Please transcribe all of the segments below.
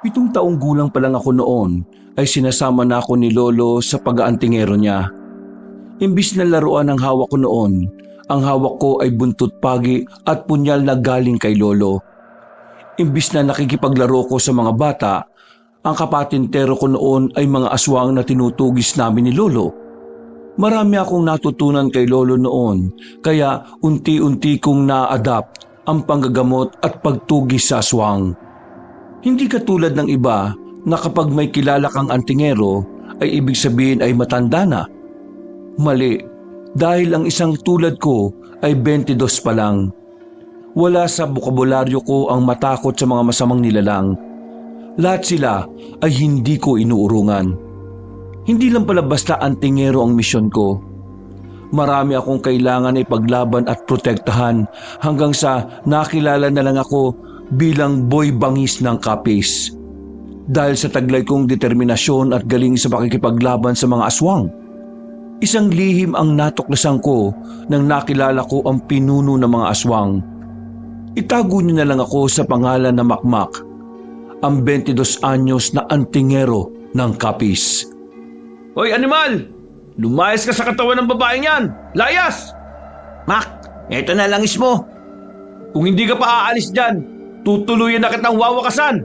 7 taong gulang pa lang ako noon ay sinasama na ako ni Lolo sa pag-aantingero niya. Imbis na laruan ang hawak ko noon, ang hawak ko ay buntot pagi at punyal na galing kay Lolo. Imbis na nakikipaglaro ko sa mga bata, ang kapatintero ko noon ay mga aswang na tinutugis namin ni Lolo. Marami akong natutunan kay Lolo noon, kaya unti-unti kong na-adapt ang panggagamot at pagtugis sa aswang. Hindi katulad ng iba na kapag may kilala kang antingero ay ibig sabihin ay matanda na. Mali, dahil ang isang tulad ko ay 22 pa lang. Wala sa bokabularyo ko ang matakot sa mga masamang nilalang. Lahat sila ay hindi ko inuurungan. Hindi lang pala basta antingero ang misyon ko. Marami akong kailangan ipaglaban at protektahan hanggang sa nakilala na lang ako bilang boy bangis ng Capiz. Dahil sa taglay kong determinasyon at galing sa pakikipaglaban sa mga aswang. Isang lihim ang natuklasan ko nang nakilala ko ang pinuno ng mga aswang. Itago niyo na lang ako sa pangalan na Makmak, ang 22 anyos na antingero ng Capiz. Hoy animal! Lumayas ka sa katawan ng babaeng yan! Layas! Mak, eto na langis mo. Kung hindi ka pa aalis dyan, tutuluyan na kitang wawakasan!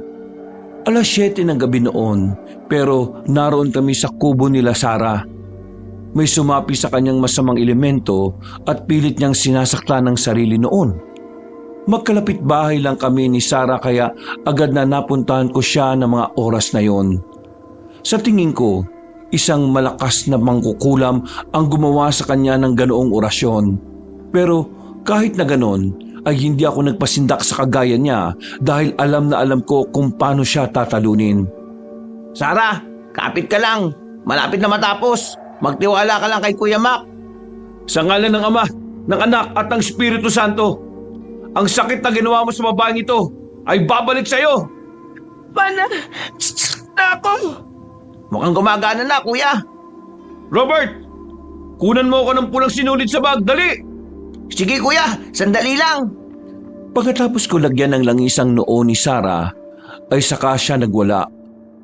7:00 ng gabi noon, pero naroon kami sa kubo nila Sara. May sumapi sa kanyang masamang elemento at pilit niyang sinasaktan ng sarili noon. Magkalapit bahay lang kami ni Sara kaya agad na napuntahan ko siya ng mga oras na yon. Sa tingin ko, isang malakas na mangkukulam ang gumawa sa kanya ng ganoong orasyon. Pero kahit na ganon, ay hindi ako nagpasindak sa kagaya niya dahil alam na alam ko kung paano siya tatalunin. Sara, kapit ka lang. Malapit na matapos. Magtiwala ka lang kay Kuya Mac. Sa ngalan ng Ama, ng Anak at ng Espiritu Santo, ang sakit na ginawa mo sa babaeng ito ay babalik sa'yo! Pana! Ako! Mukhang gumagana na, Kuya. Robert! Kunan mo ako ng pulang sinulid sa bag, dali! Sige, Kuya. Sandali lang. Pagkatapos ko lagyan ng langis ang noo ni Sara, ay saka siya nagwala.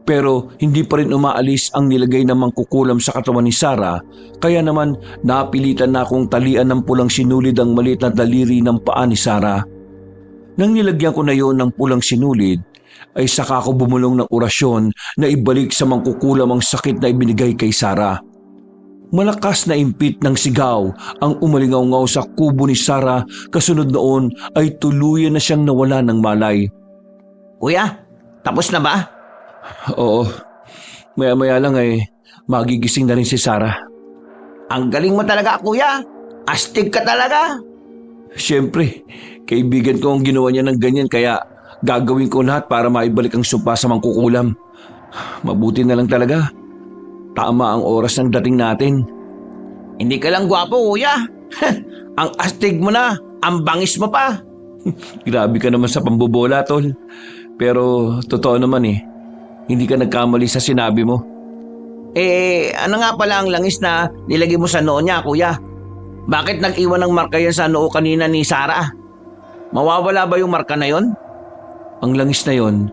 Pero hindi pa rin umaalis ang nilagay na mangkukulam sa katawan ni Sara, kaya naman napilitan na akong talian ng pulang sinulid ang maliit na daliri ng paa ni Sara. Nang nilagyan ko na yon ng pulang sinulid, ay saka ako bumulong ng orasyon na ibalik sa mangkukulam ang sakit na ibinigay kay Sara. Malakas na impit ng sigaw ang umalingaw-ngaw sa kubo ni Sara, kasunod noon ay tuluyan na siyang nawala ng malay. Kuya, tapos na ba? Oo, maya-maya lang ay magigising na rin si Sara. Ang galing mo talaga, Kuya. Astig ka talaga. Siyempre, kaibigan ko ang ginawa niya ng ganyan kaya gagawin ko lahat para maibalik ang sumpa sa mangkukulam. Mabuti na lang talaga. Tama ang oras ng dating natin. Hindi ka lang gwapo, Kuya. Ang astig mo na. Ang bangis mo pa. Grabe ka naman sa pambobola, tol. Pero totoo naman hindi ka nagkamali sa sinabi mo. Ano nga pala ang langis na nilagay mo sa noo niya, Kuya? Bakit nag-iwan ng marka yan sa noo kanina ni Sara? Mawawala ba yung marka na yon? Ang langis na yon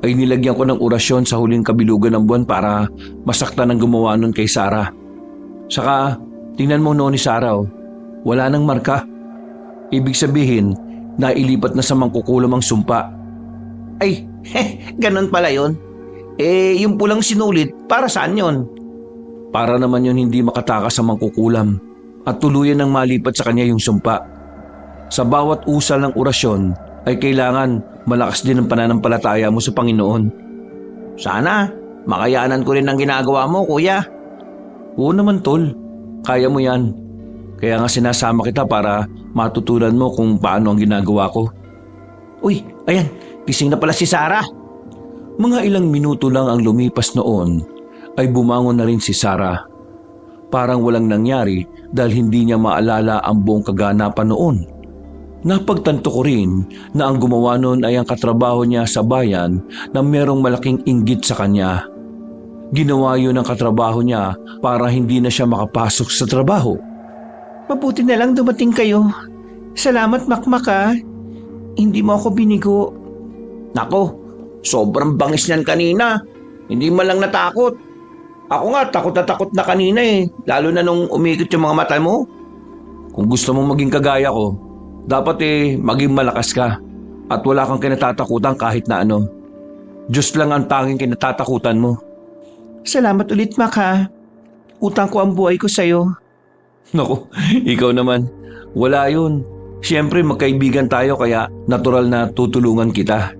ay nilagyan ko ng orasyon sa huling kabilugan ng buwan para masaktan ang gumawa nun kay Sara. Saka, tingnan mo noon ni Sara, wala nang marka. Ibig sabihin, nailipat na sa mangkukulam ang sumpa. Ay, ganun pala yun. Yung pulang sinulid, para saan yon? Para naman yun hindi makatakas sa mangkukulam at tuluyan ng malipat sa kanya yung sumpa. Sa bawat usal ng orasyon, ay kailangan malakas din ang pananampalataya mo sa Panginoon. Sana, makayanan ko rin ang ginagawa mo, Kuya. Oo naman, tol. Kaya mo yan. Kaya nga sinasama kita para matutunan mo kung paano ang ginagawa ko. Uy, ayan, gising na pala si Sara. Mga ilang minuto lang ang lumipas noon, ay bumangon na rin si Sara. Parang walang nangyari dahil hindi niya maalala ang buong kaganapan noon. Napagtanto ko rin na ang gumawa noon ay ang katrabaho niya sa bayan na merong malaking inggit sa kanya. Ginawa yun ang katrabaho niya para hindi na siya makapasok sa trabaho. Mabuti na lang dumating kayo. Salamat, Makmak. Hindi mo ako binigo. Nako, Sobrang bangis niyan kanina. Hindi man lang natakot. Ako nga, takot na kanina eh. Lalo na nung umikot yung mga mata mo. Kung gusto mong maging kagaya ko, dapat maging malakas ka at wala kang kinatatakutan kahit na ano. Diyos lang ang tanging kinatatakutan mo. Salamat ulit, Mac ha. Utang ko ang buhay ko sa'yo. Naku, ikaw naman. Wala yun. Siyempre magkaibigan tayo kaya natural na tutulungan kita.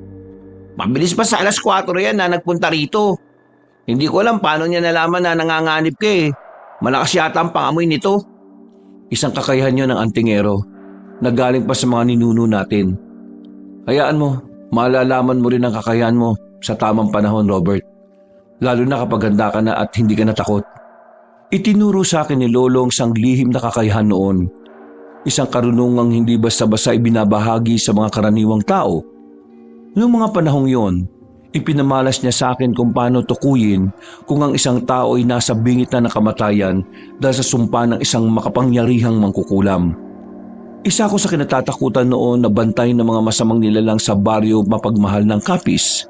Mabilis pa sa alas 4 yan na nagpunta rito. Hindi ko alam paano niya nalaman na nanganganib ka eh. Malakas yata ang pangamoy nito. Isang kakayahan yun ng antingero na galing pa sa mga ninuno natin. Hayaan mo, malalaman mo rin ang kakayahan mo sa tamang panahon, Robert. Lalo na kapag handa ka na at hindi ka natakot. Itinuro sa akin ni Lolo ang isang lihim na kakayahan noon. Isang karunungang hindi basta-basta ibinabahagi sa mga karaniwang tao. Noong mga panahong yon, ipinamalas niya sa akin kung paano tukuyin kung ang isang tao ay nasa bingit na ng kamatayan dahil sa sumpa ng isang makapangyarihang mangkukulam. Isa ko sa kinatatakutan noon na bantay ng mga masamang nilalang sa baryo mapagmahal ng Capiz.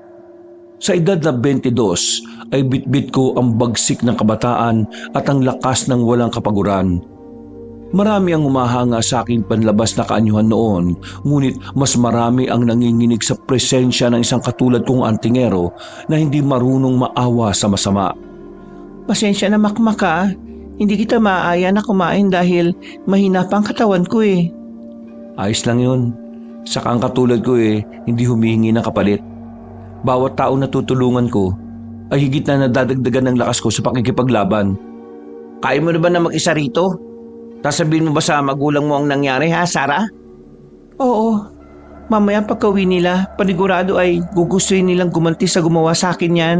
Sa edad na 22 ay bitbit ko ang bagsik ng kabataan at ang lakas ng walang kapaguran. Marami ang umahanga sa aking panlabas na kaanyuhan noon, ngunit mas marami ang nanginginig sa presensya ng isang katulad kong antingero na hindi marunong maawa sa masama. Pasensya na, Makmak ha. Hindi kita maaaya na kumain dahil mahina pa ang katawan ko eh. Ayos lang yun. Saka ang katulad ko hindi humihingi ng kapalit. Bawat tao na tutulungan ko ay higit na nadadagdagan ng lakas ko sa pakikipaglaban. Kaya mo na ba na mag-isa rito? Sasabihin mo ba sa magulang mo ang nangyari ha, Sarah? Oo. Mamaya pagka-uwi nila, panigurado ay gugustuhin nilang gumanti sa gumawa sa akin yan.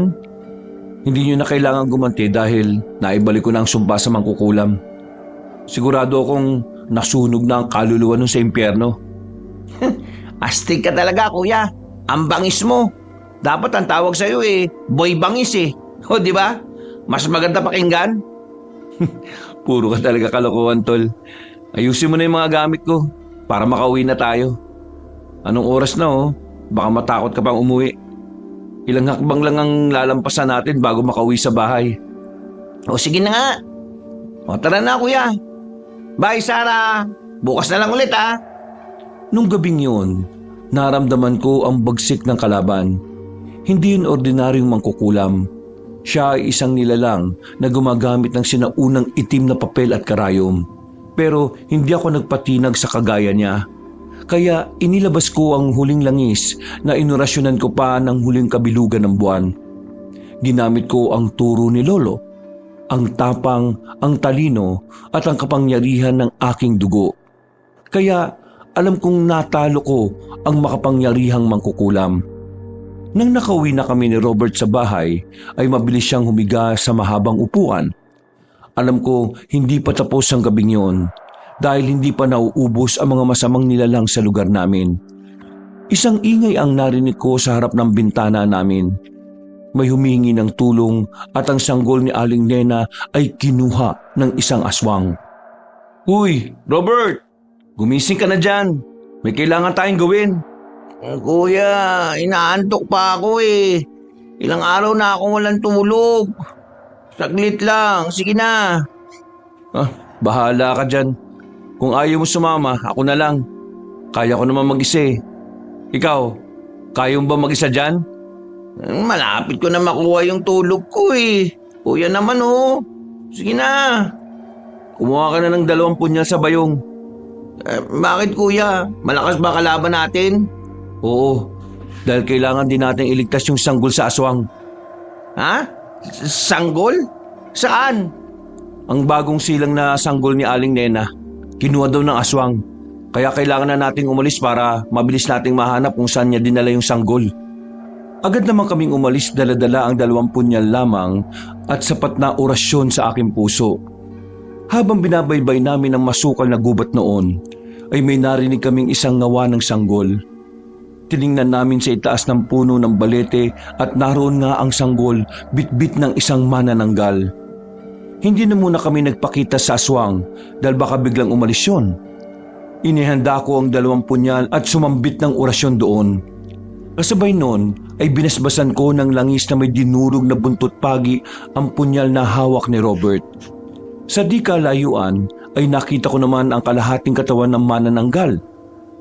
Hindi nyo na kailangan gumanti dahil naibalik ko na ang sumpa sa mangkukulam. Sigurado akong nasunog na ang kaluluwa nun sa impyerno. Astig ka talaga, kuya. Ang bangis mo. Dapat ang tawag sa'yo boy bangis eh. O, di ba? Mas maganda pakinggan. Puro ka talaga kalokohan, tol. Ayusin mo na yung mga gamit ko para makauwi na tayo. Anong oras na Baka matakot ka pang umuwi. Ilang hakbang lang ang lalampasan natin bago makauwi sa bahay. O sige na nga. O tara na, kuya. Bye, Sarah. Bukas na lang ulit ha. Nung gabing yun, naramdaman ko ang bagsik ng kalaban. Hindi yun ordinaryong mangkukulam. Siya ay isang nilalang na gumagamit ng sinaunang itim na papel at karayom. Pero hindi ako nagpatinag sa kagaya niya. Kaya inilabas ko ang huling langis na inorasyonan ko pa ng huling kabilugan ng buwan. Ginamit ko ang turo ni Lolo, ang tapang, ang talino at ang kapangyarihan ng aking dugo. Kaya alam kong natalo ko ang makapangyarihang mangkukulam. Nang nakauwi na kami ni Robert sa bahay, ay mabilis siyang humiga sa mahabang upuan. Alam ko hindi pa tapos ang gabing yon dahil hindi pa nauubos ang mga masamang nilalang sa lugar namin. Isang ingay ang narinig ko sa harap ng bintana namin. May humingi ng tulong at ang sanggol ni Aling Nena ay kinuha ng isang aswang. Uy, Robert! Gumising ka na dyan. May kailangan tayong gawin. Kuya, inaantok pa ako eh. Ilang araw na akong walang tulog. Saglit lang, sige na. Bahala ka dyan. Kung ayaw mo sumama, ako na lang. Kaya ko naman mag-isa eh. Ikaw, kaya mo ba mag-isa dyan? Malapit ko na makuha yung tulog ko eh. Kuya naman Sige na. Kumuha ka na ng 2 punyal sa bayong. Bakit kuya? Malakas ba kalaban natin? Oo, dahil kailangan din natin iligtas yung sanggol sa aswang. Ha? Sanggol? Saan? Ang bagong silang na sanggol ni Aling Nena, kinuha daw ng aswang. Kaya kailangan na nating umalis para mabilis nating mahanap kung saan niya dinala yung sanggol. Agad naman kaming umalis, dala-dala ang 20 punyal lamang at sapat na orasyon sa aking puso. Habang binabaybay namin ang masukal na gubat noon, ay may narinig kaming isang ngawa ng sanggol. Tiningnan namin sa itaas ng puno ng balete at naroon nga ang sanggol, bitbit ng isang manananggal. Hindi na muna kami nagpakita sa aswang dahil baka biglang umalis yun. Inihanda ko ang 2 punyal at sumambit ng orasyon doon. Kasabay noon ay binasbasan ko ng langis na may dinurog na buntot pagi ang punyal na hawak ni Robert. Sa di kalayuan ay nakita ko naman ang kalahating katawan ng manananggal.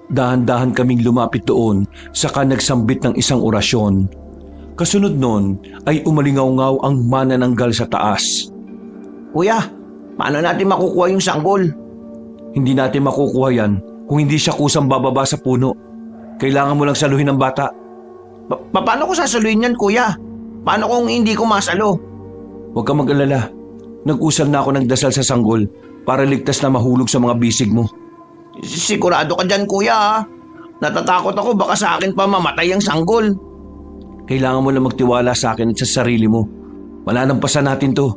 Dahan-dahan kaming lumapit doon saka nagsambit ng isang orasyon. Kasunod noon ay umalingaw-ngaw ang manananggal sa taas. Kuya, paano natin makukuha yung sanggol? Hindi natin makukuha yan kung hindi siya kusang bababa sa puno. Kailangan mo lang saluhin ang bata. Paano ko sasaluhin yan, kuya? Paano kung hindi ko masalo? Huwag kang mag-alala. Nag-usal na ako ng dasal sa sanggol para ligtas na mahulog sa mga bisig mo. Sigurado ka dyan, kuya, ha? Natatakot ako baka sa akin pa mamatay ang sanggol. Kailangan mo lang magtiwala sa akin at sa sarili mo. Wala nang pasa natin to.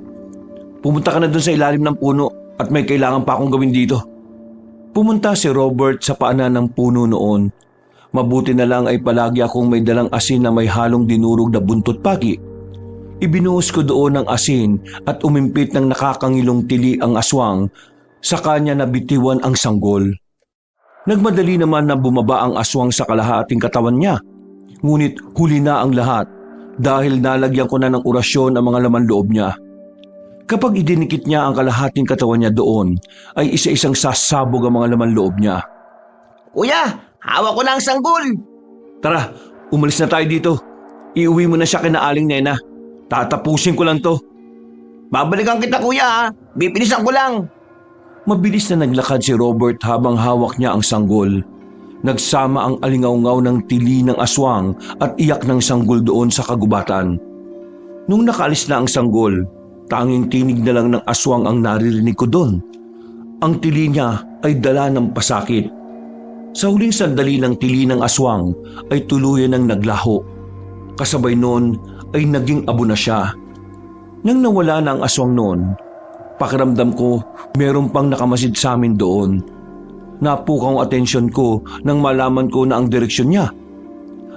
Pumunta ka na dun sa ilalim ng puno at may kailangan pa akong gawin dito. Pumunta si Robert sa paanan ng puno noon. Mabuti na lang ay palagi akong may dalang asin na may halong dinurog na buntot pagi. Ibinuhos ko doon ng asin at umimpit ng nakakangilong tili ang aswang, sa kanya nabitiwan ang sanggol. Nagmadali naman na bumaba ang aswang sa kalahating katawan niya. Ngunit huli na ang lahat dahil nalagyan ko na ng orasyon ang mga laman loob niya. Kapag idinikit niya ang kalahating katawan niya doon, ay isa-isang sasabog ang mga laman loob niya. Kuya, hawak ko na ang sanggol. Tara, umalis na tayo dito. Iuwi mo na siya kina Aling Nena. Tatapusin ko lang to. Babalikan kita, kuya, ha? Bipinisan ko lang. Mabilis na naglakad si Robert habang hawak niya ang sanggol. Nagsama ang alingaw-ngaw ng tili ng aswang at iyak ng sanggol doon sa kagubatan. Nung nakaalis na ang sanggol, tanging tinig na lang ng aswang ang naririnig ko doon. Ang tili niya ay dala ng pasakit. Sa huling sandali ng tili ng aswang ay tuluyan ng naglaho. Kasabay noon ay naging abo na siya. Nang nawala na ang aswang noon, pakiramdam ko meron pang nakamasid sa amin doon. Napukaw ang atensyon ko nang malaman ko na ang direksyon niya.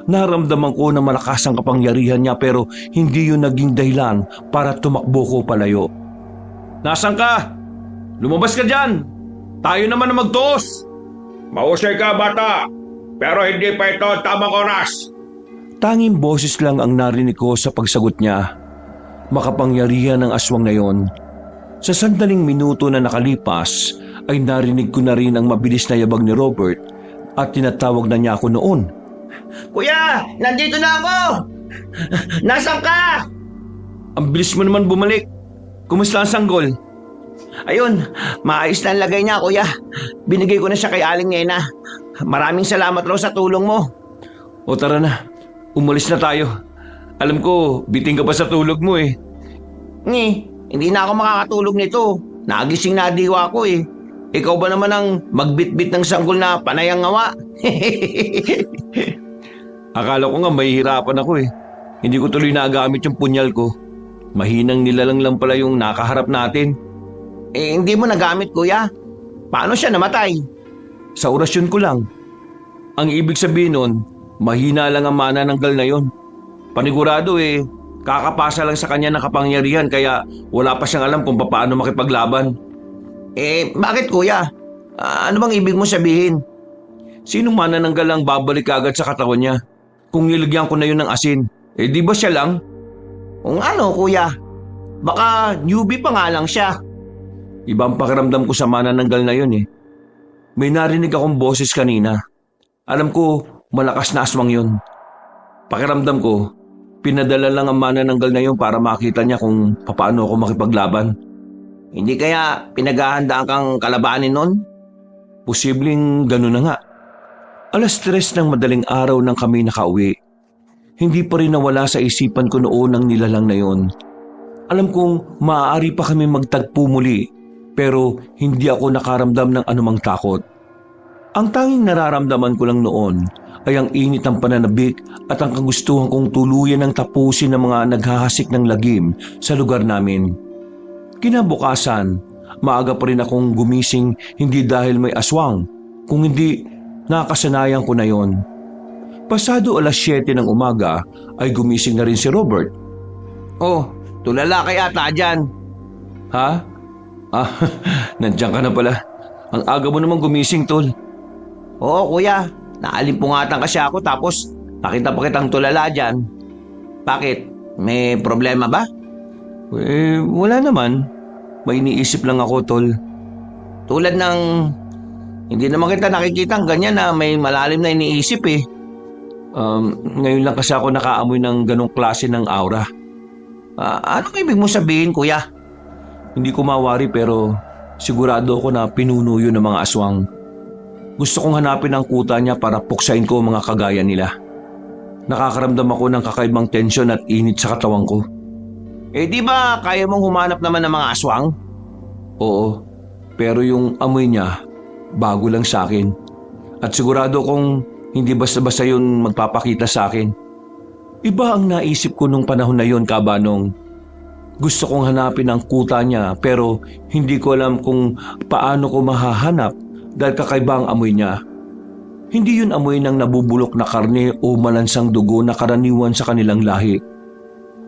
Naramdaman ko na malakas ang kapangyarihan niya pero hindi yun naging dahilan para tumakbo ko palayo. Nasaan ka? Lumabas ka dyan! Tayo naman na magtuos! Mahusay ka, bata! Pero hindi pa ito tamang oras! Tanging boses lang ang narinig ko sa pagsagot niya. Makapangyarihan ng aswang na yon. Sa sandaling minuto na nakalipas, ay narinig ko na rin ang mabilis na yabag ni Robert at tinatawag na niya ako noon. Kuya, nandito na ako! Nasaan ka? Ang bilis mo naman bumalik. Kumusta ang sanggol? Ayun, maayos na ang lagay niya, kuya. Binigay ko na siya kay Aling Nena. Maraming salamat raw sa tulong mo. O tara na, umalis na tayo. Alam ko, biting ka pa sa tulog mo eh. Hindi na ako makakatulog nito. Nagising na diwa ko eh. Ikaw ba naman ang magbitbit ng sanggol na panayang ngawa? Akala ko nga mahihirapan ako eh. Hindi ko tuloy nagamit yung punyal ko. Mahinang nilalang lang pala yung nakaharap natin. Hindi mo nagamit, kuya. Paano siya namatay? Sa orasyon ko lang. Ang ibig sabihin nun, mahina lang ang manananggal na yon. Panigurado eh, kakapasa lang sa kanya ng kapangyarihan kaya wala pa siyang alam kung paano makipaglaban. Bakit, kuya? Ano bang ibig mo sabihin? Sino manananggal ang babalik agad sa katawan niya? Kung nilagyan ko na yun ng asin, di ba siya lang? Kung ano, kuya? Baka newbie pa nga lang siya. Ibang pakiramdam ko sa manananggal na yun eh. May narinig akong boses kanina. Alam ko, malakas na aswang yun. Pakiramdam ko, pinadala lang ang manananggal na yun para makita niya kung paano ako makipaglaban. Hindi kaya pinaghahandaan kang kalabanin nun? Posibleng gano'n na nga. 3:00 ng madaling araw nang kami nakauwi. Hindi pa rin nawala sa isipan ko noon ang nilalang na yon. Alam kong maaari pa kami magtagpo muli pero hindi ako nakaramdam ng anumang takot. Ang tanging nararamdaman ko lang noon ay ang init ng pananabik at ang kagustuhan kong tuluyan ng tapusin ng mga naghahasik ng lagim sa lugar namin. Kinabukasan, maaga pa rin akong gumising hindi dahil may aswang, kung hindi nakasanayan ko na yon. Pasado 7:00 ng umaga ay gumising na rin si Robert. Oh, tulala ka yata dyan. Ha? Nandiyan ka na pala. Ang aga mo namang gumising, tol. Oo, kuya. Naalimpungatan kasi ako tapos Nakita pa kitang tulala dyan. Bakit? May problema ba? Wala naman. May iniisip lang ako, tol. Tulad ng... Hindi naman kita nakikita ganyan na may malalim na iniisip eh. Ngayon lang kasi ako nakaamoy ng ganong klase ng aura. Anong ibig mo sabihin, kuya? Hindi ko mawari pero sigurado ako na pinuno yun ng mga aswang. Gusto kong hanapin ang kuta niya para puksain ko ang mga kagaya nila. Nakakaramdam ako ng kakaibang tensyon at init sa katawan ko. Di ba kaya mong humanap naman ng mga aswang? Oo, pero yung amoy niya, bago lang sa akin. At sigurado kong hindi basta-basta yun magpapakita sa akin. Iba ang naisip ko nung panahon na yun, Kabanong. Gusto kong hanapin ang kuta niya pero hindi ko alam kung paano ko mahahanap dahil kakaiba ang amoy niya. Hindi yun amoy ng nabubulok na karne o malansang dugo na karaniwan sa kanilang lahi.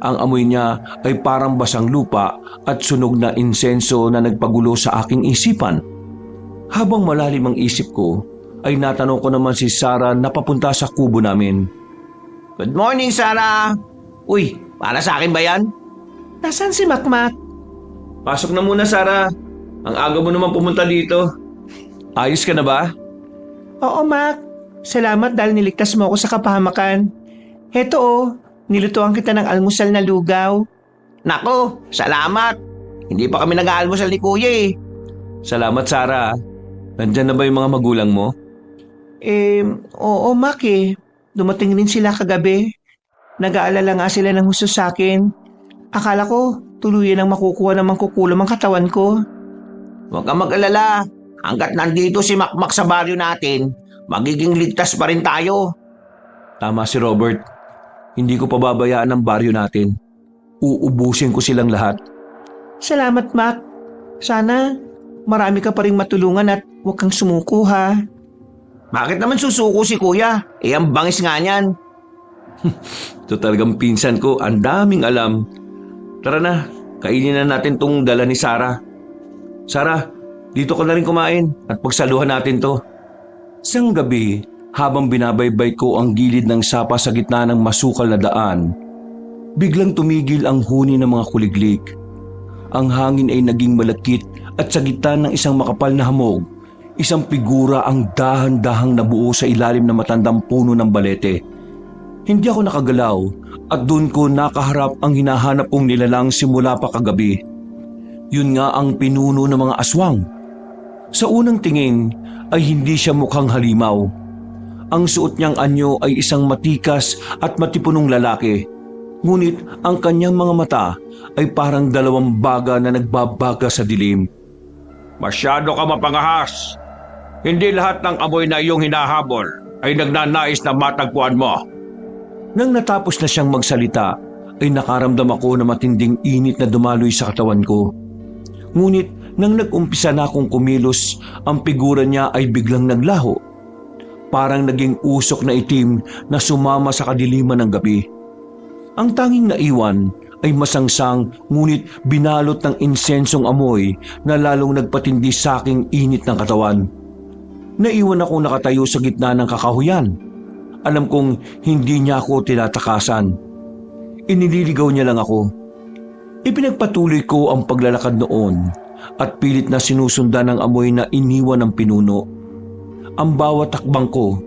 Ang amoy niya ay parang basang lupa at sunog na insenso na nagpagulo sa aking isipan. Habang malalim ang isip ko, ay natanong ko naman si Sarah na papunta sa kubo namin. Good morning, Sarah! Uy, para sa akin ba yan? Nasaan si Makmak? Pasok na muna, Sarah. Ang aga mo naman pumunta dito. Ayos ka na ba? Oo, Mac. Salamat dahil niligtas mo ako sa kapahamakan. Heto nilutuan kita ng almusal na lugaw. Nako, salamat! Hindi pa kami nag-aalmusal ni kuya eh. Salamat, Sarah. Nandyan na ba yung mga magulang mo? Oo, Mac Dumating rin sila kagabi. Nag-aalala nga sila ng husto sa akin. Akala ko, tuluyan ang makukuha ng mangkukulam ang katawan ko. Huwag kang mag-alala. Hanggat nandito si Makmak sa baryo natin, magiging ligtas pa rin tayo. Tama si Robert. Hindi ko pababayaan ang baryo natin. Uubusin ko silang lahat. Salamat, Mac. Sana marami ka pa rin matulungan at huwag kang sumuko, ha? Bakit naman susuko si kuya? Ang bangis nga niyan. Ito talagang pinsan ko, ang daming alam. Tara na, kainin na natin tong dala ni Sarah. Sarah, dito ka na rin kumain at pagsaluhan natin to. Isang gabi, habang binabaybay ko ang gilid ng sapa sa gitna ng masukal na daan, biglang tumigil ang huni ng mga kuliglig. Ang hangin ay naging malakit at sa gitna ng isang makapal na hamog, isang figura ang dahan-dahang nabuo sa ilalim ng matandang puno ng balete. Hindi ako nakagalaw at doon ko nakaharap ang hinahanap kong nilalang simula pa kagabi. Yun nga ang pinuno ng mga aswang. Sa unang tingin ay hindi siya mukhang halimaw. Ang suot niyang anyo ay isang matikas at matipunong lalaki. Ngunit ang kanyang mga mata ay parang dalawang baga na nagbabaga sa dilim. Masyado ka mapangahas. Hindi lahat ng amoy na iyong hinahabol ay nagnanais na matagpuan mo. Nang natapos na siyang magsalita, ay nakaramdam ako na matinding init na dumaloy sa katawan ko. Ngunit nang nag-umpisa na akong kumilos, ang figura niya ay biglang naglaho. Parang naging usok na itim na sumama sa kadiliman ng gabi. Ang tanging naiwan ay masangsang ngunit binalot ng insensong amoy na lalong nagpatindi sa aking init ng katawan. Naiwan akong nakatayo sa gitna ng kakahuyan. Alam kong hindi niya ako tinatakasan. Inililigaw niya lang ako. Ipinagpatuloy ko ang paglalakad noon at pilit na sinusundan ng amoy na iniwan ng pinuno. Ang bawat takbang ko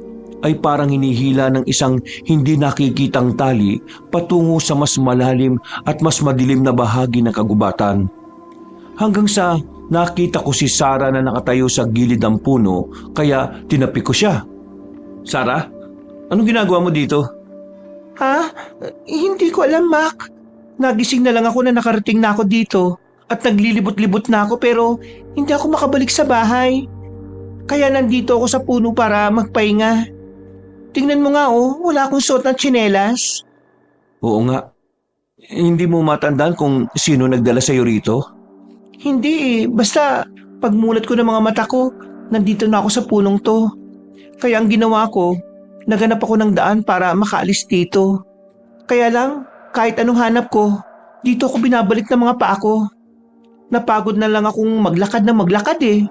ay parang hinihila ng isang hindi nakikitang tali patungo sa mas malalim at mas madilim na bahagi ng kagubatan. Hanggang sa nakita ko si Sarah na nakatayo sa gilid ng puno kaya tinapi ko siya. Sarah, anong ginagawa mo dito? Ha? Hindi ko alam, Mac. Nagising na lang ako na nakarating na ako dito at naglilibot-libot na ako pero hindi ako makabalik sa bahay. Kaya nandito ako sa puno para magpahinga. Tingnan mo nga wala akong suot ng tsinelas. Oo nga. Hindi mo matandaan kung sino nagdala sa'yo rito? Hindi basta pagmulat ko ng mga mata ko, nandito na ako sa punong to. Kaya ang ginawa ko, naganap ako ng daan para makaalis dito. Kaya lang, kahit anong hanap ko, dito ako binabalik ng mga paa ko. Napagod na lang akong maglakad na maglakad eh.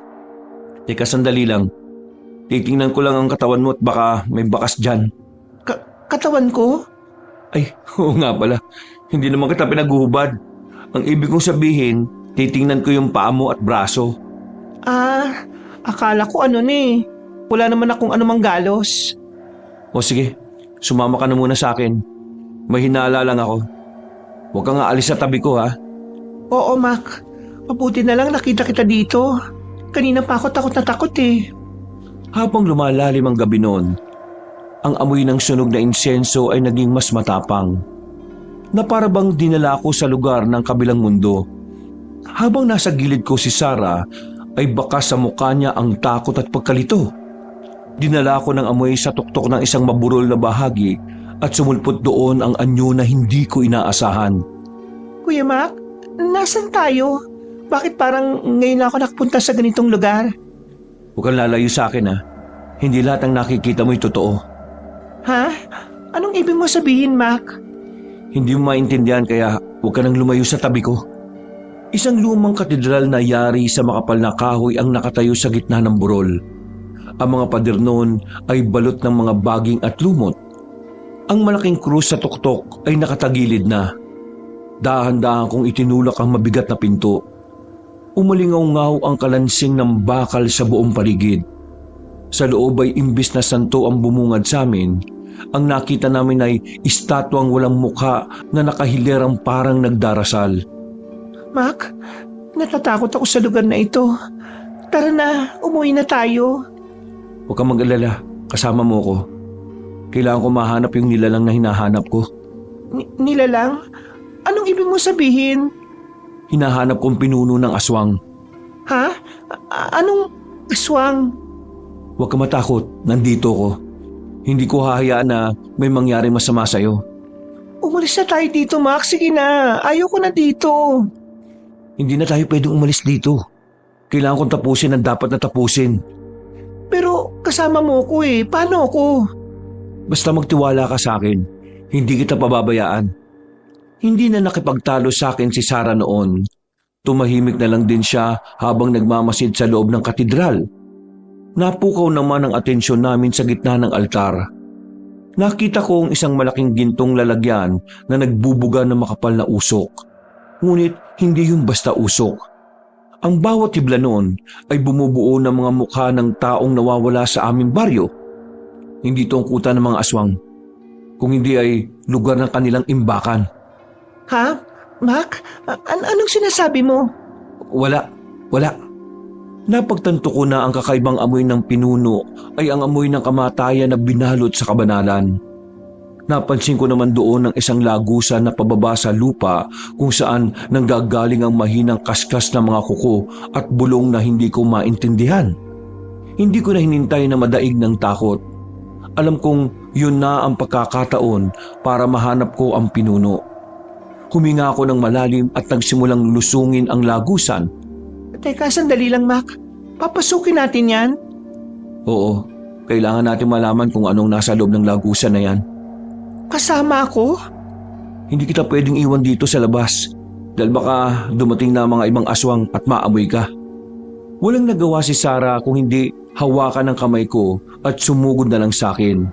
Teka, sandali lang. Titingnan ko lang ang katawan mo at baka may bakas dyan. katawan ko? Ay, oo nga pala. Hindi naman kita pinaguhubad. Ang ibig kong sabihin, titingnan ko yung paa mo at braso. Akala ko wala naman akong anumang galos. O sige, sumama ka na muna sa akin. May hinala lang ako. Huwag kang aalis sa tabi ko ha. Oo, Mac. Mabuti na lang nakita kita dito. Kanina pa ako takot na takot eh. Habang lumalalim ang gabi noon, ang amoy ng sunog na insenso ay naging mas matapang. Na para bang dinala ako sa lugar ng kabilang mundo. Habang nasa gilid ko si Sarah, ay bakas sa mukha niya ang takot at pagkalito. Dinala ko ng amoy sa tuktok ng isang maburol na bahagi at sumulpot doon ang anyo na hindi ko inaasahan. Kuya Mac, nasan tayo? Bakit parang ngayon ako nakapunta sa ganitong lugar? Huwag kang lalayo sa akin ha. Hindi lahat ng nakikita mo'y totoo. Ha? Anong ibig mo sabihin, Mac? Hindi mo maintindihan kaya huwag ka nang lumayo sa tabi ko. Isang lumang katedral na yari sa makapal na kahoy ang nakatayo sa gitna ng burol. Ang mga pader noon ay balot ng mga baging at lumot. Ang malaking krus sa tuktok ay nakatagilid na. Dahan-dahan kong itinulak ang mabigat na pinto. Umalingaw-ngaw ang kalansing ng bakal sa buong paligid. Sa loob ay imbis na santo ang bumungad sa amin, ang nakita namin ay estatwang walang mukha na nakahilerang parang nagdarasal. Mac, natatakot ako sa lugar na ito. Tara na, umuwi na tayo. Huwag kang mag-alala, kasama mo ko. Kailangan ko mahanap yung nilalang na hinahanap ko. Nilalang? Anong ibig mo sabihin? Hinahanap kong pinuno ng aswang. Ha? Anong aswang? Huwag ka matakot, nandito ko. Hindi ko hahayaan na may mangyaring masama sa'yo. Umalis na tayo dito, Mac. Sige na, ayoko na dito. Hindi na tayo pwedeng umalis dito. Kailangan kong tapusin ang dapat na tapusin. Pero kasama mo ko eh. Paano ako? Basta magtiwala ka sa akin. Hindi kita pababayaan. Hindi na nakipagtalo sa akin si Sarah noon. Tumahimik na lang din siya habang nagmamasid sa loob ng katedral. Napukaw naman ang atensyon namin sa gitna ng altar. Nakita ko ang isang malaking gintong lalagyan na nagbubuga ng makapal na usok. Ngunit hindi yung basta usok. Ang bawat hibla noon ay bumubuo ng mga mukha ng taong nawawala sa aming baryo. Hindi ito ang kuta ng mga aswang. Kung hindi ay lugar ng kanilang imbakan. Ha? Mac? Anong sinasabi mo? Wala. Napagtanto ko na ang kakaibang amoy ng pinuno ay ang amoy ng kamatayan na binalot sa kabanalan. Napansin ko naman doon ang isang lagusan na pababa sa lupa kung saan nanggagaling ang mahinang kaskas ng mga kuko at bulong na hindi ko maintindihan. Hindi ko na hinintay na madaig ng takot. Alam kong yun na ang pagkakataon para mahanap ko ang pinuno. Huminga ako ng malalim at nagsimulang lusungin ang lagusan. Teka, sandali lang, Mac. Papasukin natin yan? Oo, kailangan natin malaman kung anong nasa loob ng lagusan na yan. Kasama ako? Hindi kita pwedeng iwan dito sa labas dahil baka dumating na mga ibang aswang at maamoy ka. Walang nagawa si Sarah kung hindi hawakan ng kamay ko at sumugod na lang sa akin.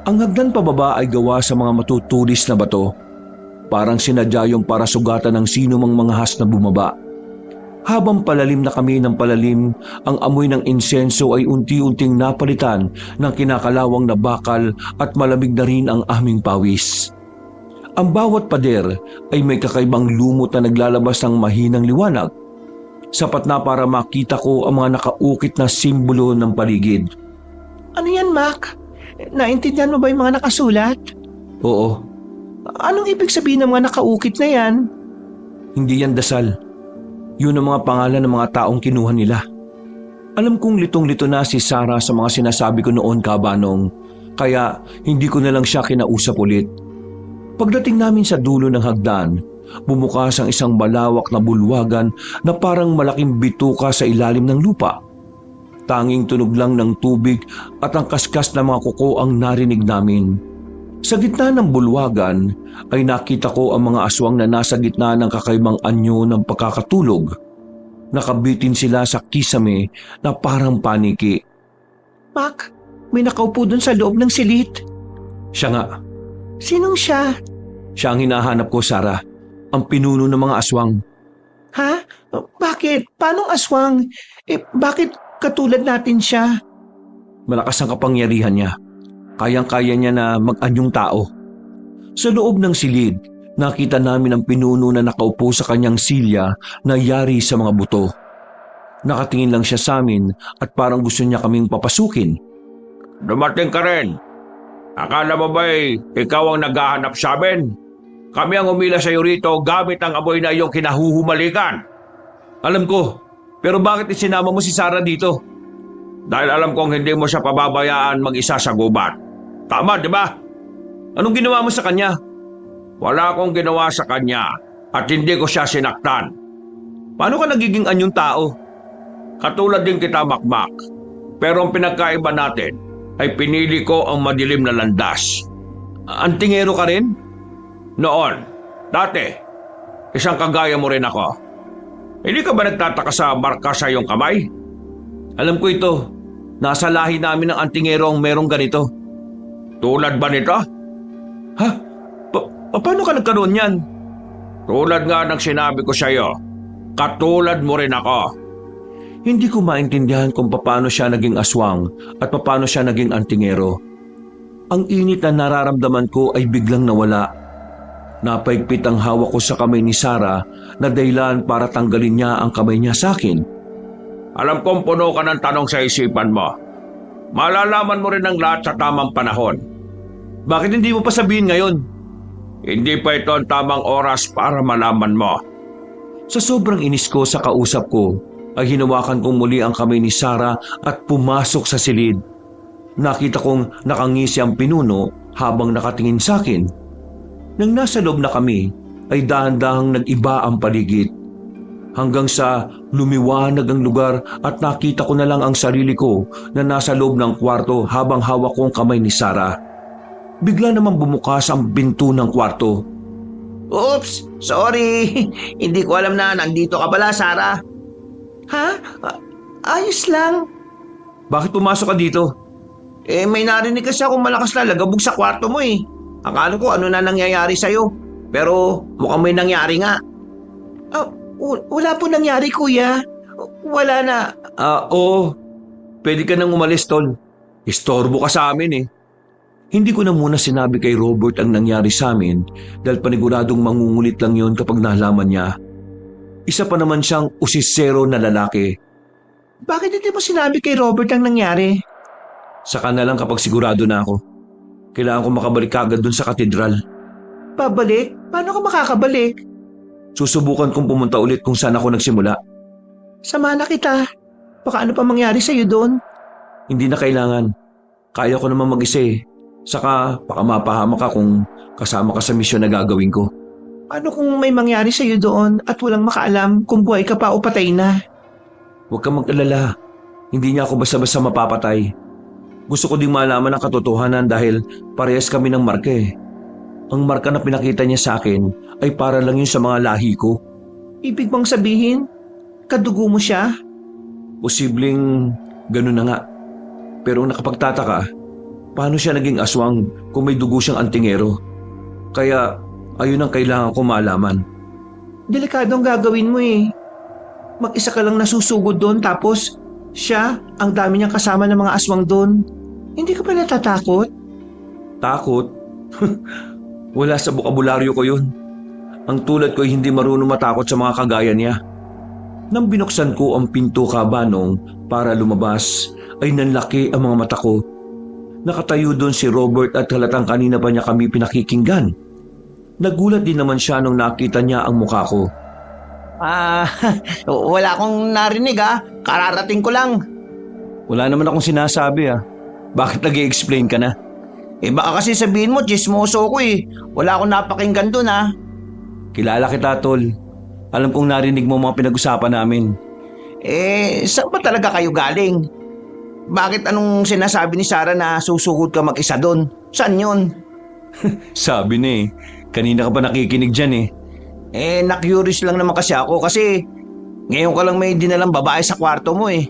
Ang hagdan pababa ay gawa sa mga matutulis na bato. Parang sinadya yung para sugatan ng sino mang mga has na bumaba. Habang palalim na kami ng palalim, ang amoy ng insenso ay unti-unting napalitan ng kinakalawang na bakal at malamig na rin ang aming pawis. Ang bawat pader ay may kakaibang lumot na naglalabas ng mahinang liwanag. Sapat na para makita ko ang mga nakaukit na simbolo ng paligid. Ano yan, Mac? Naintindihan mo ba yung mga nakasulat? Oo, Anong ibig sabihin ng mga nakaukit na yan? hindi yan dasal. Yun ang mga pangalan ng mga taong kinuha nila. Alam kong litong-lito na si Sarah sa mga sinasabi ko noon, Kabanong, kaya hindi ko na lang siya kinausap ulit. Pagdating namin sa dulo ng hagdan, bumukas ang isang malawak na bulwagan na parang malaking bituka sa ilalim ng lupa. Tanging tunog lang ng tubig at ang kaskas na mga kuko ang narinig namin. Sa gitna ng bulwagan ay nakita ko ang mga aswang na nasa gitna ng kakaibang anyo ng pagkakatulog. Nakabitin sila sa kisame na parang paniki. Mac, may nakaupo dun sa loob ng silid. Siya nga. Sinong siya? Siya ang hinahanap ko, Sarah. Ang pinuno ng mga aswang. Ha? Bakit? Paanong aswang? Bakit katulad natin siya? Malakas ang kapangyarihan niya. Kayang-kaya niya na mag-anyong tao. Sa loob ng silid, nakita namin ang pinuno na nakaupo sa kanyang silya na yari sa mga buto. Nakatingin lang siya sa amin at parang gusto niya kaming papasukin. Dumating ka rin. Akala mo ba'y ikaw ang naghahanap sa amin? Kami ang umila sa iyo rito gamit ang amoy na iyong kinahuhumalikan. Alam ko, pero bakit isinama mo si Sarah dito? Dahil alam kong hindi mo siya pababayaan mag-isa sa gubat. Tama, di ba? Anong ginawa mo sa kanya? Wala akong ginawa sa kanya at hindi ko siya sinaktan. Paano ka nagiging anyong tao? Katulad din kita, Makmak. Pero ang pinagkaiba natin ay pinili ko ang madilim na landas. Antingero ka rin? Noon, dati, isang kagaya mo rin ako. Hindi ka ba nagtataka sa marka sa iyong kamay? Alam ko ito. Nasa lahi namin ng antingero ang merong ganito. Tulad ba nito? Ha? Paano ka nagkaroon yan? Tulad nga ng sinabi ko sa iyo, katulad mo rin ako. Hindi ko maintindihan kung paano siya naging aswang at paano siya naging antingero. Ang init na nararamdaman ko ay biglang nawala. Napaigpit ang hawak ko sa kamay ni Sarah na dahilan para tanggalin niya ang kamay niya sa akin. Alam kong puno ka ng tanong sa isipan mo. Malalaman mo rin ang lahat sa tamang panahon. Bakit hindi mo pa sabihin ngayon? Hindi pa ito ang tamang oras para malaman mo. Sa sobrang inis ko sa kausap ko, ay hinawakan kong muli ang kamay ni Sarah at pumasok sa silid. Nakita kong nakangisi ang pinuno habang nakatingin sa akin. Nang nasa loob na kami, ay dahan-dahang nag-iba ang paligid. Hanggang sa lumiwanag ang lugar at nakita ko na lang ang sarili ko na nasa loob ng kwarto habang hawak ko ang kamay ni Sarah. Bigla namang bumukas ang pinto ng kwarto. Oops! Sorry! Hindi ko alam na nandito ka pala, Sarah. Ha? Ayos lang. Bakit pumasok ka dito? May narinig kasi akong malakas na lagabog sa kwarto mo eh. Akala ko ano na nangyayari sa'yo. Pero mukhang may nangyari nga. Wala po nangyari, kuya. Wala na. Oo. Pwede ka nang umalis, Tol. Istorbo ka sa amin eh. Hindi ko na muna sinabi kay Robert ang nangyari sa amin dahil paniguradong mangungulit lang yon kapag nalaman niya. Isa pa naman siyang usisero na lalaki. Bakit hindi mo sinabi kay Robert ang nangyari? Saka na lang kapag sigurado na ako. Kailangan ko makabalik agad dun sa katedral. Pabalik? Paano ka makakabalik? Susubukan kong pumunta ulit kung saan ako nagsimula. Sama na kita. Baka ano pa mangyari sa'yo doon? Hindi na kailangan. Kaya ko naman mag-isa eh. Saka baka mapahamak ka kung kasama ka sa misyon na gagawin ko. Ano kung may mangyari sa'yo doon at walang makaalam kung buhay ka pa o patay na? Huwag kang mag-alala. Hindi niya ako basta-basta mapapatay. Gusto ko ding malaman ang katotohanan dahil parehas kami ng marka eh. Ang marka na pinakita niya sa akin ay para lang yun sa mga lahi ko. Ibig bang sabihin, kadugo mo siya? Posibleng ganun na nga. Pero nakapagtataka, paano siya naging aswang kung may dugo siyang antingero? Kaya ayun ang kailangan ko malaman. Delikado ang gagawin mo eh. Mag-isa ka lang nasusugod doon tapos siya, ang dami niyang kasama ng mga aswang doon. Hindi ka ba natatakot? Takot? Wala sa bokabularyo ko yun. Ang tulad ko ay hindi marunong matakot sa mga kagaya niya. Nang binuksan ko ang pinto kabanong para lumabas, ay nanlaki ang mga mata ko. Nakatayo doon si Robert at halatang kanina pa niya kami pinakikinggan. Nagulat din naman siya nung nakita niya ang mukha ko. Wala akong narinig Kararating ko lang. Wala naman akong sinasabi Bakit nag-i-explain ka na? Baka kasi sabihin mo, chismoso ko eh. Wala akong napakinggan dun Kilala kita, Tol. Alam kong narinig mo mga pinag-usapan namin. Saan ba talaga kayo galing? Bakit anong sinasabi ni Sarah na susugod ka mag-isa dun? Saan yun? Sabi na kanina ka pa nakikinig dyan Na-curious lang naman kasi ako kasi ngayon ka lang may dinalang babae sa kwarto mo eh.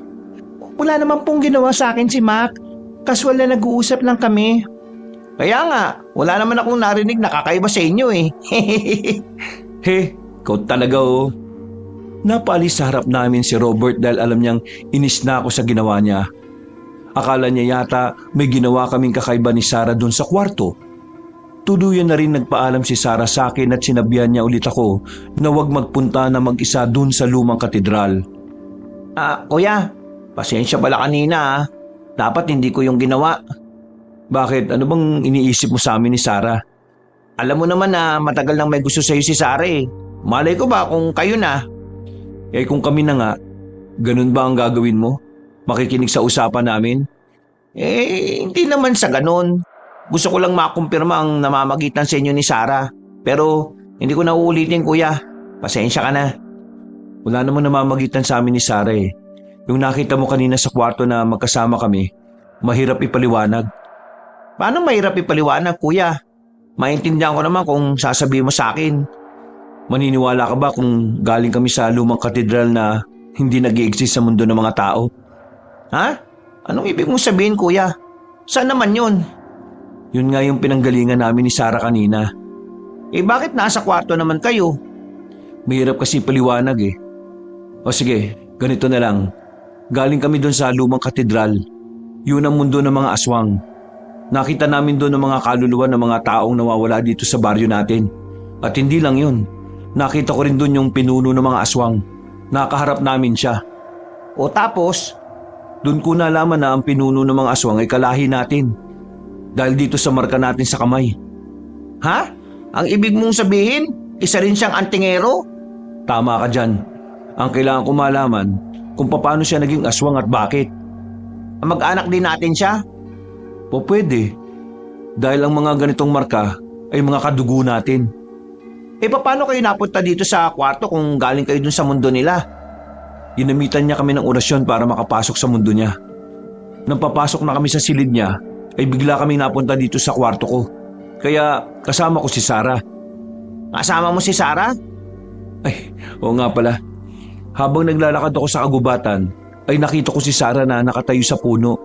Wala naman pong ginawa sa akin si Mac. Kaswal na nag-uusap lang kami. Kaya nga, wala naman akong narinig na kakaiba sa inyo eh. He, ikaw talaga oh. Napaalis sa harap namin si Robert dahil alam niyang inis na ako sa ginawa niya. Akala niya yata may ginawa kaming kakaiba ni Sarah doon sa kwarto. Tuluyan na rin nagpaalam si Sarah sa akin at sinabihan niya ulit ako na huwag magpunta na mag-isa doon sa lumang katedral. Kuya, pasensya pala kanina ah. Dapat hindi ko yung ginawa. Bakit? Ano bang iniisip mo sa amin ni Sarah? Alam mo naman na matagal nang may gusto sa'yo si Sarah eh. Malay ko ba kung kayo na? Eh kung kami na nga, ganun ba ang gagawin mo? Makikinig sa usapan namin? Hindi naman sa ganun. Gusto ko lang makumpirma ang namamagitan sa inyo ni Sarah. Pero hindi ko na uulitin kuya. Pasensya ka na. Wala namang namamagitan sa amin ni Sarah eh. Yung nakita mo kanina sa kwarto na magkasama kami, mahirap ipaliwanag. Paano mahirap ipaliwanag kuya? Maintindihan ko naman kung sasabihin mo sa akin. Maniniwala ka ba kung galing kami sa lumang katedral na hindi nag-i-exist sa mundo ng mga tao? Ha? Anong ibig mong sabihin kuya? Saan naman yun? Yun nga yung pinanggalingan namin ni Sarah kanina. Bakit nasa kwarto naman kayo? Mahirap kasi paliwanag eh. O sige, ganito na lang. Galing kami doon sa lumang katedral. Yun ang mundo ng mga aswang. Nakita namin doon ang mga kaluluwa ng mga taong nawawala dito sa baryo natin. At hindi lang yun. Nakita ko rin doon yung pinuno ng mga aswang. Nakaharap namin siya. O tapos? Doon ko nalaman na ang pinuno ng mga aswang ay kalahi natin. Dahil dito sa marka natin sa kamay. Ha? Ang ibig mong sabihin, isa rin siyang antingero? Tama ka dyan. Ang kailangan ko malaman kung paano siya naging aswang at bakit. Mag-anak din natin siya? O pwede. Dahil ang mga ganitong marka ay mga kadugo natin. Paano kayo napunta dito sa kwarto kung galing kayo dun sa mundo nila? Ginamitan niya kami ng orasyon para makapasok sa mundo niya. Nang papasok na kami sa silid niya, ay bigla kaming napunta dito sa kwarto ko. Kaya kasama ko si Sarah. Kasama mo si Sarah? Ay, oo nga pala. Habang naglalakad ako sa kagubatan, ay nakita ko si Sarah na nakatayo sa puno.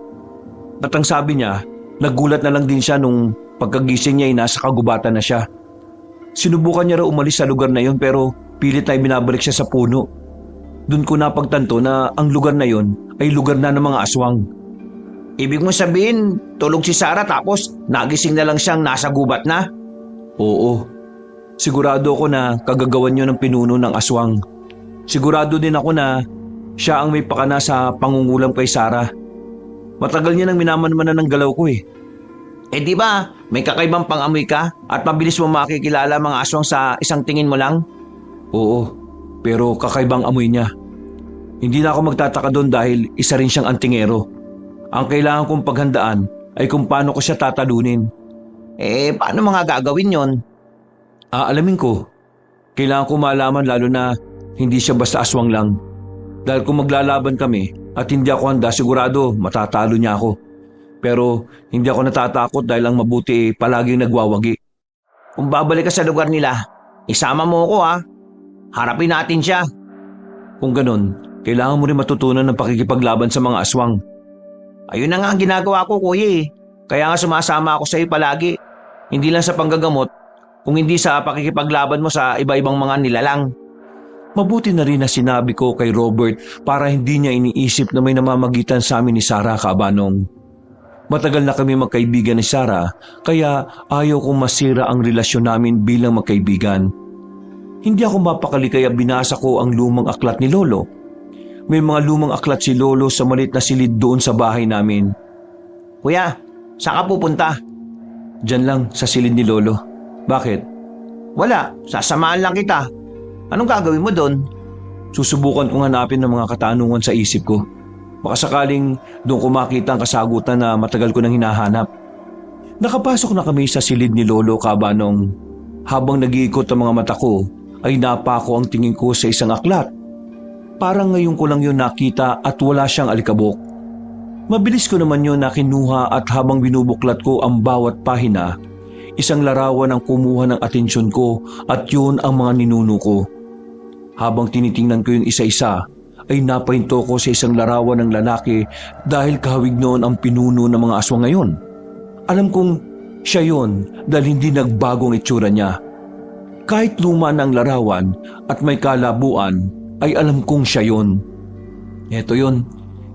At ang sabi niya, naggulat na lang din siya nung pagkagising niya ay nasa kagubatan na siya. Sinubukan niya raw umalis sa lugar na yon pero pilit ay binabalik siya sa puno. Doon ko napagtanto na ang lugar na yon ay lugar na ng mga aswang. Ibig mo sabihin, tulog si Sarah tapos nagising na lang siyang nasa gubat na? Oo. Sigurado ako na kagagawan niyo ng pinuno ng aswang. Sigurado din ako na siya ang may pakana sa pangungulam kay Sarah. Matagal niya nang minamanmanan ng galaw ko eh. Di ba, may kakaibang pang-amoy ka at mabilis mo makikilala mga aswang sa isang tingin mo lang? Oo, pero kakaibang amoy niya. Hindi na ako magtataka doon dahil isa rin siyang antingero. Ang kailangan kong paghandaan ay kung paano ko siya tatalunin. Paano mga gagawin yon? Alamin ko. Kailangan ko malaman lalo na hindi siya basta aswang lang. Dahil kung maglalaban kami at hindi ako handa, sigurado matatalo niya ako. Pero hindi ako natatakot dahil ang mabuti palaging nagwawagi. Kung babalik ka sa lugar nila, isama mo ako ha. Harapin natin siya. Kung ganun, kailangan mo rin matutunan ng pakikipaglaban sa mga aswang. Ayun na nga ang ginagawa ko kuya eh. Kaya nga sumasama ako sa iyo palagi. Hindi lang sa panggagamot, kung hindi sa pakikipaglaban mo sa iba-ibang mga nilalang. Mabuti na rin na sinabi ko kay Robert para hindi niya iniisip na may namamagitan sa amin ni Sarah Kabanong. Matagal na kami magkaibigan ni Sarah kaya ayaw kong masira ang relasyon namin bilang magkaibigan. Hindi ako mapakali kaya binasa ko ang lumang aklat ni Lolo. May mga lumang aklat si Lolo sa maliit na silid doon sa bahay namin. Kuya, saan ka pupunta? Diyan lang sa silid ni Lolo. Bakit? Wala, sasamahan lang kita. Anong gagawin mo doon? Susubukan kong hanapin ng mga katanungan sa isip ko. Baka sakaling doon ko makita ang kasagutan na matagal ko nang hinahanap. Nakapasok na kami sa silid ni Lolo Kabanong. Habang nag-iikot ang mga mata ko, ay napako ang tingin ko sa isang aklat. Parang ngayon ko lang yun nakita at wala siyang alikabok. Mabilis ko naman yun na kinuha at habang binubuklat ko ang bawat pahina, isang larawan ang kumuha ng atensyon ko at yun ang mga ninuno ko. Habang tinitingnan ko yung isa-isa, ay napahinto ko sa isang larawan ng lalaki dahil kahawig noon ang pinuno ng mga aswang ngayon. Alam kong Siya yun dahil hindi nagbagong itsura niya. Kahit luma ng larawan at may kalabuan, ay alam kong siya yun. Ito yun.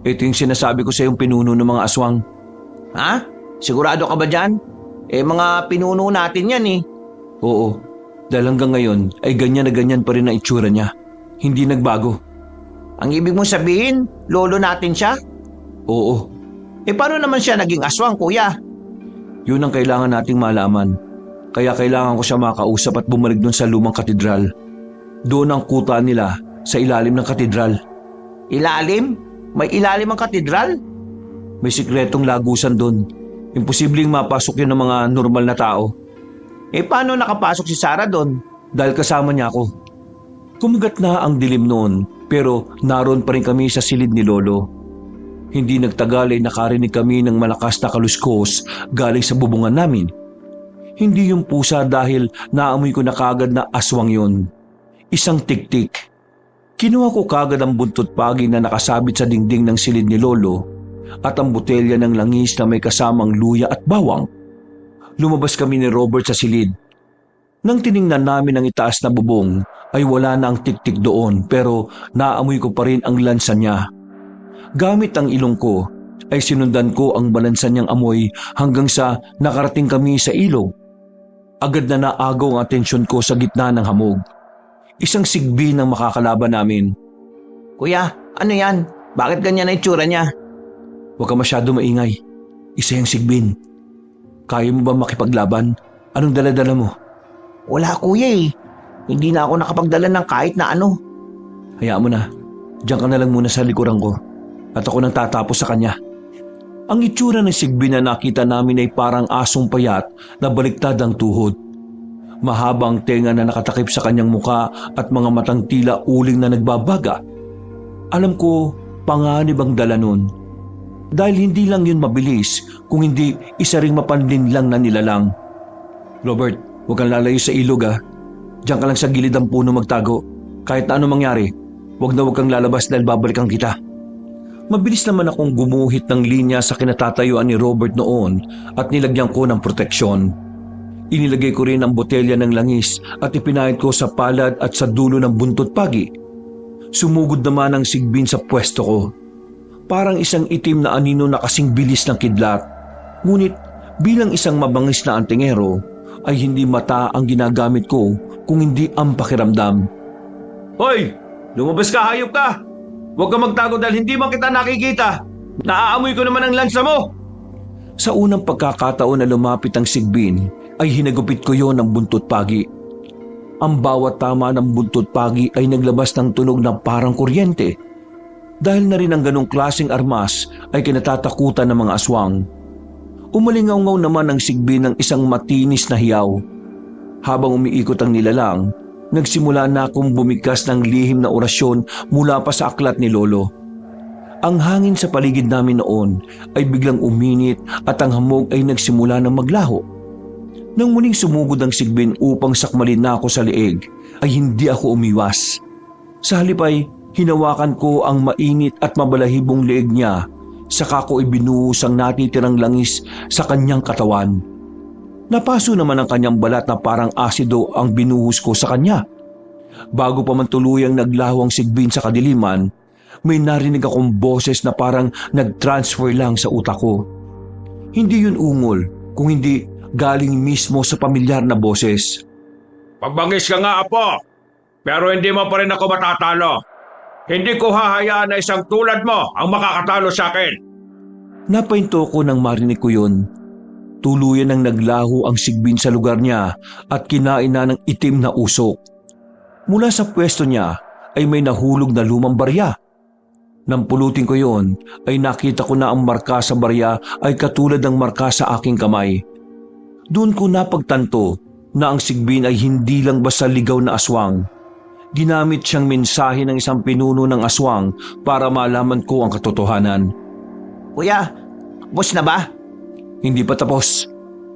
Ito yung sinasabi ko sa yung pinuno ng mga aswang. Ha? Sigurado ka ba dyan? Mga pinuno natin yan eh. Oo, dahil hanggang ngayon ay ganyan na ganyan pa rin ang itsura niya. Hindi nagbago. Ang ibig mong sabihin, lolo natin siya? Oo, Paano naman siya naging aswang, kuya? yun ang kailangan nating malaman. Kaya kailangan ko siya makausap at bumalik doon sa lumang katedral. Doon ang kuta nila sa ilalim ng katedral. Ilalim? May ilalim ang katedral? May sikretong lagusan doon. Imposibleng mapasok yun ng mga normal na tao. Paano nakapasok si Sarah doon? Dahil kasama niya ako. Kumagat na ang dilim noon pero naroon pa rin kami sa silid ni Lolo. Hindi nagtagal ay nakarinig kami ng malakas na kaluskos galing sa bubungan namin. Hindi yung pusa dahil naamoy ko na kagad na aswang yun. Isang tiktik. Kinuha ko kagad ang buntot pagi na nakasabit sa dingding ng silid ni Lolo at ang botelya ng langis na may kasamang luya at bawang. Lumabas kami ni Robert sa silid. Nang tiningnan namin ang itaas na bubong ay wala na ang tiktik doon pero naamoy ko pa rin ang lansa niya. Gamit ang ilong ko ay sinundan ko ang balansa niyang amoy hanggang sa nakarating kami sa ilog. Agad na naagaw ang atensyon ko sa gitna ng hamog. Isang sigbi ng makakalaban namin. Kuya, ano yan? Bakit ganyan ang itsura niya? Huwag ka masyado maingay. Isa yung sigbin. Kaya mo ba makipaglaban? Anong dala-dala mo? Wala, kuya eh. Hindi na ako nakapagdala ng kahit na ano. Hayaan mo na. Diyan ka na lang muna sa likuran ko. At ako nang tatapos sa kanya. Ang itsura ng sigbin na nakita namin ay parang asong payat na baliktad ang tuhod. Mahabang tenga na nakatakip sa kanyang muka at mga matang tila uling na nagbabaga. Alam ko, panganib ang dala nun. Dahil hindi lang yun mabilis, kung hindi isa ring mapanlin lang na nilalang. Robert, huwag kang lalayo sa ilog ah. Diyan ka lang sa gilid ng puno magtago. Kahit na ano mangyari, huwag kang lalabas dahil babalikan kita. Mabilis naman akong gumuhit ng linya sa kinatatayuan ni Robert noon at nilagyan ko ng proteksyon. Inilagay ko rin ang botelya ng langis at ipinahid ko sa palad at sa dulo ng buntot pagi. Sumugod naman ang sigbin sa pwesto ko. Parang isang itim na anino na kasing bilis ng kidlat. Ngunit bilang isang mabangis na antingero ay hindi mata ang ginagamit ko kung hindi ang pakiramdam. Hoy! Lumabas ka, hayop ka! Huwag ka magtago dahil hindi mo kita nakikita. Naaamoy ko naman ang lansa mo. Sa unang pagkakataon na lumapit ang sigbin ay hinagupit ko yon ng buntot pagi. Ang bawat tama ng buntot pagi ay naglabas ng tunog na parang kuryente. Dahil na rin ang ganong klaseng armas ay kinatatakutan ng mga aswang. Umalingaw-ngaw naman ang sigbin ng isang matinis na hiyaw. Habang umiikot ang nilalang, nagsimula na akong bumigkas ng lihim na orasyon mula pa sa aklat ni Lolo. Ang hangin sa paligid namin noon ay biglang uminit at ang hamog ay nagsimula na maglaho. Nang muling sumugod ang sigbin upang sakmalin na ako sa liig, ay hindi ako umiwas. Sa halip ay hinawakan ko ang mainit at mabalahibong liig niya, saka ko ibinuhos ang natitirang langis sa kanyang katawan. Napaso naman ang kanyang balat na parang asido ang binuhos ko sa kanya. Bago pa man tuluyang naglaho ang sigbin sa kadiliman, may narinig akong boses na parang nag-transfer lang sa utak ko. Hindi yun ungol, kung hindi galing mismo sa pamilyar na boses. Pagbangis ka nga, Apo. Pero hindi mo pa rin ako matatalo. Hindi ko hahayaan na isang tulad mo ang makakatalo sa akin. Napahinto ko nang marinig ko yun. Tuluyan nang naglaho ang sigbin sa lugar niya at kinain na ng itim na usok. Mula sa pwesto niya ay may nahulog na lumang barya. Nang pulutin ko yon ay nakita ko na ang marka sa barya ay katulad ng marka sa aking kamay. Doon ko napagtanto na ang sigbin ay hindi lang basta ligaw na aswang. Ginamit siyang mensahe ng isang pinuno ng aswang para malaman ko ang katotohanan. Kuya, boss na ba? Hindi pa tapos.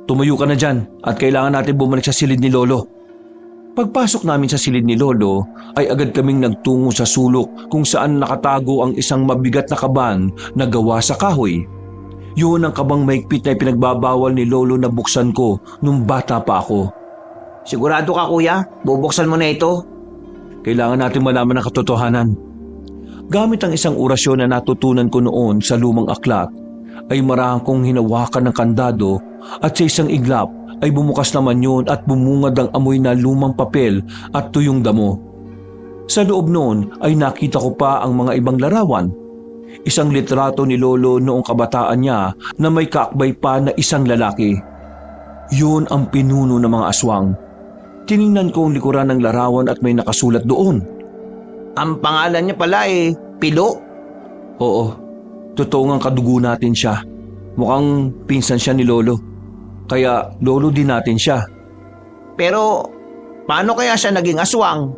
Tumayo ka na dyan at kailangan natin bumalik sa silid ni Lolo. Pagpasok namin sa silid ni Lolo ay agad kaming nagtungo sa sulok kung saan nakatago ang isang mabigat na kaban na gawa sa kahoy. Yun ang kabang maigpit na ipinagbabawal ni Lolo na buksan ko nung bata pa ako. Sigurado ka kuya, bubuksan mo na ito? Kailangan natin malaman ang katotohanan. Gamit ang isang orasyon na natutunan ko noon sa lumang aklat, ay marahang kong hinawakan ng kandado at sa isang iglap ay bumukas naman yun at bumungad ang amoy na lumang papel at tuyong damo. Sa loob noon ay nakita ko pa ang mga ibang larawan. Isang litrato ni Lolo noong kabataan niya na may kaakbay pa na isang lalaki. Yun ang pinuno ng mga aswang. Tiningnan ko ang likuran ng larawan at may nakasulat doon. Ang pangalan niya pala Pilo. Oo, totoo ngang kadugo natin siya. Mukhang pinsan siya ni Lolo. Kaya lolo din natin siya. Pero paano kaya siya naging aswang?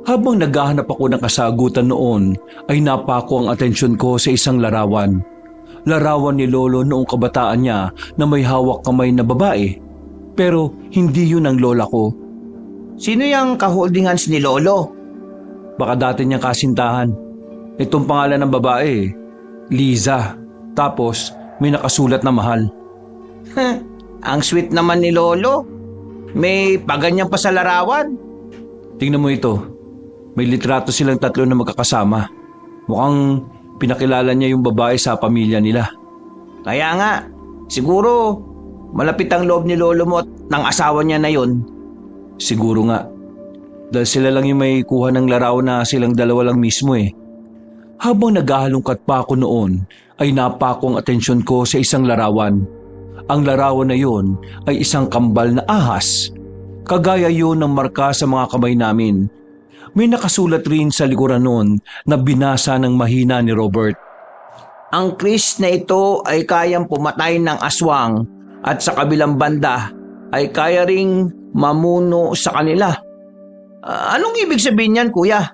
Habang naghahanap ako ng kasagutan noon, ay napako ang atensyon ko sa isang larawan. Larawan ni Lolo noong kabataan niya na may hawak kamay na babae. Pero hindi yun ang lola ko. Sino yung ka-holding hands ni Lolo? Baka dati niyang kasintahan. Itong pangalan ng babae, Liza. Tapos may nakasulat na mahal. Ang sweet naman ni Lolo. May paganyan pa sa larawan. Tingnan mo ito. May litrato silang tatlo na magkakasama. Mukhang pinakilala niya yung babae sa pamilya nila. Kaya nga, siguro malapit ang loob ni Lolo mo at ng asawa niya na yon. Siguro nga. Dahil sila lang yung may kuha ng larawan na silang dalawa lang mismo eh. Habang naghahalongkat pa ako noon, ay napako ang atensyon ko sa isang larawan. Ang larawan na yon ay isang kambal na ahas. Kagaya yon ng marka sa mga kamay namin. May nakasulat rin sa likuran noon na binasa ng mahina ni Robert. Ang Chris na ito ay kayang pumatay ng aswang at sa kabilang banda ay kaya ring mamuno sa kanila. Anong ibig sabihin niyan, kuya?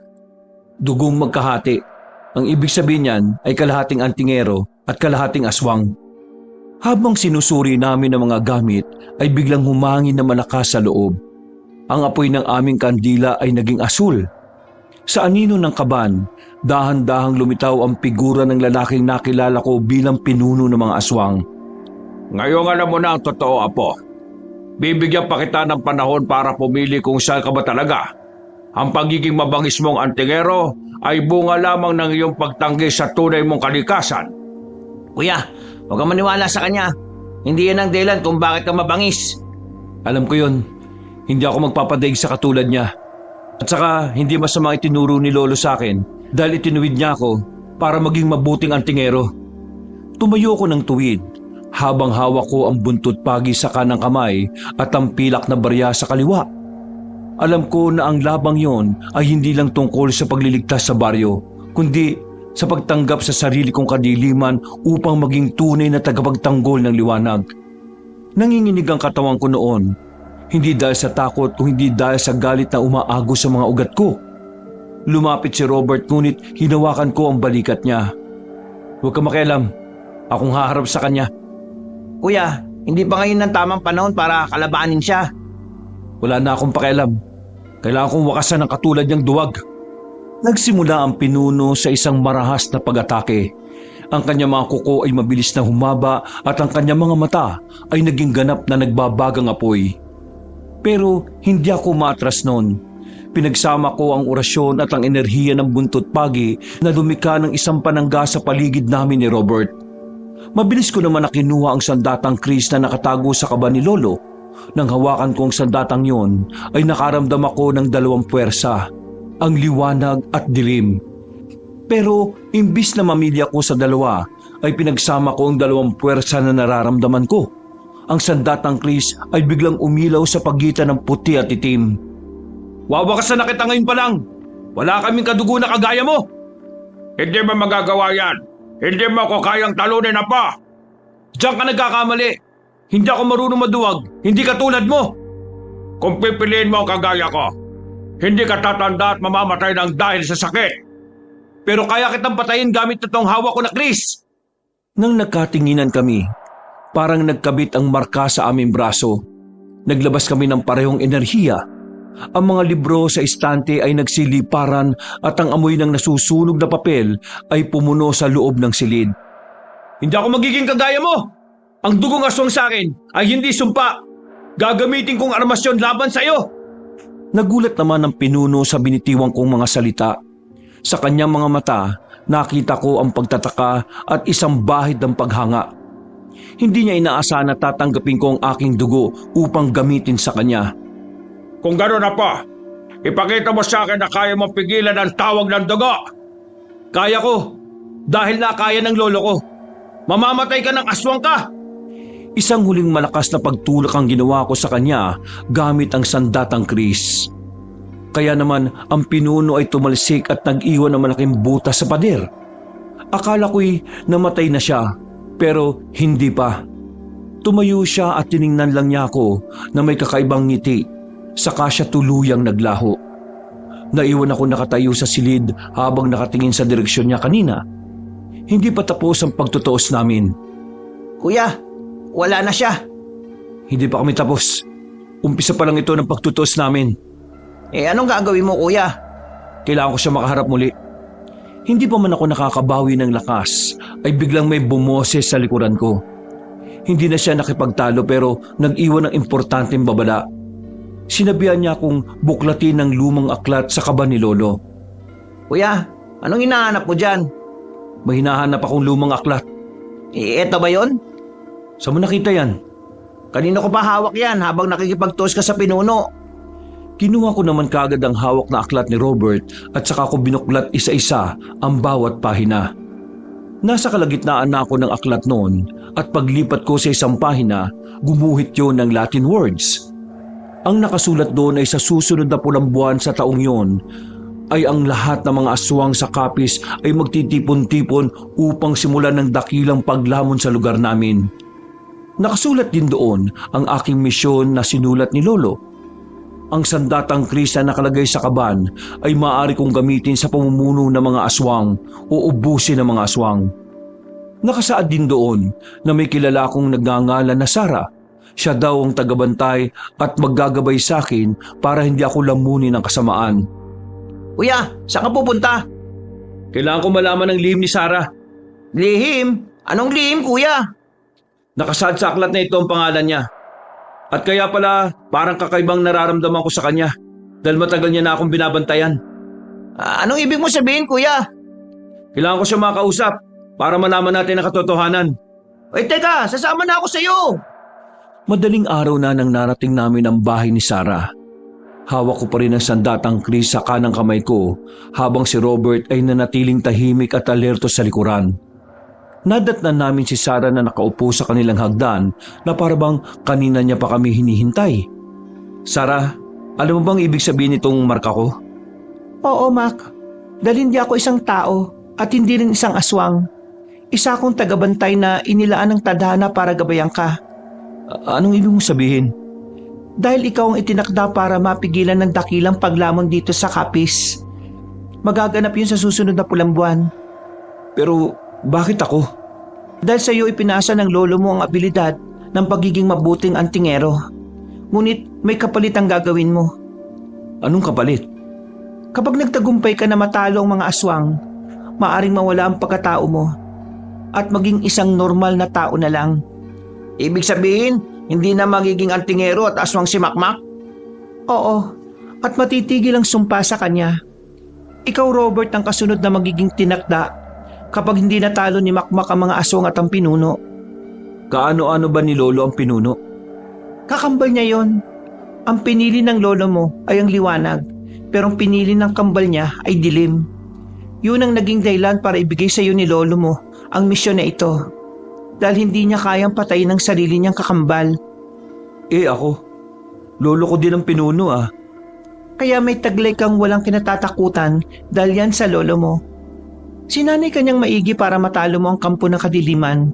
Dugong magkahati. Ang ibig sabihin niyan ay kalahating antingero at kalahating aswang. Habang sinusuri namin ang mga gamit ay biglang humangin na malakas sa loob. Ang apoy ng aming kandila ay naging asul. Sa anino ng kaban, dahan-dahang lumitaw ang figura ng lalaking nakilala ko bilang pinuno ng mga aswang. Ngayong alam mo na ang totoo, Apo. Bibigyan pa kita ng panahon para pumili kung saan ka ba talaga. Ang pagiging mabangis mong antingero ay bunga lamang ng iyong pagtanggi sa tunay mong kalikasan. Kuya, huwag kang maniwala sa kanya. Hindi yan ang dahilan kung bakit ka mabangis. Alam ko yon. Hindi ako magpapadaig sa katulad niya. At saka hindi masama itinuro ni Lolo sa akin dahil itinuwid niya ako para maging mabuting antingero. Tumayo ko ng tuwid habang hawak ko ang buntot pagi sa kanang kamay at ang pilak na barya sa kaliwa. Alam ko na ang labang yon ay hindi lang tungkol sa pagliligtas sa baryo, kundi sa pagtanggap sa sarili kong kadiliman upang maging tunay na tagapagtanggol ng liwanag. Nanginginig ang katawan ko noon, hindi dahil sa takot o hindi dahil sa galit na umaagos sa mga ugat ko. Lumapit si Robert ngunit hinawakan ko ang balikat niya. Huwag ka makialam, akong haharap sa kanya. Kuya, hindi pa ngayon ng tamang panahon para kalabanin siya. Wala na akong pakialam. Kailangan kong wakasan ang katulad niyang duwag. Nagsimula ang pinuno sa isang marahas na pag-atake. Ang kanyang mga kuko ay mabilis na humaba at ang kanyang mga mata ay naging ganap na nagbabagang apoy. Pero hindi ako maatras noon. Pinagsama ko ang orasyon at ang enerhiya ng buntot pagi na lumika ng isang panangga sa paligid namin ni Robert. Mabilis ko naman nakinuha ang sandatang Chris na nakatago sa kaba ni Lolo. Nang hawakan ko ang sandatang yon ay nakaramdam ako ng dalawang puwersa, ang liwanag at dilim. Pero imbis na mamili ako sa dalawa ay pinagsama ko ang dalawang puwersa na nararamdaman ko. Ang sandatang Chris ay biglang umilaw sa pagitan ng puti at itim. Wawakasan na kita ngayon pa lang. Wala kaming kadugo na kagaya mo. Hindi mo magagawa yan. Hindi mo ako kayang talunin, Apa. Diyan ka nagkakamali. Hindi ako marunong maduwag. Hindi katulad mo. Kung pipiliin mo ang kagaya ko, hindi ka tatanda at mamamatay ng dahil sa sakit. Pero kaya kitang patayin gamit itong hawak ko na Chris. Nang nagkatinginan kami, parang nagkabit ang marka sa aming braso. Naglabas kami ng parehong enerhiya. Ang mga libro sa istante ay nagsiliparan at ang amoy ng nasusunog na papel ay pumuno sa loob ng silid. Hindi ako magiging kagaya mo! Ang dugong aswang sa akin ay hindi sumpa! Gagamitin kong armasyon laban sa'yo! Nagulat naman ang pinuno sa binitiwang kong mga salita. Sa kanyang mga mata, nakita ko ang pagtataka at isang bahid ng paghanga. Hindi niya inaasahan na tatanggapin ko ang aking dugo upang gamitin sa kanya. Kung gano'n na pa, ipakita mo sa akin na kaya mong pigilan ang tawag ng dugo! Kaya ko, dahil nakaya ng lolo ko. Mamamatay ka ng aswang ka! Isang huling malakas na pagtulak ang ginawa ko sa kanya gamit ang sandatang Kris. Kaya naman ang pinuno ay tumalsik at nag-iwan ng malaking butas sa pader. Akala ko'y namatay na siya, pero hindi pa. Tumayo siya at tiningnan lang niya ako na may kakaibang ngiti, saka siya tuluyang naglaho. Naiwan ako nakatayo sa silid habang nakatingin sa direksyon niya kanina. Hindi pa tapos ang pagtutuos namin. Kuya, wala na siya. Hindi pa kami tapos. Umpisa pa lang ito ng pagtutuos namin. Anong gagawin mo, kuya? Kailangan ko siya makaharap muli. Hindi pa man ako nakakabawi ng lakas, ay biglang may bumoses sa likuran ko. Hindi na siya nakipagtalo pero nag-iwan ng importanteng babala. Sinabihan niya akong buklatin ng lumang aklat sa kaban ni Lolo. Kuya, anong hinahanap mo dyan? May hinahanap akong lumang aklat. Eto ba yon? Saan mo nakita yan? Kanino ko pa hawak yan habang nakikipagtos ka sa pinuno? Kinuha ko naman kaagad ang hawak na aklat ni Robert at saka ko binuklat isa-isa ang bawat pahina. Nasa kalagitnaan na ako ng aklat noon at paglipat ko sa isang pahina, gumuhit yun ng Latin words. Ang nakasulat doon ay sa susunod na pulang buwan sa taong yon ay ang lahat ng mga aswang sa Capiz ay magtitipon-tipon upang simulan ng dakilang paglamon sa lugar namin. Nakasulat din doon ang aking misyon na sinulat ni Lolo. Ang sandatang Kris na nakalagay sa kaban ay maaari kong gamitin sa pamumuno ng mga aswang o ubusin ng mga aswang. Nakasaad din doon na may kilala akong nagngangalan na Sara. Siya daw ang tagabantay at maggagabay sa akin para hindi ako lamunin ng kasamaan. Kuya, saan ka pupunta? Kailangan ko malaman ang lihim ni Sarah. Lihim? Anong lihim, kuya? Nakasaad sa aklat na ito ang pangalan niya. At kaya pala parang kakaibang nararamdaman ko sa kanya dahil matagal niya na akong binabantayan. Anong ibig mo sabihin, kuya? Kailangan ko siya makausap para malaman natin ang katotohanan. Teka, sasama na ako sa iyo. Madaling araw na nang narating namin ang bahay ni Sarah. Hawak ko pa rin ang sandatang Kris sa kanang kamay ko habang si Robert ay nanatiling tahimik at alerto sa likuran. Nadatnan namin si Sarah na nakaupo sa kanilang hagdan na parabang kanina niya pa kami hinihintay. Sarah, alam mo bang ibig sabihin nitong marka ko? Oo, Mac. Dahil hindi ako isang tao at hindi rin isang aswang. Isa akong tagabantay na inilaan ng tadhana para gabayan ka. Anong ibig mong sabihin? Dahil ikaw ang itinakda para mapigilan ng dakilang paglamon dito sa Capiz. Magaganap yun sa susunod na pulang buwan. Pero bakit ako? Dahil sa iyo ipinasa ng lolo mo ang abilidad ng pagiging mabuting antingero. Ngunit may kapalit ang gagawin mo. Anong kapalit? Kapag nagtagumpay ka na matalo ang mga aswang, maaring mawala ang pagkatao mo at maging isang normal na tao na lang. Ibig sabihin, hindi na magiging antingero at aswang si Makmak? Oo, at matitigil ang sumpa sa kanya. Ikaw, Robert, ang kasunod na magiging tinakda kapag hindi natalo ni Makmak ang mga aswang at ang pinuno. Kaano-ano ba ni Lolo ang pinuno? Kakambal niya yon. Ang pinili ng lolo mo ay ang liwanag, pero ang pinili ng kambal niya ay dilim. Yun ang naging dahilan para ibigay sa iyo ni lolo mo ang misyon na ito. Dahil hindi niya kayang patayin ang sarili niyang kakambal. Ako, lolo ko din ang pinuno ah. Kaya may taglay kang walang kinatatakutan dahil yan sa lolo mo. Sinanay kanyang maigi para matalo mo ang kampo ng kadiliman.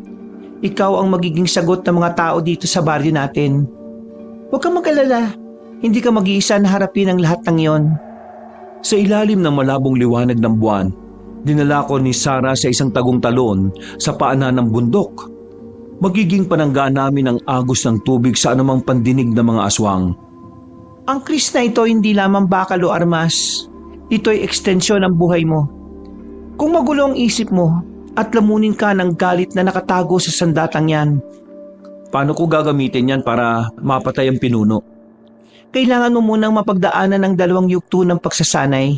Ikaw ang magiging sagot ng mga tao dito sa baryo natin. Huwag kang mag-alala. Hindi ka mag-iisa na harapin ang lahat ng yon. Sa ilalim ng malabong liwanag ng buwan, dinala ko ni Sarah sa isang tagong talon sa paanan ng bundok. Magiging panangga namin ang agos ng tubig sa anumang pandinig ng mga aswang. Ang Kris na ito hindi lamang bakal o armas. Ito'y ekstensyon ng buhay mo. Kung magulo ang isip mo, at lamunin ka ng galit na nakatago sa sandatang yan. Paano ko gagamitin yan para mapatay ang pinuno? Kailangan mo munang mapagdaanan ng 2 yugto ng pagsasanay.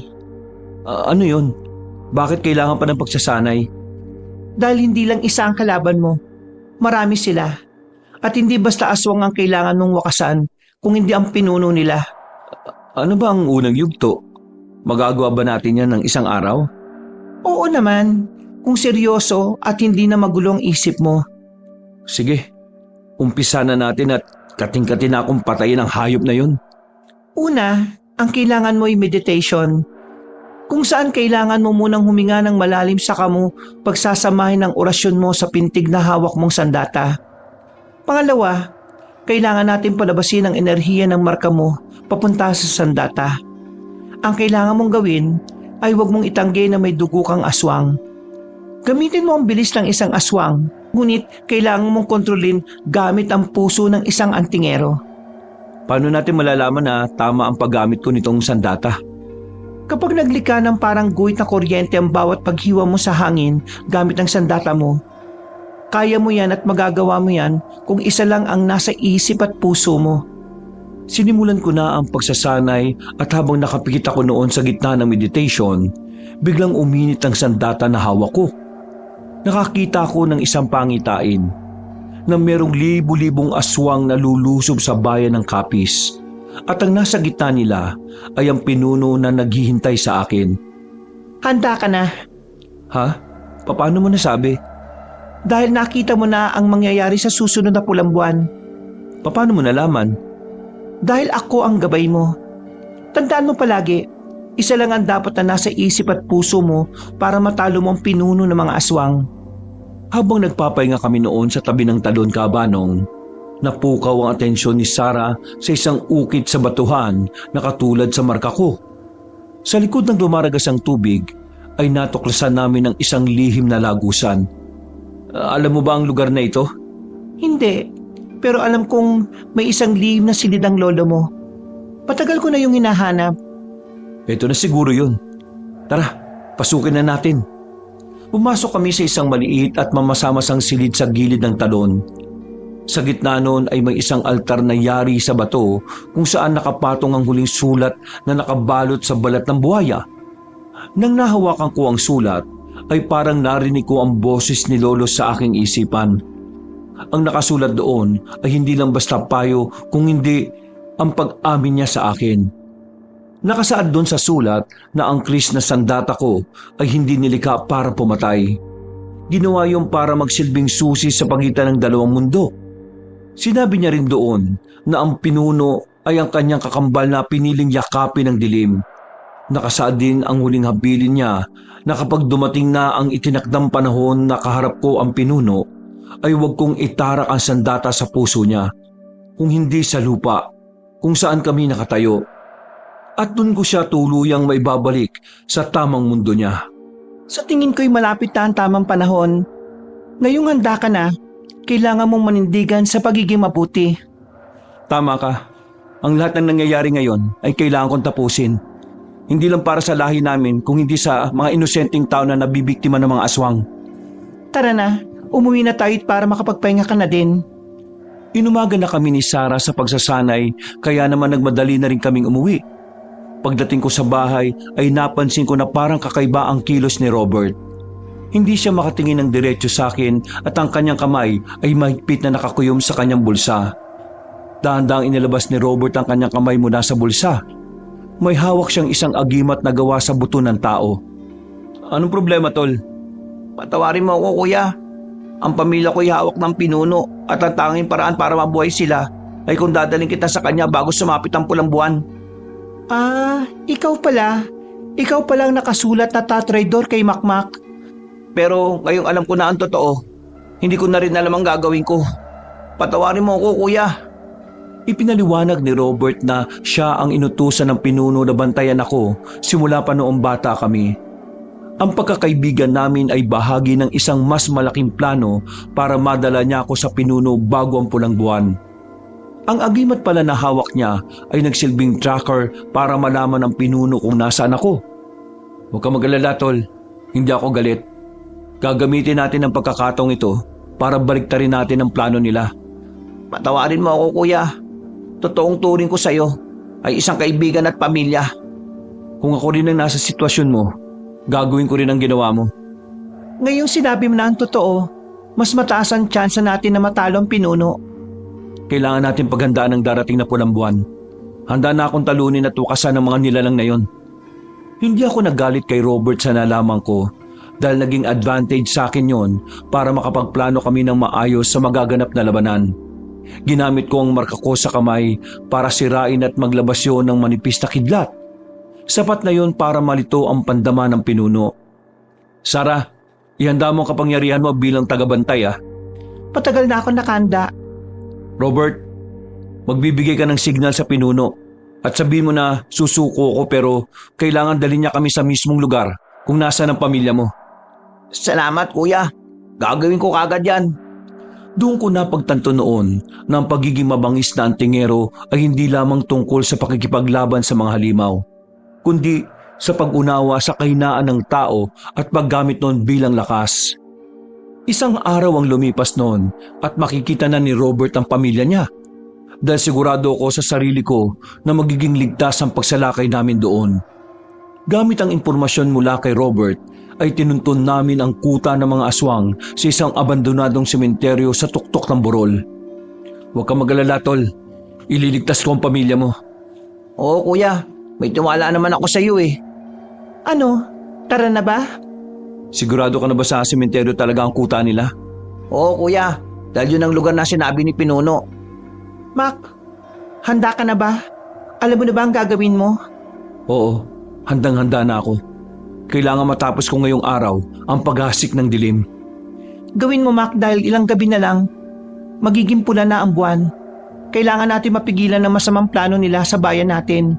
Ano yun? Bakit kailangan pa ng pagsasanay? Dahil hindi lang isa ang kalaban mo. Marami sila. At hindi basta aswang ang kailangan mong wakasan kung hindi ang pinuno nila. Ano ba ang unang yugto? Magagawa ba natin yan ng isang araw? Oo naman, kung seryoso at hindi na magulo ang isip mo. Sige, umpisa na natin at kating-kating na akong patayin ang hayop na yun. Una, ang kailangan mo ay meditation. Kung saan kailangan mo munang huminga ng malalim sa mo pagsasamahin ng orasyon mo sa pintig na hawak mong sandata. Pangalawa, kailangan natin palabasin ang enerhiya ng marka mo papunta sa sandata. Ang kailangan mong gawin ay huwag mong itanggi na may dugo kang aswang. Gamitin mo ang bilis ng isang aswang, ngunit kailangan mong kontrolin gamit ang puso ng isang antingero. Paano natin malalaman na tama ang paggamit ko nitong sandata? Kapag naglika ng parang guhit na kuryente ang bawat paghiwa mo sa hangin gamit ang sandata mo, kaya mo yan at magagawa mo yan kung isa lang ang nasa isip at puso mo. Sinimulan ko na ang pagsasanay at habang nakapikit ako noon sa gitna ng meditation, biglang uminit ang sandata na hawak ko. Nakakita ako ng isang pangitain na merong libu-libong aswang na lulusob sa bayan ng Capiz at ang nasa gitna nila ay ang pinuno na naghihintay sa akin. Handa ka na. Ha? Paano mo nasabi? Dahil nakita mo na ang mangyayari sa susunod na pulang buwan. Paano mo nalaman? Dahil ako ang gabay mo. Tandaan mo palagi, isa lang ang dapat na nasa isip at puso mo para matalo mo ang pinuno ng mga aswang. Habang nagpapahinga kami noon sa tabi ng talon kabanong, napukaw ang atensyon ni Sarah sa isang ukit sa batuhan na katulad sa marka ko. Sa likod ng dumaragas ang tubig ay natuklasan namin ang isang lihim na lagusan. Alam mo ba ang lugar na ito? Hindi, pero alam kong may isang lihim na silid ang lolo mo. Patagal ko na yung hinahanap. Ito na siguro yun. Tara, pasukin na natin. Pumasok kami sa isang maliit at mamasamasang silid sa gilid ng talon. Sa gitna noon ay may isang altar na yari sa bato kung saan nakapatong ang huling sulat na nakabalot sa balat ng buhaya. Nang nahawakan ko ang sulat, ay parang narinig ko ang boses ni Lolo sa aking isipan. Ang nakasulat doon ay hindi lang basta payo kung hindi ang pag-amin niya sa akin. Nakasaad doon sa sulat na ang kris na sandata ko ay hindi nilikha para pumatay. Ginawa yung para magsilbing susi sa pagitan ng dalawang mundo. Sinabi niya rin doon na ang pinuno ay ang kanyang kakambal na piniling yakapin ng dilim. Nakasaad din ang huling habilin niya na kapag dumating na ang itinakdang panahon na kaharap ko ang pinuno, ay huwag kong itarak ang sandata sa puso niya, kung hindi sa lupa, kung saan kami nakatayo. At doon ko siya tuluyang maibabalik sa tamang mundo niya. Sa tingin ko'y malapit na ang tamang panahon. Ngayong handa ka na, kailangan mong manindigan sa pagiging mabuti. Tama ka. Ang lahat ng nangyayari ngayon ay kailangan kong tapusin. Hindi lang para sa lahi namin, kung hindi sa mga inosenteng tao na nabibiktima ng mga aswang. Tara na, umuwi na tayo para makapagpahinga ka na din. Inumaga na kami ni Sarah sa pagsasanay, kaya naman nagmadali na rin kaming umuwi. Pagdating ko sa bahay ay napansin ko na parang kakaiba ang kilos ni Robert. Hindi siya makatingin ng diretso sa akin at ang kanyang kamay ay mahigpit na nakakuyom sa kanyang bulsa. Dahan-dahang inilabas ni Robert ang kanyang kamay mula sa bulsa. May hawak siyang isang agimat na gawa sa buto ng tao. Anong problema, Tol? Patawarin mo ako, kuya. Ang pamilya ko'y hawak ng pinuno at ang tanging paraan para mabuhay sila ay kung dadaling kita sa kanya bago sumapit ang pulang buwan. Ikaw pala. Ikaw palang nakasulat na tatraydor kay Makmak. Pero ngayong alam ko na ang totoo, hindi ko na rin alam ang gagawin ko. Patawarin mo ako, kuya. Ipinaliwanag ni Robert na siya ang inutusan ng pinuno na bantayan ako simula pa noong bata kami. Ang pagkakaibigan namin ay bahagi ng isang mas malaking plano para madala niya ako sa pinuno bago ang pulang buwan. Ang agimat pala na hawak niya ay nagsilbing tracker para malaman ng pinuno kung nasaan ako. Huwag ka mag-alala, Tol. Hindi ako galit. Gagamitin natin ang pagkakataong ito para baliktarin natin ang plano nila. Patawarin mo ako, kuya. Totoong turing ko sa'yo ay isang kaibigan at pamilya. Kung ako rin ang nasa sitwasyon mo, gagawin ko rin ang ginawa mo. Ngayong sinabi mo na ang totoo, mas mataas ang tsansa natin na matalo ang pinuno. Kailangan natin paghandaan ang darating na pulang buwan. Handa na akong talunin at tukasan ang mga nilalang na yon. Hindi ako nagalit kay Robert sa nalaman ko dahil naging advantage sa akin yon para makapagplano kami ng maayos sa magaganap na labanan. Ginamit ko ang marka ko sa kamay para sirain at maglabas yon ng manipis na kidlat. Sapat na yon para malito ang pandama ng pinuno. Sarah, ihanda mo ang kapangyarihan mo bilang tagabantay Patagal na ako nakanda. Robert, magbibigay ka ng signal sa pinuno at sabihin mo na susuko ko pero kailangan dalhin niya kami sa mismong lugar kung nasaan ang pamilya mo. Salamat, kuya. Gagawin ko kagad yan. Doon ko napagtanto noon na ang pagiging mabangis na antingero ay hindi lamang tungkol sa pakikipaglaban sa mga halimaw, kundi sa pag-unawa sa kahinaan ng tao at paggamit noon bilang lakas. Isang araw ang lumipas noon at makikita na ni Robert ang pamilya niya dahil sigurado ako sa sarili ko na magiging ligtas ang pagsalakay namin doon. Gamit ang impormasyon mula kay Robert ay tinuntun namin ang kuta ng mga aswang sa isang abandonadong sementeryo sa tuktok ng Burol. Huwag kang mag-alala, tol. Ililigtas ko ang pamilya mo. Oo, kuya. May tiwala naman ako sa iyo eh. Ano? Tara na ba? Sigurado ka na ba sa sementeryo talaga ang kuta nila? Oo, kuya. Dahil yun ang lugar na sinabi ni Pinuno. Mac, handa ka na ba? Alam mo na ba ang gagawin mo? Oo, handang-handa na ako. Kailangan matapos ko ngayong araw ang paghasik ng dilim. Gawin mo, Mac, dahil ilang gabi na lang. Magiging pula na ang buwan. Kailangan natin mapigilan ang masamang plano nila sa bayan natin.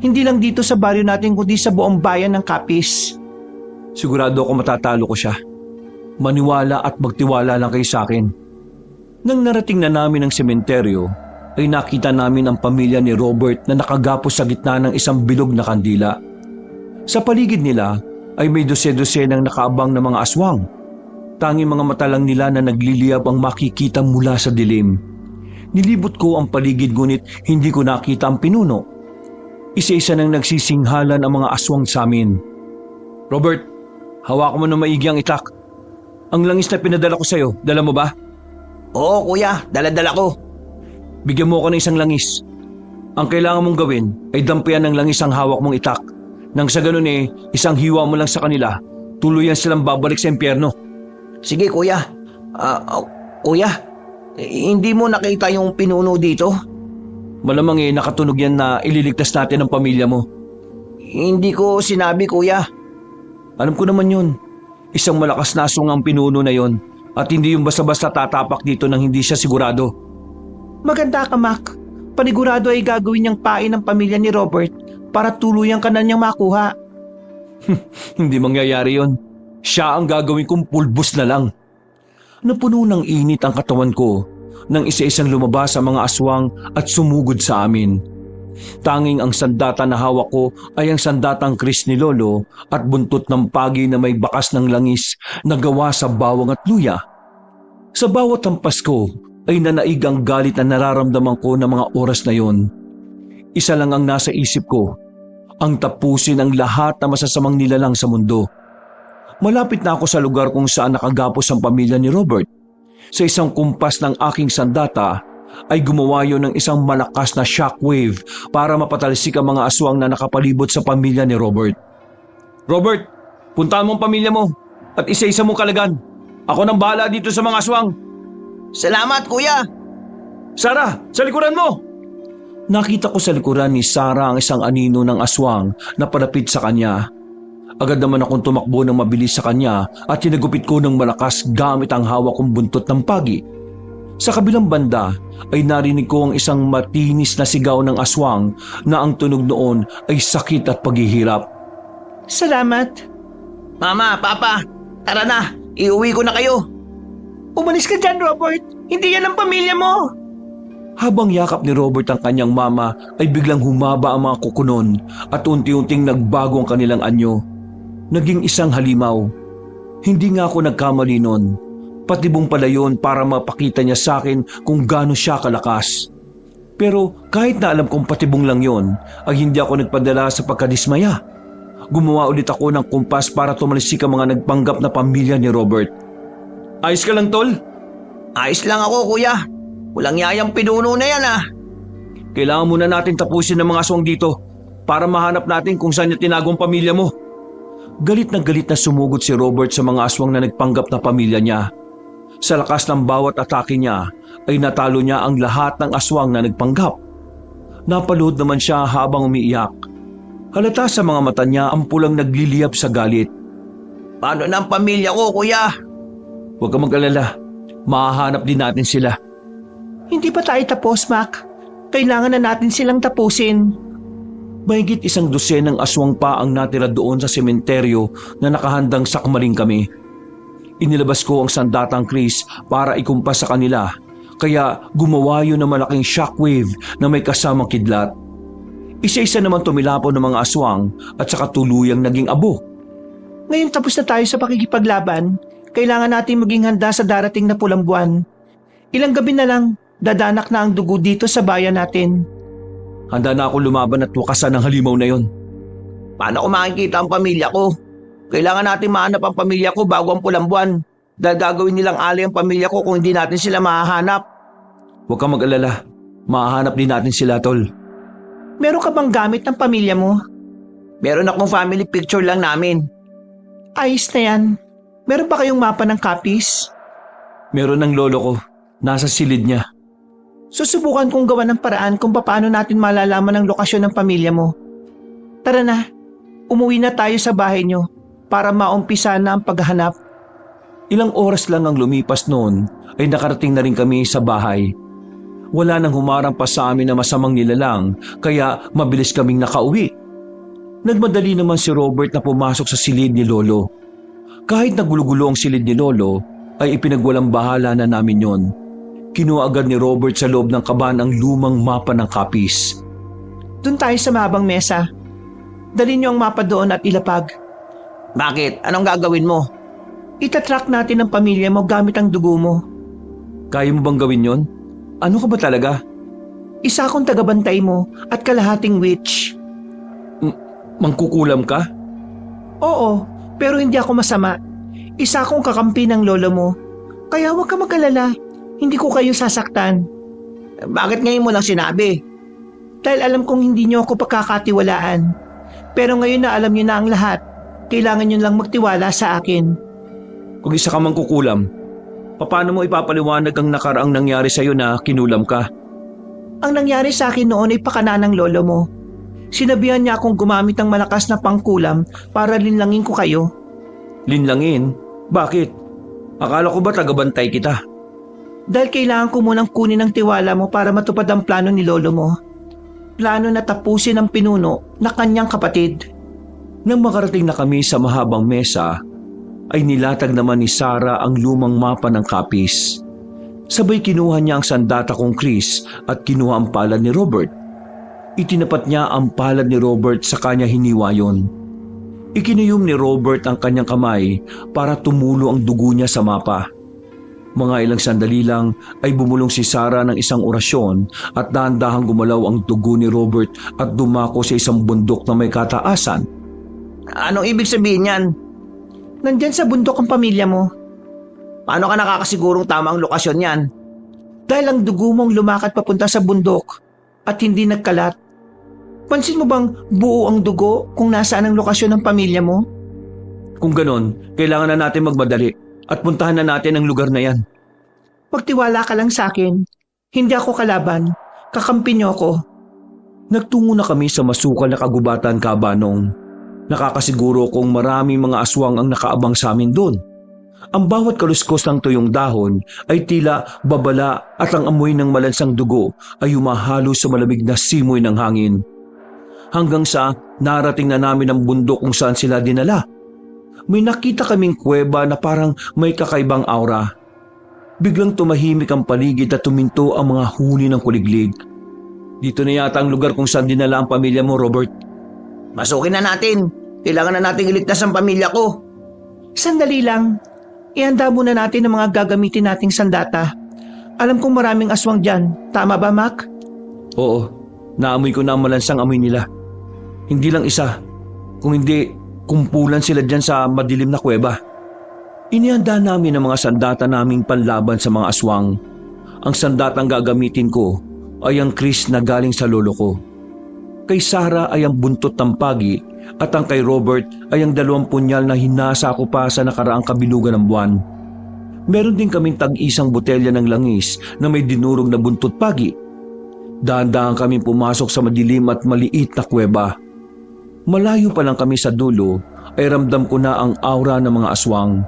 Hindi lang dito sa baryo natin kundi sa buong bayan ng Capiz. Sigurado ako matatalo ko siya. Maniwala at magtiwala lang kayo sa akin. Nang narating na namin ang sementeryo, ay nakita namin ang pamilya ni Robert na nakagapos sa gitna ng isang bilog na kandila. Sa paligid nila ay may dose-dosenang nakaabang na mga aswang. Tanging mga mata lang nila na nagliliyab ang makikita mula sa dilim. Nilibot ko ang paligid ngunit hindi ko nakita ang pinuno. Isa-isa nang nagsisinghalan ang mga aswang sa amin. Robert, hawakan mo na maigi ang itak. Ang langis na pinadala ko sa'yo, dala mo ba? Oo, kuya. Dala-dala ko. Bigyan mo ako ng isang langis. Ang kailangan mong gawin ay dampian ng langis ang hawak mong itak. Nang sa ganun isang hiwa mo lang sa kanila, tuluyan silang babalik sa impyerno. Sige, kuya. Kuya, hindi mo nakita yung pinuno dito? Malamang nakatunog yan na ililigtas natin ang pamilya mo. Hindi ko sinabi, kuya. Alam ko naman yun. Isang malakas na aswang ang pinuno na yon at hindi yung basta-basta tatapak dito nang hindi siya sigurado. Maganda ka, Mac. Panigurado ay gagawin niyang pain ng pamilya ni Robert para tuluyang ka na niyang makuha. Hindi mangyayari yon. Siya ang gagawin kong pulbos na lang. Napuno ng init ang katawan ko nang isa-isang lumabas ang mga aswang at sumugod sa amin. Tanging ang sandata na hawak ko ay ang sandatang kris ni Lolo at buntot ng pagi na may bakas ng langis na gawa sa bawang at luya. Sa bawat hampas ko ay nanaig ang galit na nararamdaman ko ng mga oras na yon. Isa lang ang nasa isip ko, ang tapusin ang lahat na masasamang nilalang sa mundo. Malapit na ako sa lugar kung saan nakagapos ang pamilya ni Robert. Sa isang kumpas ng aking sandata ay gumawa yon ng isang malakas na shockwave para mapatalsik ang mga aswang na nakapalibot sa pamilya ni Robert. Robert, puntahan mo ang pamilya mo at isa-isa mong kalagan. Ako nang bahala dito sa mga aswang. Salamat, kuya. Sarah, sa likuran mo! Nakita ko sa likuran ni Sarah ang isang anino ng aswang na palapit sa kanya. Agad naman akong tumakbo ng mabilis sa kanya at tinagupit ko ng malakas gamit ang hawak kong buntot ng pagi. Sa kabilang banda ay narinig ko ang isang matinis na sigaw ng aswang na ang tunog noon ay sakit at paghihirap. Salamat. Mama, Papa, tara na. Iuwi ko na kayo. Umalis ka dyan, Robert. Hindi yan ang pamilya mo. Habang yakap ni Robert ang kanyang mama ay biglang humaba ang mga kukunon at unti-unting nagbago ang kanilang anyo. Naging isang halimaw. Hindi nga ako nagkamali nun. Patibong pala yun para mapakita niya sa akin kung gaano siya kalakas. Pero kahit na alam kong patibong lang yon, ay hindi ako nagpadala sa pagkadismaya. Gumawa ulit ako ng kumpas para tumalisik ang mga nagpanggap na pamilya ni Robert. Ayos ka lang, Tol? Ayos lang ako, kuya. Walang yayang pinuno na yan, ah. Kailangan muna natin tapusin ang mga aswang dito para mahanap natin kung saan niya tinagong pamilya mo. Galit na sumugod si Robert sa mga aswang na nagpanggap na pamilya niya. Sa lakas ng bawat atake niya ay natalo niya ang lahat ng aswang na nagpanggap. Napaluhod naman siya habang umiiyak. Halata sa mga mata niya ang pulang nagliliyab sa galit. Paano na ang pamilya ko, kuya? Huwag kang mag-alala, mahahanap din natin sila. Hindi pa tayo tapos, Mac. Kailangan na natin silang tapusin. Mahigit 100 ng aswang pa ang natira doon sa sementeryo na nakahandang sakmaling kami. Inilabas ko ang sandatang Chris para ikumpas sa kanila, kaya gumawa yun ng malaking shockwave na may kasamang kidlat. Isa-isa naman tumilapon ng mga aswang at saka tuluyang naging abo. Ngayon tapos na tayo sa pakikipaglaban. Kailangan natin maging handa sa darating na pulang buwan. Ilang gabi na lang, dadanak na ang dugo dito sa bayan natin. Handa na ako lumaban at wakasan ng halimaw na yon. Paano ko makikita ang pamilya ko? Kailangan natin mahanap ang pamilya ko bago ang pulang buwan. Dahil gagawin nilang alay ang pamilya ko kung hindi natin sila mahahanap. Huwag kang mag-alala, mahahanap din natin sila, Tol. Meron ka bang gamit ng pamilya mo? Meron akong family picture lang namin. Ayos na yan. Meron ba kayong mapa ng copies? Meron ng lolo ko, nasa silid niya. Susubukan kong gawa ng paraan kung paano natin malalaman ang lokasyon ng pamilya mo. Tara na, umuwi na tayo sa bahay niyo para maumpisa na ang paghahanap. Ilang oras lang ang lumipas noon ay nakarating na rin kami sa bahay. Wala nang humarang pa sa amin na masamang nilalang kaya mabilis kaming nakauwi. Nagmadali naman si Robert na pumasok sa silid ni Lolo. Kahit nagulugulo ang silid ni Lolo ay ipinagwalang bahala na namin yon. Kinuha agad ni Robert sa loob ng kaban ang lumang mapa ng copies. Doon tayo sa mahabang mesa. Dalhin niyo ang mapa doon at ilapag. Bakit? Anong gagawin mo? Itatrack natin ang pamilya mo gamit ang dugo mo. Kaya mo bang gawin yon? Ano ka ba talaga? Isa akong tagabantay mo at kalahating witch. Mangkukulam ka? Oo, pero hindi ako masama. Isa akong kakampi ng lolo mo. Kaya huwag ka mag-alala. Hindi ko kayo sasaktan. Bakit ngayon mo lang sinabi? Dahil alam kong hindi niyo ako pagkakatiwalaan. Pero ngayon na alam niyo na ang lahat, kailangan niyo lang magtiwala sa akin. Kung isa ka mangkukulam, paano mo ipapaliwanag ang nakaraang nangyari sa'yo na kinulam ka? Ang nangyari sa akin noon ay pakana ng lolo mo. Sinabihan niya akong gumamit ng malakas na pangkulam para linlangin ko kayo. Linlangin? Bakit? Akala ko ba tagabantay kita? Dahil kailangan ko munang kunin ang tiwala mo para matupad ang plano ni lolo mo. Plano na tapusin ang pinuno na kanyang kapatid. Nang makarating na kami sa mahabang mesa, ay nilatag naman ni Sarah ang lumang mapa ng copies. Sabay kinuha niya ang sandata kong Chris at kinuha ang palad ni Robert. Itinapat niya ang palad ni Robert sa kanya hiniwa yon. Ikinuyom ni Robert ang kanyang kamay para tumulo ang dugo niya sa mapa. Mga ilang sandali lang ay bumulong si Sarah ng isang orasyon at dahan-dahang gumalaw ang dugo ni Robert at dumako sa isang bundok na may kataasan. Anong ibig sabihin yan? Nandyan sa bundok ang pamilya mo. Paano ka nakakasigurong tama ang lokasyon yan? Dahil ang dugo mong lumakad papunta sa bundok at hindi nagkalat. Pansin mo bang buo ang dugo kung nasaan ang lokasyon ng pamilya mo? Kung ganon, kailangan na natin magmadali at puntahan na natin ang lugar na yan. Magtiwala ka lang sa akin. Hindi ako kalaban. Kakampi niyo ako. Nagtungo na kami sa masukal na kagubatan kabanong. Nakakasiguro kung maraming mga aswang ang nakaabang sa amin doon. Ang bawat kaluskos ng tuyong dahon ay tila babala at ang amoy ng malansang dugo ay humahalo sa malamig na simoy ng hangin. Hanggang sa narating na namin ang bundok kung saan sila dinala. May nakita kaming kuweba na parang may kakaibang aura. Biglang tumahimik ang paligid at tuminto ang mga huni ng kuliglig. Dito na yata ang lugar kung saan dinala ang pamilya mo, Robert. Masukin na natin. Kailangan na nating iligtas ang pamilya ko. Sandali lang. Ihanda muna natin ang mga gagamitin nating sandata. Alam kong maraming aswang dyan. Tama ba, Mac? Oo, naamoy ko na ang malansang amoy nila. Hindi lang isa, kung hindi kumpulan sila dyan sa madilim na kuweba. Inihanda namin ang mga sandata naming panlaban sa mga aswang. Ang sandatang gagamitin ko ay ang Chris na galing sa lolo ko. Kay Sarah ay ang buntot ng pagi at ang kay Robert ay ang 2 punyal na hinasa ko pa sa nakaraang kabilugan ng buwan. Meron din kaming tag-isang botelya ng langis na may dinurog na buntot pagi. Dahan-dahan kaming pumasok sa madilim at maliit na kuweba. Malayo pa lang kami sa dulo ay ramdam ko na ang aura ng mga aswang.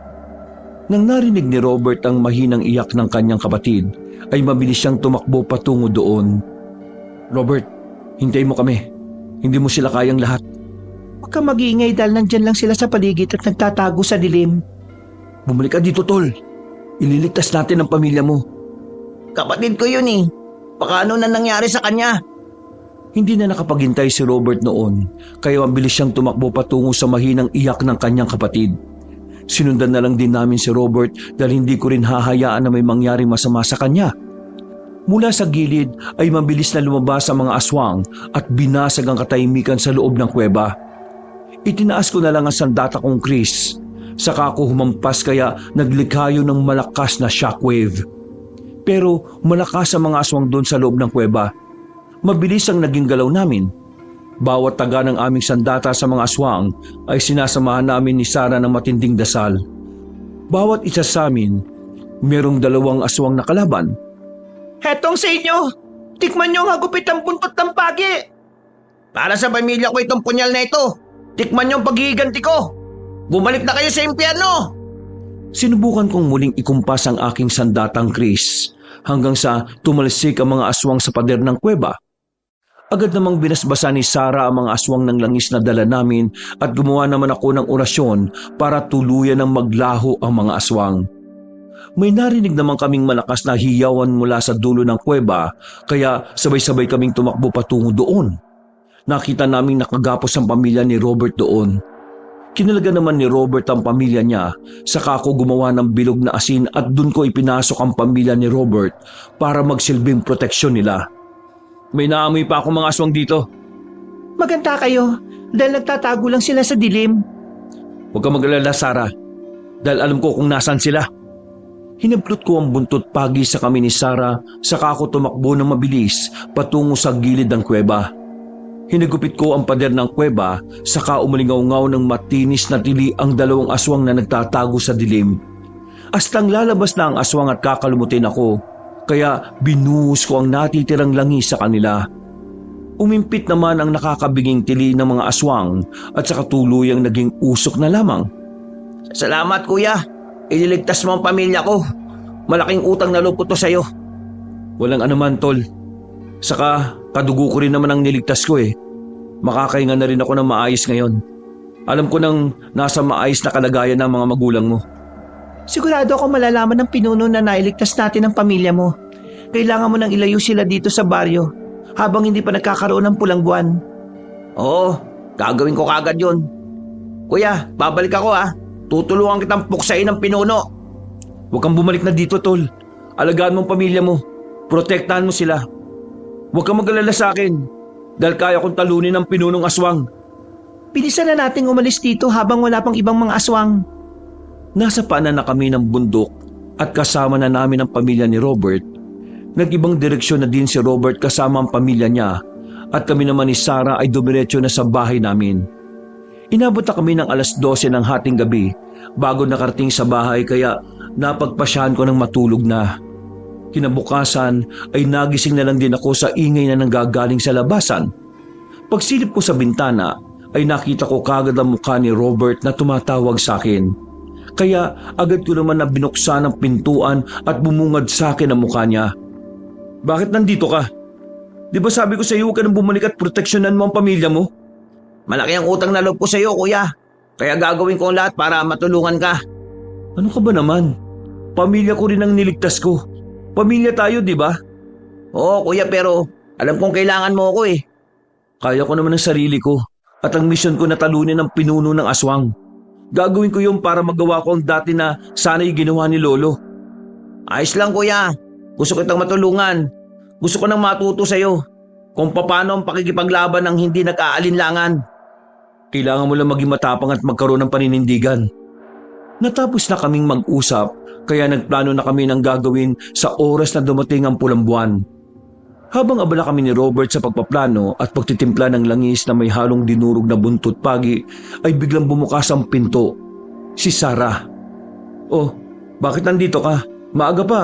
Nang narinig ni Robert ang mahinang iyak ng kanyang kapatid, ay mabilis siyang tumakbo patungo doon. Robert, hintayin mo kami. Hindi mo sila kayang lahat. Huwag kang mag-iingay dahil nandyan lang sila sa paligid at nagtatago sa dilim. Bumalik ka dito, Tol. Ililigtas natin ang pamilya mo. Kapatid ko yun eh. Baka ano na nangyari sa kanya? Hindi na nakapaghintay si Robert noon, kaya mabilis siyang tumakbo patungo sa mahinang iyak ng kanyang kapatid. Sinundan na lang din namin si Robert dahil hindi ko rin hahayaan na may mangyaring masama sa kanya. Mula sa gilid ay mabilis na lumabas ang mga aswang at binasag ang katahimikan sa loob ng kuweba. Itinaas ko na lang ang sandata kong Chris. Saka ako humampas kaya naglikhayo ng malakas na shockwave. Pero malakas ang mga aswang doon sa loob ng kuweba. Mabilis ang naging galaw namin. Bawat taga ng aming sandata sa mga aswang ay sinasamahan namin ni Sarah ng matinding dasal. Bawat isa sa amin, merong 2 aswang na kalaban. Hetong sa inyo! Tikman nyo ang hagupit ang buntot ng pagi! Para sa pamilya ko itong punyal na ito. Tikman niyo ang paghihiganti ko. Bumalik na kayo sa impyerno! Sinubukan kong muling ikumpas ang aking sandatang Chris hanggang sa tumalsik ang mga aswang sa pader ng kuweba. Agad namang binasbasa ni Sarah ang mga aswang ng langis na dala namin at gumawa naman ako ng orasyon para tuluyan ng maglaho ang mga aswang. May narinig naman kaming malakas na hiyawan mula sa dulo ng kuweba kaya sabay-sabay kaming tumakbo patungo doon. Nakita naming nakagapos ang pamilya ni Robert doon. Kinalaga naman ni Robert ang pamilya niya, saka ako gumawa ng bilog na asin at dun ko ipinasok ang pamilya ni Robert para magsilbing proteksyon nila. May naamoy pa akong mga aswang dito. Maganda kayo dahil nagtatago lang sila sa dilim. Huwag kang mag-alala, Sarah, dahil alam ko kung nasaan sila. Hinablot ko ang buntot pagi sa kami ni Sarah, saka ako tumakbo ng mabilis patungo sa gilid ng kuweba. Hinagupit ko ang pader ng kuweba, saka umalingaw-ngaw ng matinis na tili ang 2 aswang na nagtatago sa dilim. Astang lalabas na ang aswang at kakalumutin ako, kaya binuhos ko ang natitirang langis sa kanila. Umimpit naman ang nakakabiging tili ng mga aswang at sa katuluyang naging usok na lamang. Salamat kuya. Ililigtas mo ang pamilya ko. Malaking utang na loob ko to sa'yo. Walang anuman, Tol. Saka kadugo ko rin naman ang niligtas ko eh. Makakahinga na rin ako ng maayos ngayon. Alam ko nang nasa maayos na kalagayan ng mga magulang mo. Sigurado ako malalaman ng pinuno na nailigtas natin ang pamilya mo. Kailangan mo nang ilayo sila dito sa baryo habang hindi pa nagkakaroon ng pulang buwan. Oo, gagawin ko kagad yun. Kuya, babalik ako ha. Tutulungan kitang puksain ng pinuno. Huwag kang bumalik na dito, Tol. Alagaan mo ang pamilya mo. Protektahan mo sila. Huwag kang mag-alala sa akin dahil kaya kong talunin ang pinunong aswang. Bilisan na nating umalis dito habang wala pang ibang mga aswang. Nasa paanan na kami ng bundok at kasama na namin ang pamilya ni Robert. Nag-ibang direksyon na din si Robert kasama ang pamilya niya at kami naman ni Sarah ay dumiretso na sa bahay namin. Inabot na kami ng 12:00 ng hating gabi bago nakarating sa bahay kaya napagpasyahan ko ng matulog na. Kinabukasan ay nagising na lang din ako sa ingay na nanggagaling sa labasan. Pagsilip ko sa bintana ay nakita ko kagad ang mukha ni Robert na tumatawag sa akin. Kaya agad ko naman na binuksan ang pintuan at bumungad sa akin ang mukha niya. Bakit nandito ka? Di ba sabi ko sa iyo huwag ka nang bumalik at proteksyonan mo ang pamilya mo? Malaki ang utang na loob ko sa iyo, kuya. Kaya gagawin ko ang lahat para matulungan ka. Ano ka ba naman? Pamilya ko rin ang niligtas ko. Pamilya tayo, di ba? Oo, kuya, pero alam kong kailangan mo ako eh. Kaya ko naman ang sarili ko at ang misyon ko na talunin ang pinuno ng aswang. Gagawin ko yun para magawa ko ang dati na sana'y ginawa ni Lolo. Ayos lang kuya. Gusto kitang matulungan. Gusto ko nang matuto sa'yo kung paano ang pakikipaglaban ng hindi nag-aalinlangan. Kailangan mo lang maging matapang at magkaroon ng paninindigan. Natapos na kaming mag-usap, kaya nagplano na kami ng gagawin sa oras na dumating ang pulang buwan. Habang abala kami ni Robert sa pagpaplano at pagtitimpla ng langis na may halong dinurog na buntot pagi, ay biglang bumukas ang pinto. Si Sarah. "Oh, bakit nandito ka? Maaga pa."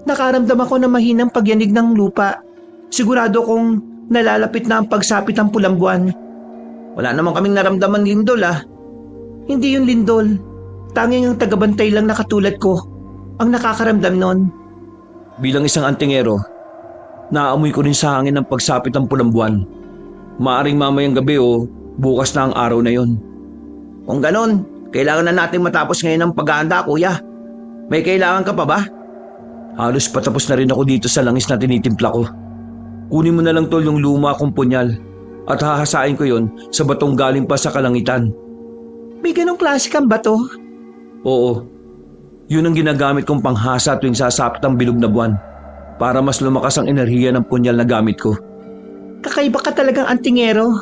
Nakaramdam ako ng mahinang pagyanig ng lupa. Sigurado kong nalalapit na ang pagsapit ng pulang buwan. Wala naman kaming naramdaman lindol ah. Hindi yun lindol. Tanging ang tagabantay lang na katulad ko ang nakakaramdam nun. Bilang isang antingero, naamoy ko rin sa hangin ang pagsapit ng pulang buwan. Maaring mamayang gabi o bukas na ang araw na yon. Kung ganon, kailangan na natin matapos ngayon ang paghahanda kuya. May kailangan ka pa ba? Halos patapos na rin ako dito sa langis na tinitimpla ko. Kunin mo na lang tol yung luma kong punyal at hahasain ko yon sa batong galing pa sa kalangitan. May ganong klase kang bato? Oo, yun ang ginagamit kong panghasa tuwing sasapit ang bilog na buwan para mas lumakas ang enerhiya ng punyal na gamit ko. Kakaiba ka talagang antingero.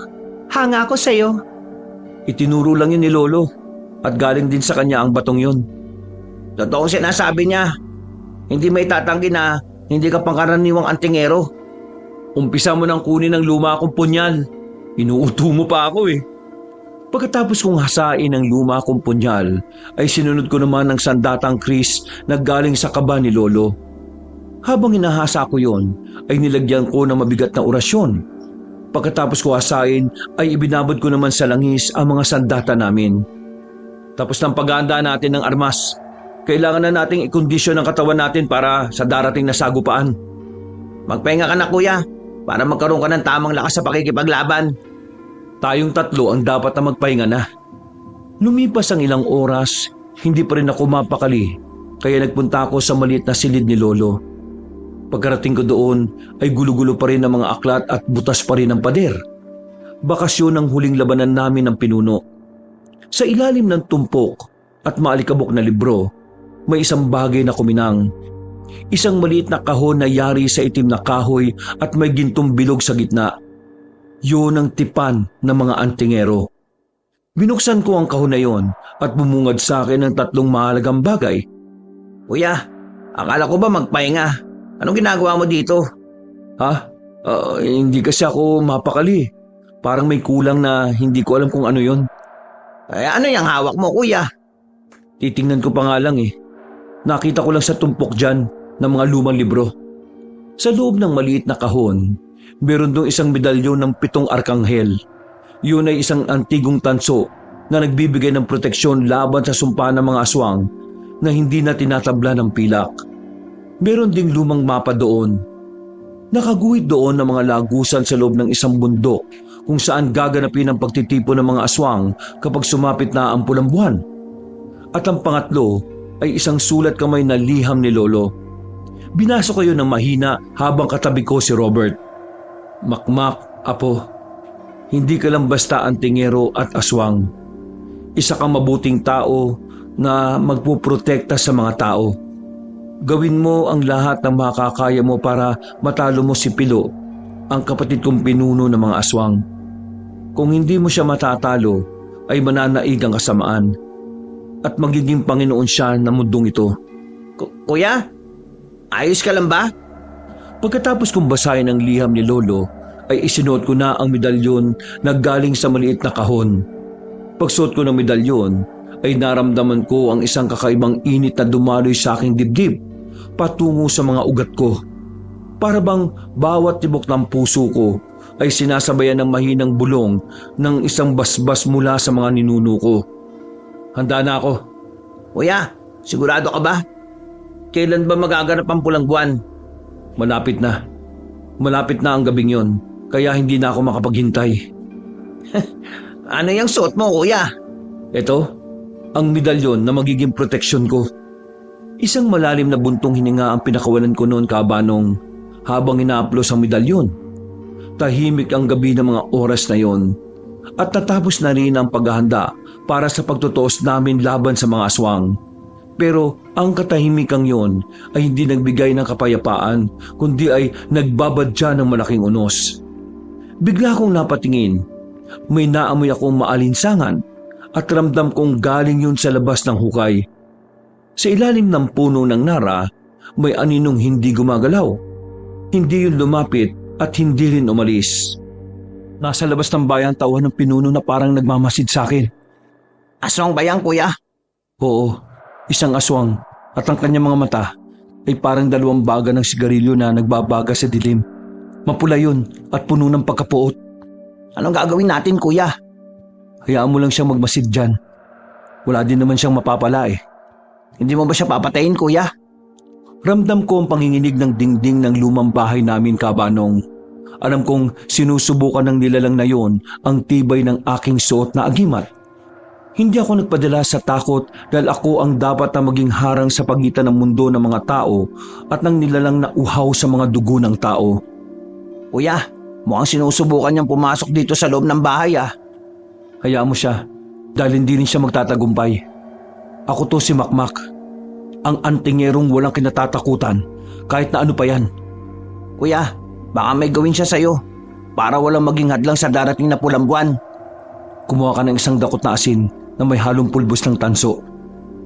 Hanga ako sa'yo. Itinuro lang yun ni Lolo at galing din sa kanya ang batong yun. Totoong sinasabi niya. Hindi may tatanggi na hindi ka pangkaraniwang antingero. Umpisa mo nang kunin ang luma kong punyal. Inuuto mo pa ako eh. Pagkatapos kong hasain ang luma kong punyal, ay sinunod ko naman ng sandatang kris na galing sa kaba ni Lolo. Habang hinahasa ko yon, ay nilagyan ko ng mabigat na orasyon. Pagkatapos ko hasain, ay ibinabad ko naman sa langis ang mga sandata namin. Tapos ng paghahanda natin ng armas, kailangan na nating ikondisyon ang katawan natin para sa darating na sagupaan. Magpahinga ka na kuya para magkaroon ka ng tamang lakas sa pakikipaglaban. Tayong tatlo ang dapat na magpahinga na. Lumipas ang ilang oras, hindi pa rin ako mapakali, kaya nagpunta ako sa maliit na silid ni Lolo. Pagkarating ko doon ay gulo-gulo pa rin ang mga aklat at butas pa rin ang pader. Bakasyon ang huling labanan namin ng pinuno. Sa ilalim ng tumpok at maalikabok na libro, may isang bagay na kuminang. Isang maliit na kahon na yari sa itim na kahoy at may gintong bilog sa gitna. Yun ang tipan ng mga antingero. Binuksan ko ang kahon na yon at bumungad sa akin ng tatlong mahalagang bagay. Kuya, akala ko ba magpahinga? Anong ginagawa mo dito? Ha? Hindi kasi ako mapakali. Parang may kulang na hindi ko alam kung ano yon. Ano yung hawak mo kuya? Titingnan ko pa nga lang eh. Nakita ko lang sa tumpok dyan ng mga lumang libro. Sa loob ng maliit na kahon, meron doon isang medalyon ng 7 arkanghel. Yun ay isang antigong tanso na nagbibigay ng proteksyon laban sa sumpa ng mga aswang na hindi na tinatabla ng pilak. Meron ding lumang mapa doon. Nakaguhit doon ng mga lagusan sa loob ng isang bundok kung saan gaganapin ang pagtitipo ng mga aswang kapag sumapit na ang pulang buwan. At ang pangatlo ay isang sulat kamay na liham ni Lolo. Binasa ko yun ng mahina habang katabi ko si Robert. Makmak, apo. Hindi ka lang basta antingero at aswang. Isa kang mabuting tao na magpuprotekta sa mga tao. Gawin mo ang lahat ng makakaya mo para matalo mo si Pilo, ang kapatid kong pinuno ng mga aswang. Kung hindi mo siya matatalo, ay mananaig ang kasamaan. At magiging Panginoon siya ng mundong ito. Kuya, ayos ka lang ba? Pagkatapos kong basahin ang liham ni Lolo, ay isinuot ko na ang medalyon na galing sa maliit na kahon. Pagsuot ko ng medalyon, ay naramdaman ko ang isang kakaibang init na dumaloy sa aking dibdib, patungo sa mga ugat ko. Para bang bawat tibok ng puso ko ay sinasabayan ng mahinang bulong ng isang basbas mula sa mga ninuno ko. Handa na ako. Kuya, sigurado ka ba? Kailan ba magaganap ang pulang buwan? Malapit na. Malapit na ang gabing yon, kaya hindi na ako makapaghintay. Ano yung suot mo, kuya? Ito, ang medalyon na magiging proteksyon ko. Isang malalim na buntong hininga ang pinakawalan ko noon kabanong habang inaaplos ang medalyon. Tahimik ang gabi ng mga oras na yon. At natapos na rin ang paghahanda para sa pagtutuos namin laban sa mga aswang. Pero ang katahimikang yon ay hindi nagbigay ng kapayapaan, kundi ay nagbabadya ng malaking unos. Bigla kong napatingin. May naamoy akong maalinsangan at ramdam kong galing yun sa labas ng hukay. Sa ilalim ng puno ng nara, may aninong hindi gumagalaw. Hindi yun lumapit at hindi rin umalis. Nasa labas ng bayan tauhan ng pinuno na parang nagmamasid sa akin. Aswang ba yan, kuya? Oo, isang aswang at ang kanyang mga mata ay parang dalawang baga ng sigarilyo na nagbabaga sa dilim. Mapula yun at puno ng pagkapuot. Anong gagawin natin, kuya? Hayaan mo lang siyang magmasid dyan. Wala din naman siyang mapapala eh. Hindi mo ba siya papatayin, kuya? Ramdam ko ang panginginig ng dingding ng lumang bahay namin, Kabanong. Alam kong sinusubukan ng nilalang na yon ang tibay ng aking suot na agimat. Hindi ako nagpadala sa takot dahil ako ang dapat na maging harang sa pagitan ng mundo ng mga tao at ng nilalang na uhaw sa mga dugo ng tao. Kuya, mukhang sinusubukan niyang pumasok dito sa loob ng bahay ah. Hayaan mo siya dahil hindi rin siya magtatagumpay. Ako to si Makmak, ang antingerong walang kinatatakutan kahit na ano pa yan. Kuya, baka may gawin siya sa'yo para walang maging hadlang sa darating na pulang buwan. Kumuha ka ng isang dakot na asin na may halong pulbos ng tanso.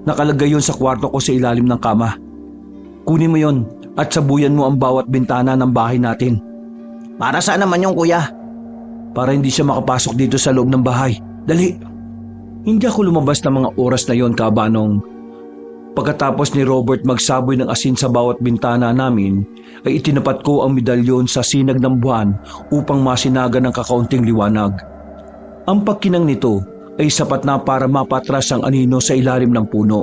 Nakalagay yon sa kwarto ko sa ilalim ng kama. Kunin mo yon at sabuyan mo ang bawat bintana ng bahay natin. Para saan naman yung kuya? Para hindi siya makapasok dito sa loob ng bahay. Dali! Hindi ako lumabas ng mga oras na yon, Kabanong. Pagkatapos ni Robert magsaboy ng asin sa bawat bintana namin, ay itinapat ko ang medalyon sa sinag ng buwan upang masinaga ng kakaunting liwanag. Ang pagkinang nito ay sapat na para mapatras ang anino sa ilalim ng puno.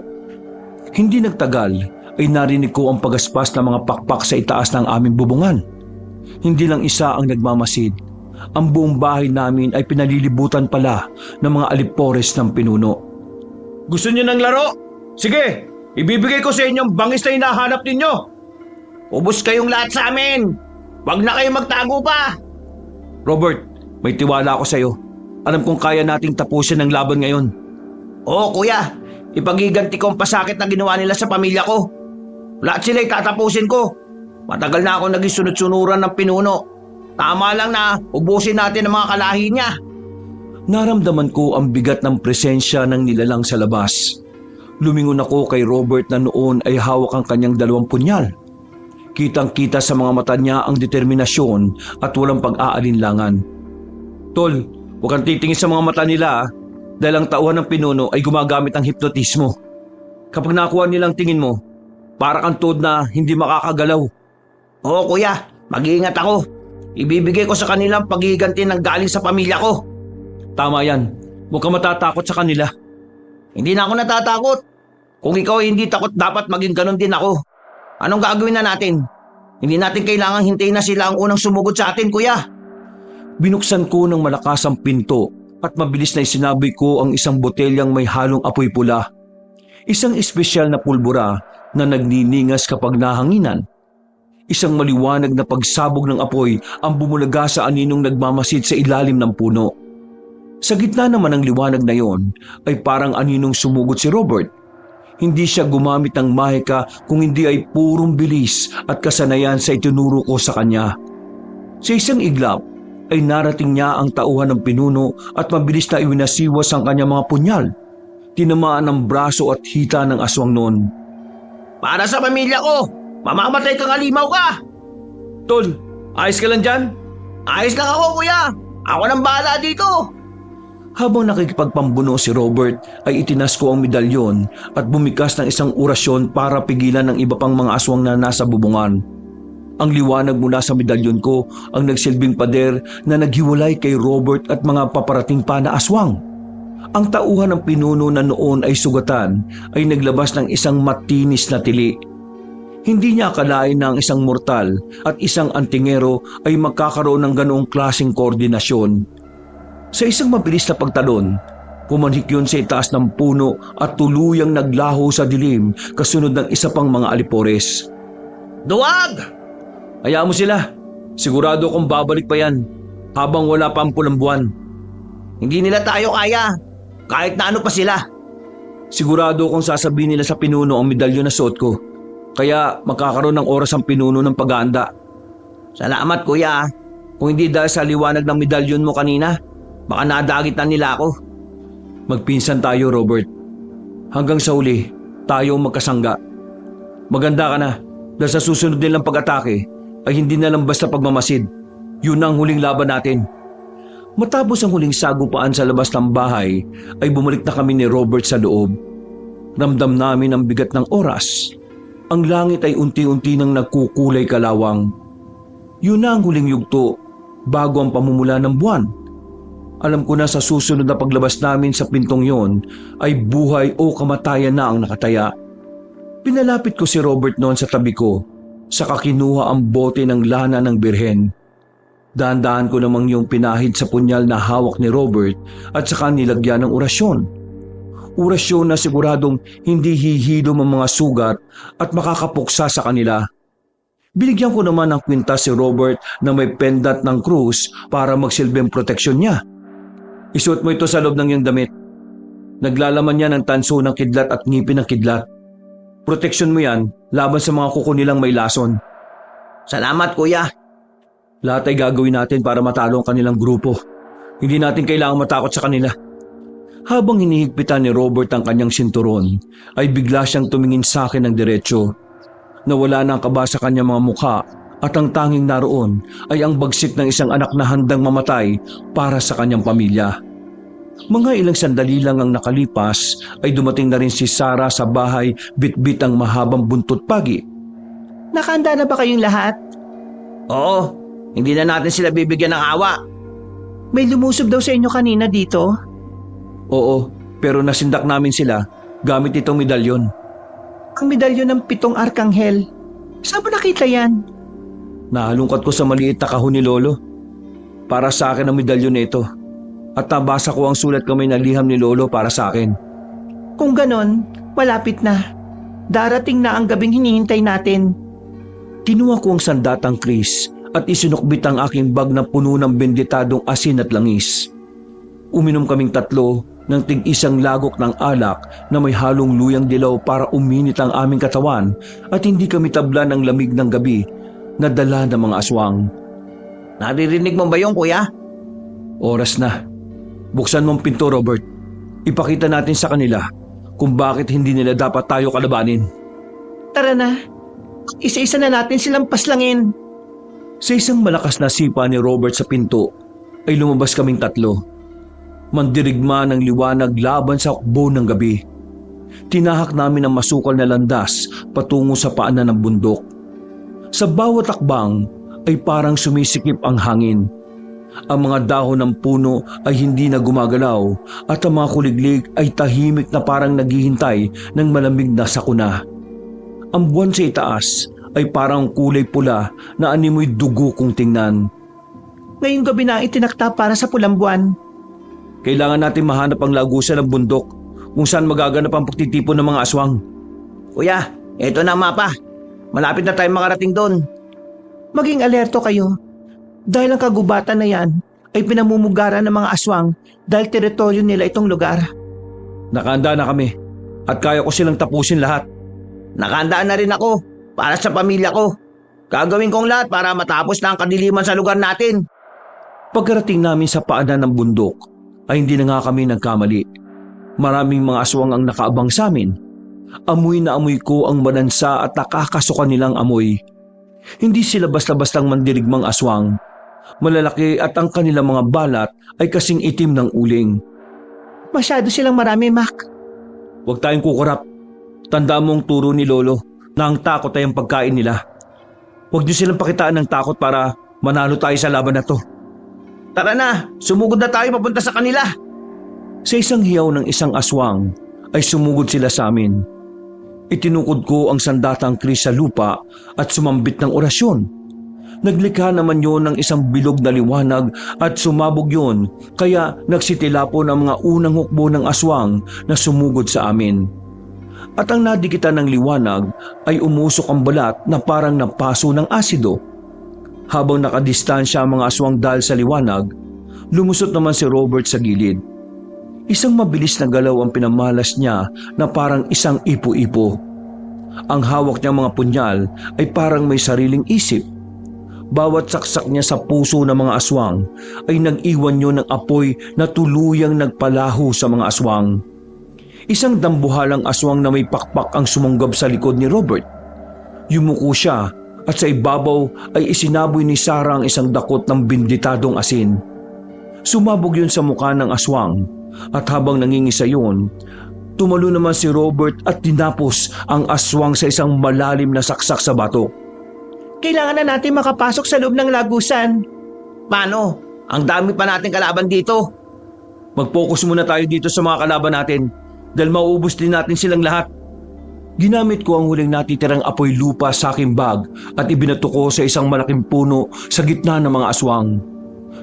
Hindi nagtagal ay narinig ko ang pagaspas ng mga pakpak sa itaas ng aming bubungan. Hindi lang isa ang nagmamasid. Ang buong bahay namin ay pinalilibutan pala ng mga alipores ng pinuno. Gusto niyo ng laro? Sige, ibibigay ko sa inyo ang bangis na hinahanap ninyo. Ubus kayong lahat sa amin! Huwag na kayong magtago pa! Robert, may tiwala ako sa iyo. Alam kong kaya nating tapusin ang laban ngayon. Oo, kuya. Ipagiganti ko ang pasakit na ginawa nila sa pamilya ko. Lahat sila'y tatapusin ko. Matagal na ako naging sunod-sunuran ng pinuno. Tama lang na ubusin natin ang mga kalahi niya. Naramdaman ko ang bigat ng presensya ng nilalang sa labas. Lumingon ako kay Robert na noon ay hawak ang kanyang 2 punyal. Kitang-kita sa mga mata niya ang determinasyon at walang pag-aalinlangan. Tol, huwag kang titingin sa mga mata nila dahil ang tauhan ng pinuno ay gumagamit ng hipnotismo. Kapag nakuha nilang tingin mo, para kang tuod na hindi makakagalaw. Oo, kuya. Mag-iingat ako. Ibibigay ko sa kanila ang pagiganti ng galing sa pamilya ko. Tama yan. Huwag kang matatakot sa kanila. Hindi na ako natatakot. Kung ikaw ay hindi takot, dapat maging ganun din ako. Anong gagawin na natin? Hindi natin kailangang hintayin na sila ang unang sumugod sa atin, kuya. Binuksan ko ng malakas ang pinto at mabilis na isinaboy ko ang isang botelyang may halong apoy pula. Isang espesyal na pulbura na nagniningas kapag nahanginan. Isang maliwanag na pagsabog ng apoy ang bumulaga sa aninong nagmamasid sa ilalim ng puno. Sa gitna naman ng liwanag na yon ay parang aninong sumugod si Robert. Hindi siya gumamit ng mahika kung hindi ay purong bilis at kasanayan sa itinuro ko sa kanya. Sa isang iglap ay narating niya ang tauhan ng pinuno at mabilis na iwinasiwas ang kanyang mga punyal. Tinamaan ng braso at hita ng aswang noon. Para sa pamilya ko! Mamamatay kang alimaw ka! Tol, ayos ka lang dyan? Ayos lang ako, kuya! Ako nang bahala dito! Habang nakikipagpambuno si Robert ay itinas ko ang medalyon at bumikas ng isang orasyon para pigilan ng iba pang mga aswang na nasa bubungan. Ang liwanag mula sa medalyon ko ang nagsilbing pader na naghiwalay kay Robert at mga paparating pa na aswang. Ang tauhan ng pinuno na noon ay sugatan ay naglabas ng isang matinis na tili. Hindi niya akalain na ang isang mortal at isang antingero ay magkakaroon ng ganoong klaseng koordinasyon. Sa isang mabilis na pagtalon, pumanhik yun sa itaas ng puno at tuluyang naglaho sa dilim kasunod ng isa pang mga alipores. Duwag! Hayaan mo sila. Sigurado akong babalik pa yan habang wala pa ang pulang buwan. Hindi nila tayo kaya. Kahit na ano pa sila. Sigurado akong sasabihin nila sa pinuno ang medalyon na suot ko. Kaya magkakaroon ng oras ang pinuno ng pag-aanda. Salamat kuya. Kung hindi dahil sa liwanag ng medalyon mo kanina, baka nadagit na nila ako. Magpinsan tayo, Robert. Hanggang sa uli, tayo magkasangga. Maganda ka na dahil sa susunod nilang pag-atake ay hindi na lang basta pagmamasid. Yun ang huling laban natin. Matapos ang huling sagupaan sa labas ng bahay ay bumalik na kami ni Robert sa loob. Ramdam namin ang bigat ng oras. Ang langit ay unti-unti nang nagkukulay kalawang. Yun na ang huling yugto bago ang pamumula ng buwan. Alam ko na sa susunod na paglabas namin sa pintong yon ay buhay o kamatayan na ang nakataya. Pinalapit ko si Robert noon sa tabi ko, saka kinuha ang bote ng lana ng birhen. Dahan-dahan ko namang yung pinahid sa punyal na hawak ni Robert at saka nilagyan ng orasyon. Orasyon na siguradong hindi hihilom ang mga sugat at makakapuksa sa kanila. Binigyan ko naman ng kwintas si Robert na may pendant ng krus para magsilbing proteksyon niya. Isuot mo ito sa loob ng iyong damit. Naglalaman niya ng tanso ng kidlat at ngipin ng kidlat. Proteksyon mo yan laban sa mga kuko nilang may lason. Salamat kuya. Lahat ay gagawin natin para matalo ang kanilang grupo. Hindi natin kailangang matakot sa kanila. Habang hinihigpitan ni Robert ang kanyang sinturon, ay bigla siyang tumingin sa akin ng diretsyo. Nawala na ang kaba sa kanyang mga mukha at ang tanging naroon ay ang bagsik ng isang anak na handang mamatay para sa kanyang pamilya. Mga ilang sandali lang ang nakalipas ay dumating na rin si Sarah sa bahay bitbit ang mahabang buntot pagi. Nakahanda na ba kayong lahat? Oo, hindi na natin sila bibigyan ng awa. May lumusob daw sa inyo kanina dito. Oo, pero nasindak namin sila gamit itong medalyon. Ang medalyon ng 7 arkanghel. Saan mo nakita yan? Nahalungkat ko sa maliit na kahon ni Lolo. Para sa akin ang medalyon na ito. At nabasa ko ang sulat kamay na liham ni Lolo para sa akin. Kung ganon, malapit na. Darating na ang gabing hinihintay natin. Kinuha ko ang sandatang Chris at isinukbit ang aking bag na puno ng benditadong asin at langis. Uminom kaming tatlo ng tig-isang lagok ng alak na may halong luyang dilaw para uminit ang aming katawan at hindi kami tabla ng lamig ng gabi na dala ng mga aswang. Naririnig mo ba yung kuya? Oras na. Buksan mo ang pinto, Robert. Ipakita natin sa kanila kung bakit hindi nila dapat tayo kalabanin. Tara na. Isa-isa na natin silang paslangin. Sa isang malakas na sipa ni Robert sa pinto ay lumabas kaming tatlo. Mandirigma ng liwanag laban sa hukbo ng gabi. Tinahak namin ang masukal na landas patungo sa paanan ng bundok. Sa bawat akbang ay parang sumisikip ang hangin. Ang mga dahon ng puno ay hindi na gumagalaw at ang mga kuliglig ay tahimik na parang naghihintay ng malamig na sakuna. Ang buwan sa itaas ay parang kulay pula na animoy dugo kung tingnan. Ngayong gabi na itinakta para sa pulang buwan. Kailangan natin mahanap ang lagusan ng bundok kung saan magaganap ang pagtitipon ng mga aswang. Kuya, eto na ang mapa. Malapit na tayo makarating doon. Maging alerto kayo. Dahil ang kagubatan na yan ay pinamumugaran ng mga aswang dahil teritoryo nila itong lugar. Nakahanda na kami at kaya ko silang tapusin lahat. Nakahandaan na rin ako para sa pamilya ko. Gagawin kong lahat para matapos na ang kadiliman sa lugar natin. Pagkarating namin sa paanan ng bundok ay hindi na nga kami nagkamali. Maraming mga aswang ang nakaabang sa amin. Amoy na amoy ko ang manansa at nakakasuka nilang amoy. Hindi sila basta-bastang mandirigmang aswang. Malalaki at ang kanilang mga balat ay kasing itim ng uling. Masyado silang marami, Mac. Huwag tayong kukurap. Tandaan mo ang turo ni Lolo na ang takot ay ang pagkain nila. Huwag niyo silang pakitaan ng takot para manalo tayo sa laban na to. Tara na, sumugod na tayo papunta sa kanila. Sa isang hiyaw ng isang aswang ay sumugod sila sa amin. Itinukod ko ang sandatang Chris sa lupa at sumambit ng orasyon. Naglikha naman yon ng isang bilog na liwanag at sumabog yon kaya nagsitilapo ng mga unang hukbo ng aswang na sumugod sa amin. At ang nadikitan ng liwanag ay umusok ang balat na parang napaso ng asido. Habang nakadistansya ang mga aswang dahil sa liwanag, Lumusot naman si Robert sa gilid. Isang mabilis na galaw ang pinamalas niya na parang isang ipo-ipo. Ang hawak niyang mga punyal ay parang may sariling isip. Bawat saksak niya sa puso ng mga aswang ay nag-iwan niyo ng apoy na tuluyang nagpalaho sa mga aswang. Isang dambuhalang aswang na may pakpak ang sumunggab sa likod ni Robert. Yumuko siya at sa ibabaw ay isinaboy ni Sarah ang isang dakot ng binditadong asin. Sumabog yun sa mukha ng aswang at habang nangingisa yun, tumalo naman si Robert at tinapos ang aswang sa isang malalim na saksak sa batok. Kailangan na natin makapasok sa loob ng lagusan. Paano? Ang dami pa nating kalaban dito. Mag-focus muna tayo dito sa mga kalaban natin dahil mauubos din natin silang lahat. Ginamit ko ang huling natitirang apoy lupa sa aking bag at ibinato ko sa isang malaking puno sa gitna ng mga aswang.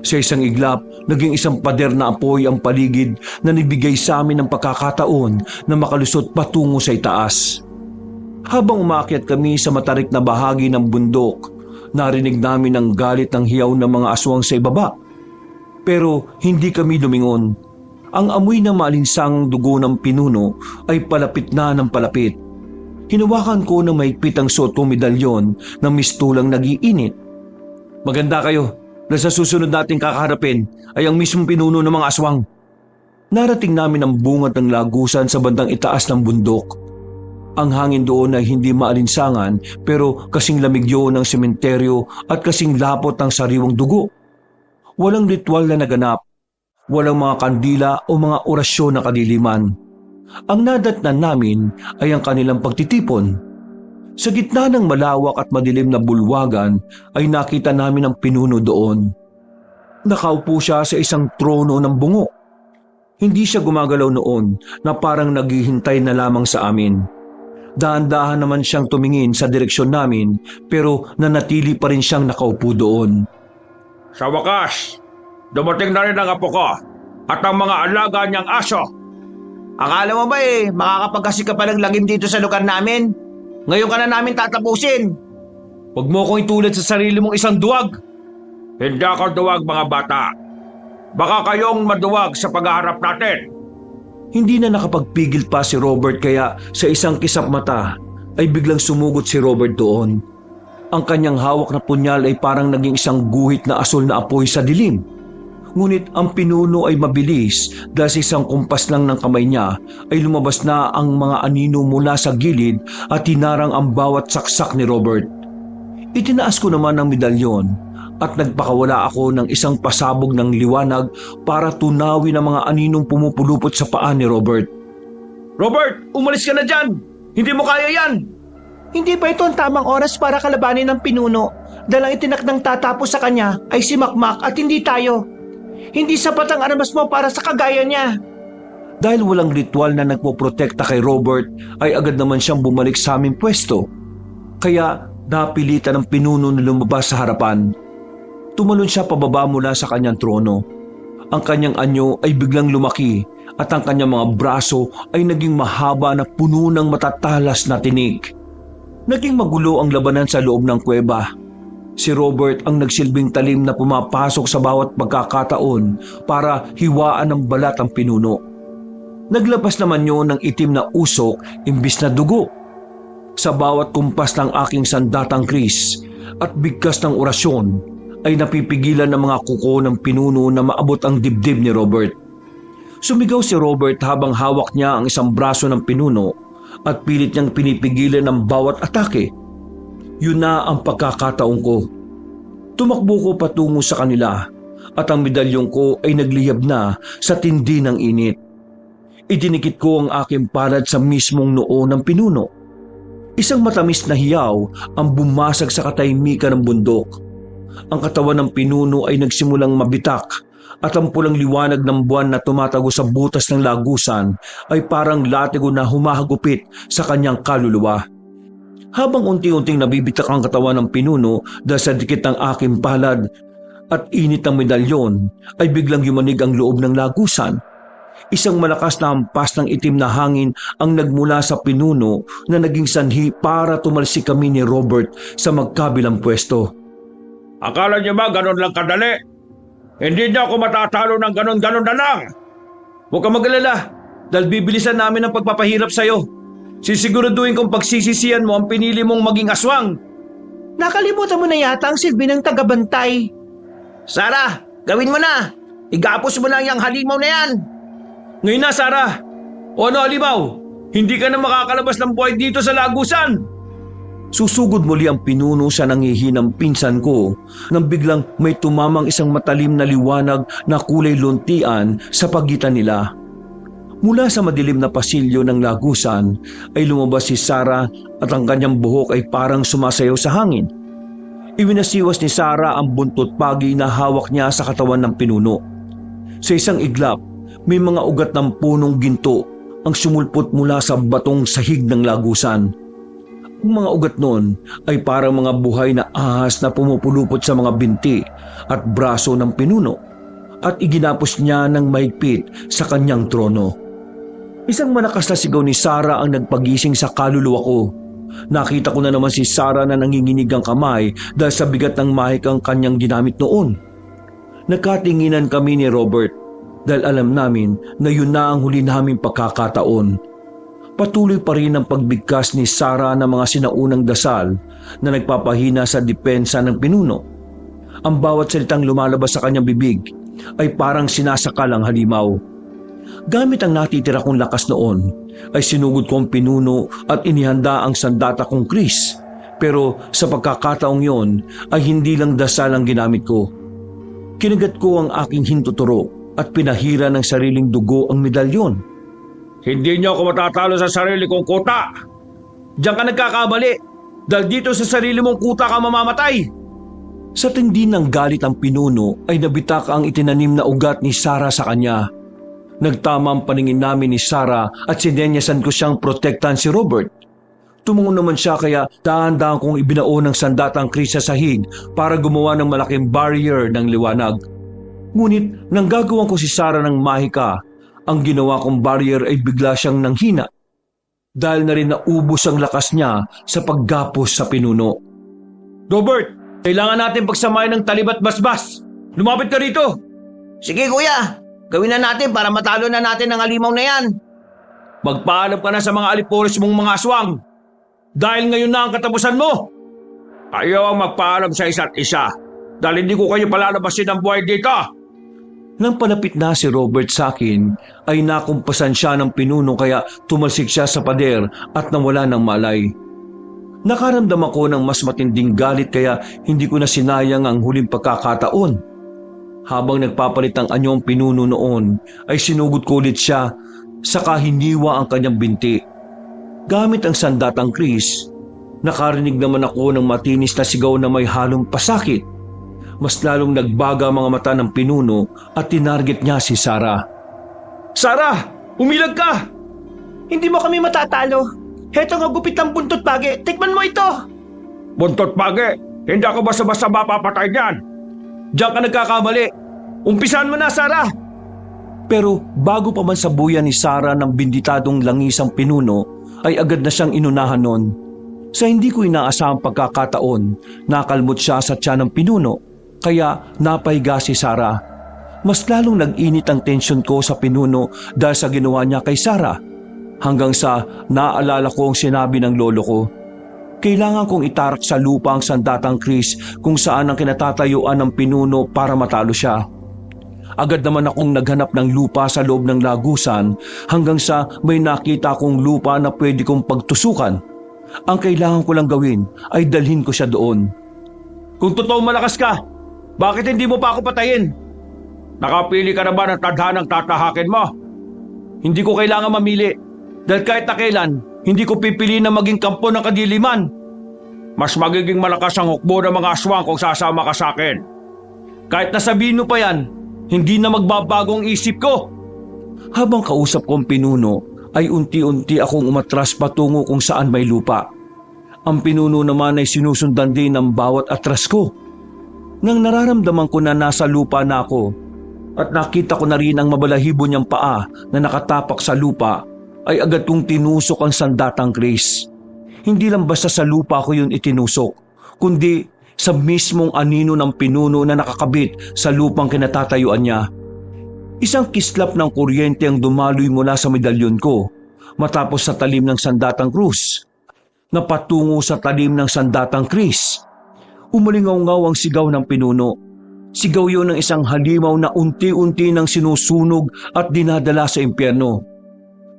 Sa isang iglap, naging isang pader na apoy ang paligid na nagbigay sa amin ng pagkakataon na makalusot patungo sa itaas. Habang umakyat kami sa matarik na bahagi ng bundok, narinig namin ang galit ng hiyaw ng mga aswang sa ibaba. Pero hindi kami lumingon. Ang amoy ng maalinsang dugo ng pinuno ay palapit na ng palapit. Hinawakan ko ng mahigpit ang suot kong medalyon na mistulang nag-iinit. Maganda kayo na sa susunod nating kakaharapin ay ang mismong pinuno ng mga aswang. Narating namin ang bungad ng lagusan sa bandang itaas ng bundok. Ang hangin doon ay hindi maalinsangan pero kasing lamig yun ng sementeryo at kasing lapot ng sariwang dugo. Walang ritual na naganap. Walang mga kandila o mga orasyon na kadiliman. Ang nadatnan namin ay ang kanilang pagtitipon. Sa gitna ng malawak at madilim na bulwagan ay nakita namin ang pinuno doon. Nakaupo siya sa isang trono ng bungo. Hindi siya gumagalaw noon na parang naghihintay na lamang sa amin. Dahan-dahan naman siyang tumingin sa direksyon namin pero nanatili pa rin siyang nakaupo doon. Sa wakas, dumating na rin ang apo ko at ang mga alaga niyang aso. Akala mo ba makakapagkasi ka pa ng lagim dito sa lugar namin? Ngayon ka na namin tatapusin. Huwag mo akong itulad sa sarili mong isang duwag. Hindi ako duwag, mga bata. Baka kayong maduwag sa paghaharap natin. Hindi na nakapagpigil pa si Robert kaya sa isang kisap mata ay biglang sumugot si Robert doon. Ang kanyang hawak na punyal ay parang naging isang guhit na asul na apoy sa dilim. Ngunit ang pinuno ay mabilis dahil sa isang kumpas lang ng kamay niya ay lumabas na ang mga anino mula sa gilid at hinarang ang bawat saksak ni Robert. Itinaas ko naman ang medalyon at nagpakawala ako ng isang pasabog ng liwanag para tunawin ang mga aninong pumupulupot sa paa ni Robert. Robert, umalis ka na dyan! Hindi mo kaya yan! Hindi ba ito ang tamang oras para kalabanin ng pinuno? Dahil ang itinakdang tatapos sa kanya ay si Makmak at hindi tayo. Hindi sapat ang armas mo para sa kagaya niya. Dahil walang ritual na nagpoprotekta kay Robert ay agad naman siyang bumalik sa aming pwesto. Kaya napilitan ng pinuno na lumabas sa harapan. Tumalon siya pababa mula sa kanyang trono. Ang kanyang anyo ay biglang lumaki at ang kanyang mga braso ay naging mahaba na puno ng matatalas na tinik. Naging magulo ang labanan sa loob ng kuweba. Si Robert ang nagsilbing talim na pumapasok sa bawat pagkakataon para hiwaan ng balat ang pinuno. Naglabas naman yun ng itim na usok imbis na dugo. Sa bawat kumpas ng aking sandatang kris at bigkas ng orasyon ay napipigilan ng mga kuko ng pinuno na maabot ang dibdib ni Robert. Sumigaw si Robert habang hawak niya ang isang braso ng pinuno at pilit niyang pinipigilan ng bawat atake. Yun na ang pagkakataon ko. Tumakbo ko patungo sa kanila at ang medalyong ko ay nagliyab na sa tindi ng init. Idinikit ko ang aking palad sa mismong noo ng pinuno. Isang matamis na hiyaw ang bumasag sa katahimikan ng bundok. Ang katawan ng pinuno ay nagsimulang mabitak at ang pulang liwanag ng buwan na tumatago sa butas ng lagusan ay parang latigo na humahagupit sa kanyang kaluluwa. Habang unti-unting nabibitak ang katawan ng pinuno dahil sa dikit ng aking palad at init ng medalyon, ay biglang yumanig ang loob ng lagusan. Isang malakas na hampas ng itim na hangin ang nagmula sa pinuno na naging sanhi para tumalsik kami ni Robert sa magkabilang pwesto. Akala niyo ba ganun lang kadali? Hindi niya ako matatalo ng ganon-ganon na lang. Huwag kang mag-alala dahil bibilisan namin ang pagpapahirap sa'yo. Sisiguraduhin kong pagsisisihan mo ang pinili mong maging aswang. Nakalimutan mo na yata ang silbi ng tagabantay. Sarah, gawin mo na! Igapos mo lang yung halimaw na yan! Ngayon na, Sarah! O ano, Halimaw? Hindi ka na makakalabas ng buhay dito sa lagusan! Susugod muli ang pinuno sa nangihinang pinsan ko nang biglang may tumamang isang matalim na liwanag na kulay luntian sa pagitan nila. Mula sa madilim na pasilyo ng lagusan ay lumabas si Sarah at ang kanyang buhok ay parang sumasayaw sa hangin. Iwinasiwas ni Sarah ang buntot pagi na hawak niya sa katawan ng pinuno. Sa isang iglap, may mga ugat ng punong ginto ang sumulpot mula sa batong sahig ng lagusan. Ang mga ugat noon ay parang mga buhay na ahas na pumupulupot sa mga binti at braso ng pinuno at iginapos niya ng mahigpit sa kanyang trono. Isang malakas na sigaw ni Sarah ang nagpagising sa kaluluwa ko. Nakita ko na naman si Sarah na nanginginig ang kamay dahil sa bigat ng mahikang kanyang ginamit noon. Nagkatinginan kami ni Robert dahil alam namin na yun na ang huli naming pagkakataon. Patuloy pa rin ang pagbigkas ni Sarah ng mga sinaunang dasal na nagpapahina sa depensa ng pinuno. Ang bawat salitang lumalabas sa kanyang bibig ay parang sinasakal ang halimaw. Gamit ang natitira kong lakas noon, ay sinugod ko ang pinuno at inihanda ang sandata kong Kris. Pero sa pagkakataong yon ay hindi lang dasal ang ginamit ko. Kinagat ko ang aking hintuturo at pinahira ng sariling dugo ang medalyon. Hindi niyo ako matatalo sa sarili kong kuta. Diyan ka nagkakamali dahil dito sa sarili mong kuta ka mamamatay. Sa tindi ng galit ang pinuno ay nabitak ang itinanim na ugat ni Sarah sa kanya. Nagtama ang paningin namin ni Sarah at sinenyasan ko siyang protektahan si Robert. Tumungo naman siya kaya dahan-dahan kong ibinao ng sandatang Kris sa sahig para gumawa ng malaking barrier ng liwanag. Ngunit nang gagawan ko si Sarah ng mahika, ang ginawa kong barrier ay bigla siyang nanghina. Dahil na rin naubos ang lakas niya sa paggapos sa pinuno. Robert, kailangan natin pagsamahin ng talibat basbas. Lumapit ka rito. Sige kuya, gawin na natin para matalo na natin ang halimaw na yan. Magpaalam ka na sa mga aliporis mong mga aswang. Dahil ngayon na ang katapusan mo. Ayaw ang magpaalam sa isa't isa dahil hindi ko kayo palalabasin ng buhay dito. Nang palapit na si Robert sa akin, ay nakumpasan siya ng pinuno kaya tumalsik siya sa pader at nawala ng malay. Nakaramdam ako ng mas matinding galit kaya hindi ko na sinayang ang huling pagkakataon. Habang nagpapalit ang anyong pinuno noon, ay sinugod ko ulit siya, saka hiniwa ang kanyang binti. Gamit ang sandatang Kris, nakarinig naman ako ng matinis na sigaw na may halong pasakit. Mas lalong nagbaga ang mga mata ng pinuno at tinarget niya si Sarah. Sarah! Umilag ka! Hindi mo kami matatalo. Heto nga gupit ng buntot pagi. Tikman mo ito! Buntot pagi, hindi ako basta-basta mapapatay niyan. Diyan ka nagkakamali. Umpisan mo na, Sarah! Pero bago pa man sabuyan ni Sarah ng binditadong langisang pinuno, ay agad na siyang inunahan nun. Sa hindi ko inaasahang pagkakataon, nakalmot siya sa tiyan ng pinuno, kaya napahiga si Sarah. Mas lalong nag-init ang tensyon ko sa pinuno dahil sa ginawa niya kay Sarah. Hanggang sa naalala ko ang sinabi ng lolo ko. Kailangan kong itarak sa lupa ang sandatang Kris kung saan ang kinatatayuan ng pinuno para matalo siya. Agad naman akong naghanap ng lupa sa loob ng lagusan hanggang sa may nakita akong lupa na pwede kong pagtusukan. Ang kailangan ko lang gawin ay dalhin ko siya doon. Kung totoo malakas ka, bakit hindi mo pa ako patayin? Nakapili ka na ba ng tadhanang tatahakin mo? Hindi ko kailangan mamili dahil kahit na kailan, hindi ko pipiliin na maging kampo ng kadiliman. Mas magiging malakas ang hukbo ng mga aswang kung sasama ka sa akin. Kahit nasabihin mo pa yan, hindi na magbabago ang isip ko. Habang kausap ko ang pinuno, ay unti-unti akong umatras patungo kung saan may lupa. Ang pinuno naman ay sinusundan din ng bawat atras ko. Nang nararamdaman ko na nasa lupa na ako, at nakita ko na rin ang mabalahibo niyang paa na nakatapak sa lupa, ay agad kong tinusok ang sandatang Kris. Hindi lang basta sa lupa ko yun itinusok, kundi sa mismong anino ng pinuno na nakakabit sa lupang kinatatayuan niya. Isang kislap ng kuryente ang dumaloy mula sa medalyon ko matapos sa talim ng sandatang krus na patungo sa talim ng sandatang kris. Umalingaw-ngaw ang sigaw ng pinuno. Sigaw yon ng isang halimaw na unti-unti nang sinusunog at dinadala sa impyerno.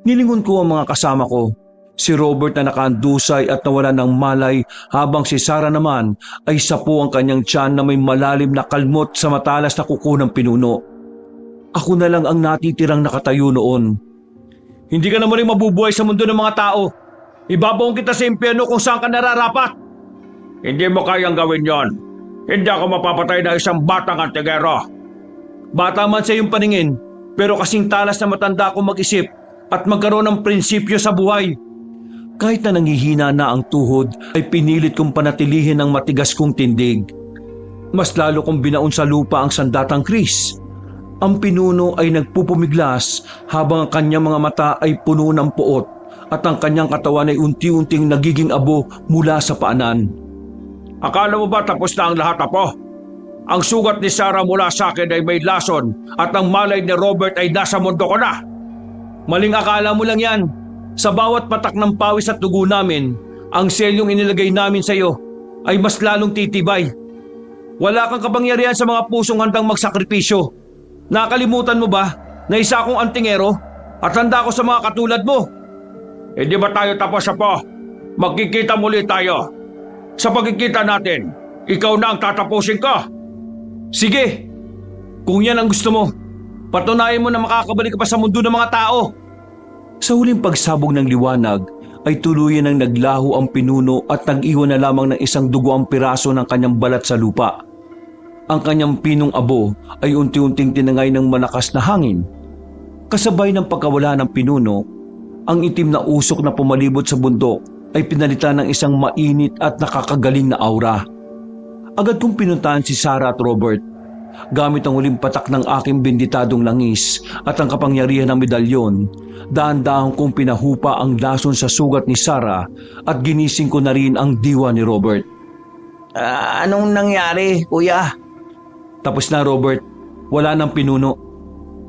Nilingon ko ang mga kasama ko. Si Robert na nakaandusay at nawala ng malay habang si Sarah naman ay sapo ang kanyang tiyan na may malalim na kalmot sa matalas na kuko ng pinuno. Ako na lang ang natitirang nakatayo noon. Hindi ka naman rin mabubuhay sa mundo ng mga tao. Ibabaon kita sa impyerno kung saan ka nararapat. Hindi mo kayang gawin yon. Hindi ako mapapatay na isang batang antigero. Bata man sa iyong paningin, pero kasing talas na matanda ako mag-isip at magkaroon ng prinsipyo sa buhay. Kahit na nangihina na ang tuhod, ay pinilit kong panatilihin ang matigas kong tindig. Mas lalo kong binaon sa lupa ang sandatang kris. Ang pinuno ay nagpupumiglas habang ang kanyang mga mata ay puno ng puot at ang kanyang katawan ay unti-unting nagiging abo mula sa paanan. Akala mo ba tapos na ang lahat, Apo? Ang sugat ni Sarah mula sa akin ay may lason at ang malay ni Robert ay nasa mundo ko na. Maling akala mo lang yan. Sa bawat patak ng pawis at dugo namin, ang selyong inilagay namin sa iyo ay mas lalong titibay. Wala kang kapangyarihan sa mga pusong handang magsakripisyo. Nakalimutan mo ba na isa akong antingero at handa ako sa mga katulad mo? Hindi ba tayo tapos, Apo? Magkikita muli tayo. Sa pagkikita natin, ikaw na ang tatapusin ko. Sige, kung yan ang gusto mo, patunayan mo na makakabalik ka pa sa mundo ng mga tao. Sa huling pagsabog ng liwanag ay tuluyan ng naglaho ang pinuno at nag-iwan na lamang ng isang dugoang piraso ng kanyang balat sa lupa. Ang kanyang pinong abo ay unti-unting tinangay ng malakas na hangin. Kasabay ng pagkawala ng pinuno, ang itim na usok na pumalibot sa bundok ay pinalitan ng isang mainit at nakakagaling na aura. Agad kong pinuntahan si Sarah at Robert. Gamit ang huling patak ng aking benditadong langis at ang kapangyarihan ng medalyon, dahan-dahan kong pinahupa ang lason sa sugat ni Sarah at ginising ko na rin ang diwa ni Robert. Anong nangyari, kuya? Tapos na, Robert. Wala nang pinuno.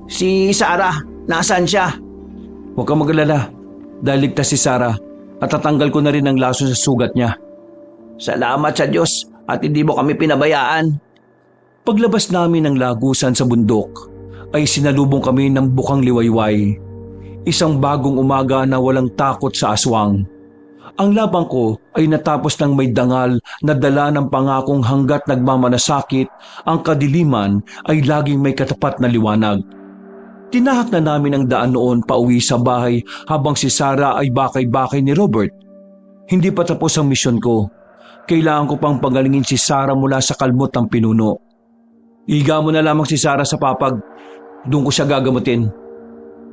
Si Sarah, nasaan siya? Huwag kang mag-alala dahil ligtas si Sarah at tatanggal ko na rin ang lason sa sugat niya. Salamat sa Diyos at hindi mo kami pinabayaan. Paglabas namin ng lagusan sa bundok, ay sinalubong kami ng bukang liwayway. Isang bagong umaga na walang takot sa aswang. Ang labang ko ay natapos ng may dangal na dala ng pangakong hanggat nagmamanasakit, ang kadiliman ay laging may katapat na liwanag. Tinahak na namin ang daan noon pauwi sa bahay habang si Sarah ay bakay-bakay ni Robert. Hindi pa tapos ang misyon ko. Kailangan ko pang pagalingin si Sarah mula sa kalmot ng pinuno. Iga mo na lamang si Sarah sa papag. Doon ko siya gagamutin.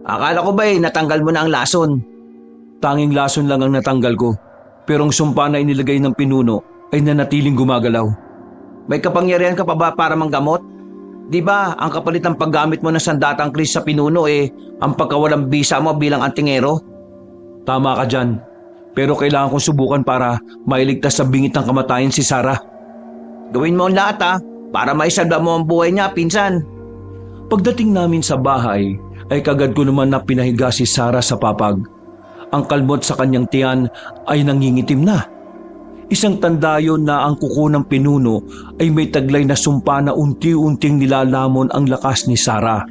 Akala ko ba natanggal mo na ang lason? Tanging lason lang ang natanggal ko. Pero ang sumpa na inilagay ng pinuno ay nanatiling gumagalaw. May kapangyarihan ka pa ba para manggamot? Di ba ang kapalit ng paggamit mo ng sandatang kris sa pinuno ang pagkawalang bisa mo bilang antingero? Tama ka dyan. Pero kailangan kong subukan para mailigtas sa bingit ng kamatayan si Sarah. Gawin mo ang lahat para maisalba mo ang buhay niya, pinsan. Pagdating namin sa bahay ay kagad ko naman na pinahiga si Sarah sa papag. Ang kalmot sa kanyang tiyan ay nangingitim na. Isang tanda yon na ang kuko ng pinuno ay may taglay na sumpa na unti-unting nilalamon ang lakas ni Sarah.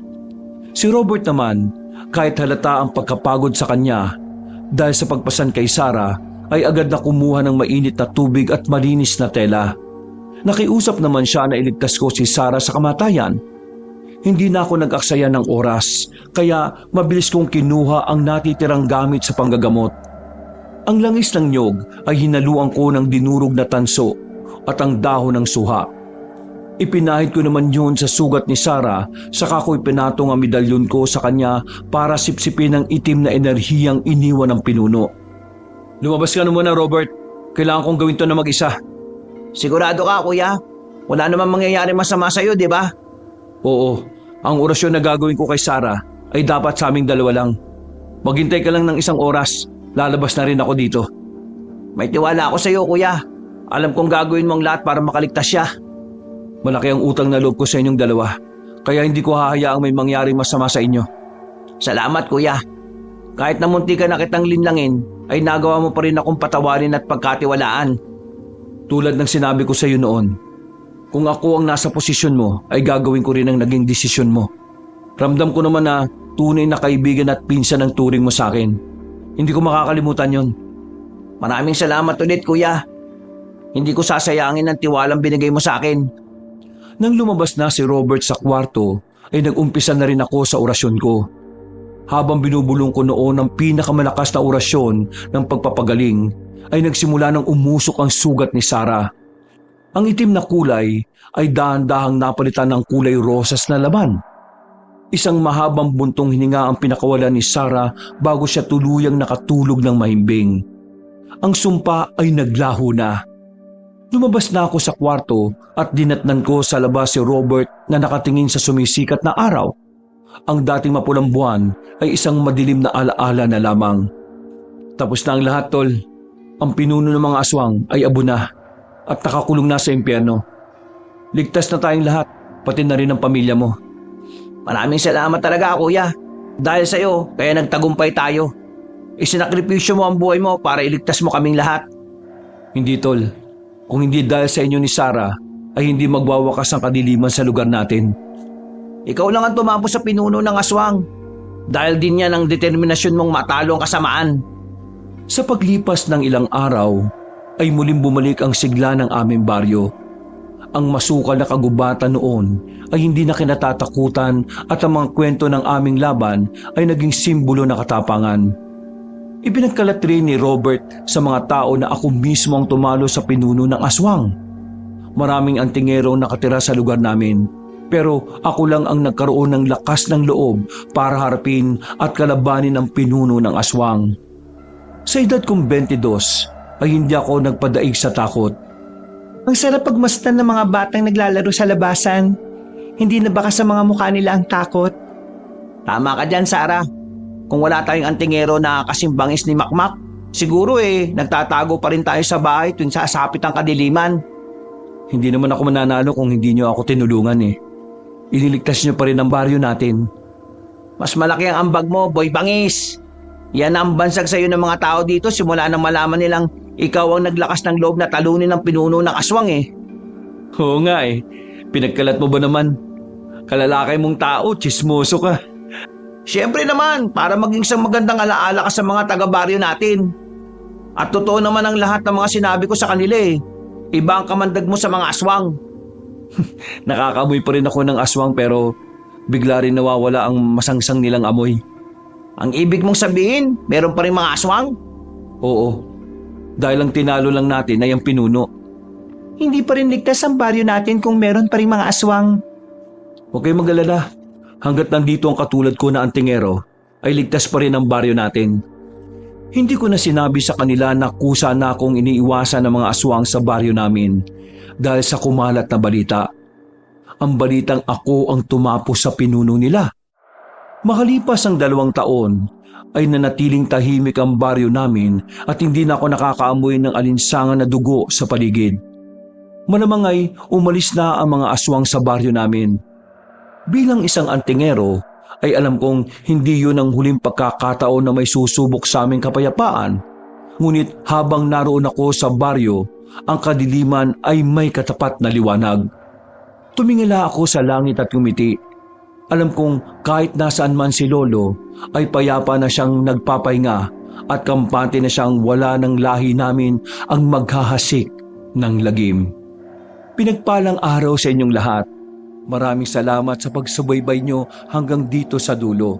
Si Robert naman, kahit halata ang pagkapagod sa kanya, dahil sa pagpasan kay Sarah, ay agad na kumuha ng mainit na tubig at malinis na tela. Nakiusap naman siya na iligtas ko si Sarah sa kamatayan. Hindi na ako nag-aksaya ng oras, kaya mabilis kong kinuha ang natitirang gamit sa panggagamot. Ang langis ng nyog ay hinaluan ko ng dinurog na tanso at ang dahon ng suha. Ipinahid ko naman yun sa sugat ni Sarah, saka ko ipinatong ang medalyon ko sa kanya para sipsipin ang itim na enerhiyang iniwan ng pinuno. Lumabas ka na muna, Robert. Kailangan kong gawin to na mag-isa. Sigurado ka, kuya? Wala namang mangyayari masama sa'yo, di ba? Oo, ang orasyon na gagawin ko kay Sarah ay dapat sa aming dalawa lang. Maghintay ka lang ng isang oras. Lalabas na rin ako dito. May tiwala ako sa iyo, kuya. Alam kong gagawin mo ang lahat para makaligtas siya. Malaki ang utang na loob ko sa inyong dalawa, kaya hindi ko hahayaang may mangyaring masama sa inyo. Salamat kuya. Kahit na munti ka na kitang linlangin, ay nagawa mo pa rin akong patawarin at pagkatiwalaan. Tulad ng sinabi ko sa iyo noon, kung ako ang nasa posisyon mo, ay gagawin ko rin ang naging desisyon mo. Ramdam ko naman na tunay na kaibigan at pinsan ang turing mo sa akin. Hindi ko makakalimutan yon. Maraming salamat ulit kuya. Hindi ko sasayangin ang tiwalang binigay mo sa akin. Nang lumabas na si Robert sa kwarto, ay nag-umpisa na rin ako sa orasyon ko. Habang binubulong ko noon ang pinakamalakas na orasyon ng pagpapagaling, ay nagsimula ng umusok ang sugat ni Sarah. Ang itim na kulay ay dahan-dahang napalitan ng kulay rosas na laman. Isang mahabang buntong hininga ang pinakawalan ni Sarah bago siya tuluyang nakatulog ng mahimbing. Ang sumpa ay naglaho na. Lumabas na ako sa kwarto at dinatnan ko sa labas si Robert na nakatingin sa sumisikat na araw. Ang dating mapulang buwan ay isang madilim na alaala na lamang. Tapos na ang lahat, tol. Ang pinuno ng mga aswang ay abo na at nakakulong na sa impyerno. Ligtas na tayong lahat, pati na rin ang pamilya mo. Maraming salamat talaga kuya. Dahil sa iyo, kaya nagtagumpay tayo. Isinakripisyo mo ang buhay mo para iligtas mo kaming lahat. Hindi, tol. Kung hindi dahil sa inyo ni Sarah, ay hindi magwawakas ang kadiliman sa lugar natin. Ikaw lang ang tumapos sa pinuno ng aswang. Dahil din yan ang determinasyon mong matalo ang kasamaan. Sa paglipas ng ilang araw, ay muling bumalik ang sigla ng aming baryo. Ang masukal na kagubatan noon ay hindi na kinatatakutan at ang mga kwento ng aming laban ay naging simbolo ng katapangan. Ipinagkalat rin ni Robert sa mga tao na ako mismo ang tumalo sa pinuno ng aswang. Maraming antingero nakatira sa lugar namin, pero ako lang ang nagkaroon ng lakas ng loob para harapin at kalabanin ang pinuno ng aswang. Sa edad kong 22 ay hindi ako nagpadaig sa takot. Ang sarap pagmasdan ng mga batang naglalaro sa labasan. Hindi na baka sa mga mukha nila ang takot? Tama ka dyan, Sarah. Kung wala tayong antingero na kasimbangis ni Makmak, siguro nagtatago pa rin tayo sa bahay tuwing sasapit ang kadiliman. Hindi naman ako mananalo kung hindi niyo ako tinulungan eh. Iniligtas niyo pa rin ang baryo natin. Mas malaki ang ambag mo, Boy Bangis. Yan ang bansag sa iyo ng mga tao dito simula nang malaman nilang ikaw ang naglakas ng loob na talunin ng pinuno ng aswang eh. Oo nga eh. Pinagkalat mo ba naman? Kalalakay mong tao, tsismoso ka. Siyempre naman, para maging isang magandang alaala ka sa mga taga-baryo natin. At totoo naman ang lahat ng mga sinabi ko sa kanila eh. Iba ang kamandag mo sa mga aswang. Nakakamoy pa rin ako ng aswang pero bigla rin nawawala ang masangsang nilang amoy. Ang ibig mong sabihin, meron pa rin mga aswang? Oo. Dahil ang tinalo lang natin ay ang pinuno. Hindi pa rin ligtas ang baryo natin kung meron pa rin mga aswang. Huwag kayong mag-alala. Hanggat nandito ang katulad ko na antingero, ay ligtas pa rin ang baryo natin. Hindi ko na sinabi sa kanila na kusa na akong iniiwasan ng mga aswang sa baryo namin dahil sa kumalat na balita. Ang balitang ako ang tumapos sa pinuno nila. Makalipas ang 2 taon, ay nanatiling tahimik ang baryo namin at hindi na ako nakakaamoy ng alinsangan na dugo sa paligid. Malamang ay umalis na ang mga aswang sa baryo namin. Bilang isang antingero, ay alam kong hindi yun ang huling pagkakataon na may susubok sa aming kapayapaan. Ngunit habang naroon ako sa baryo, ang kadiliman ay may katapat na liwanag. Tumingala ako sa langit at ngumiti. Alam kong kahit nasaan man si Lolo, ay payapa na siyang nagpapahinga at kampante na siyang wala ng lahi namin ang maghahasik ng lagim. Pinagpalang araw sa inyong lahat. Maraming salamat sa pagsubaybay nyo hanggang dito sa dulo.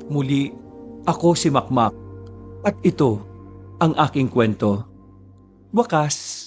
Muli, ako si Makmak at ito ang aking kwento. Wakas.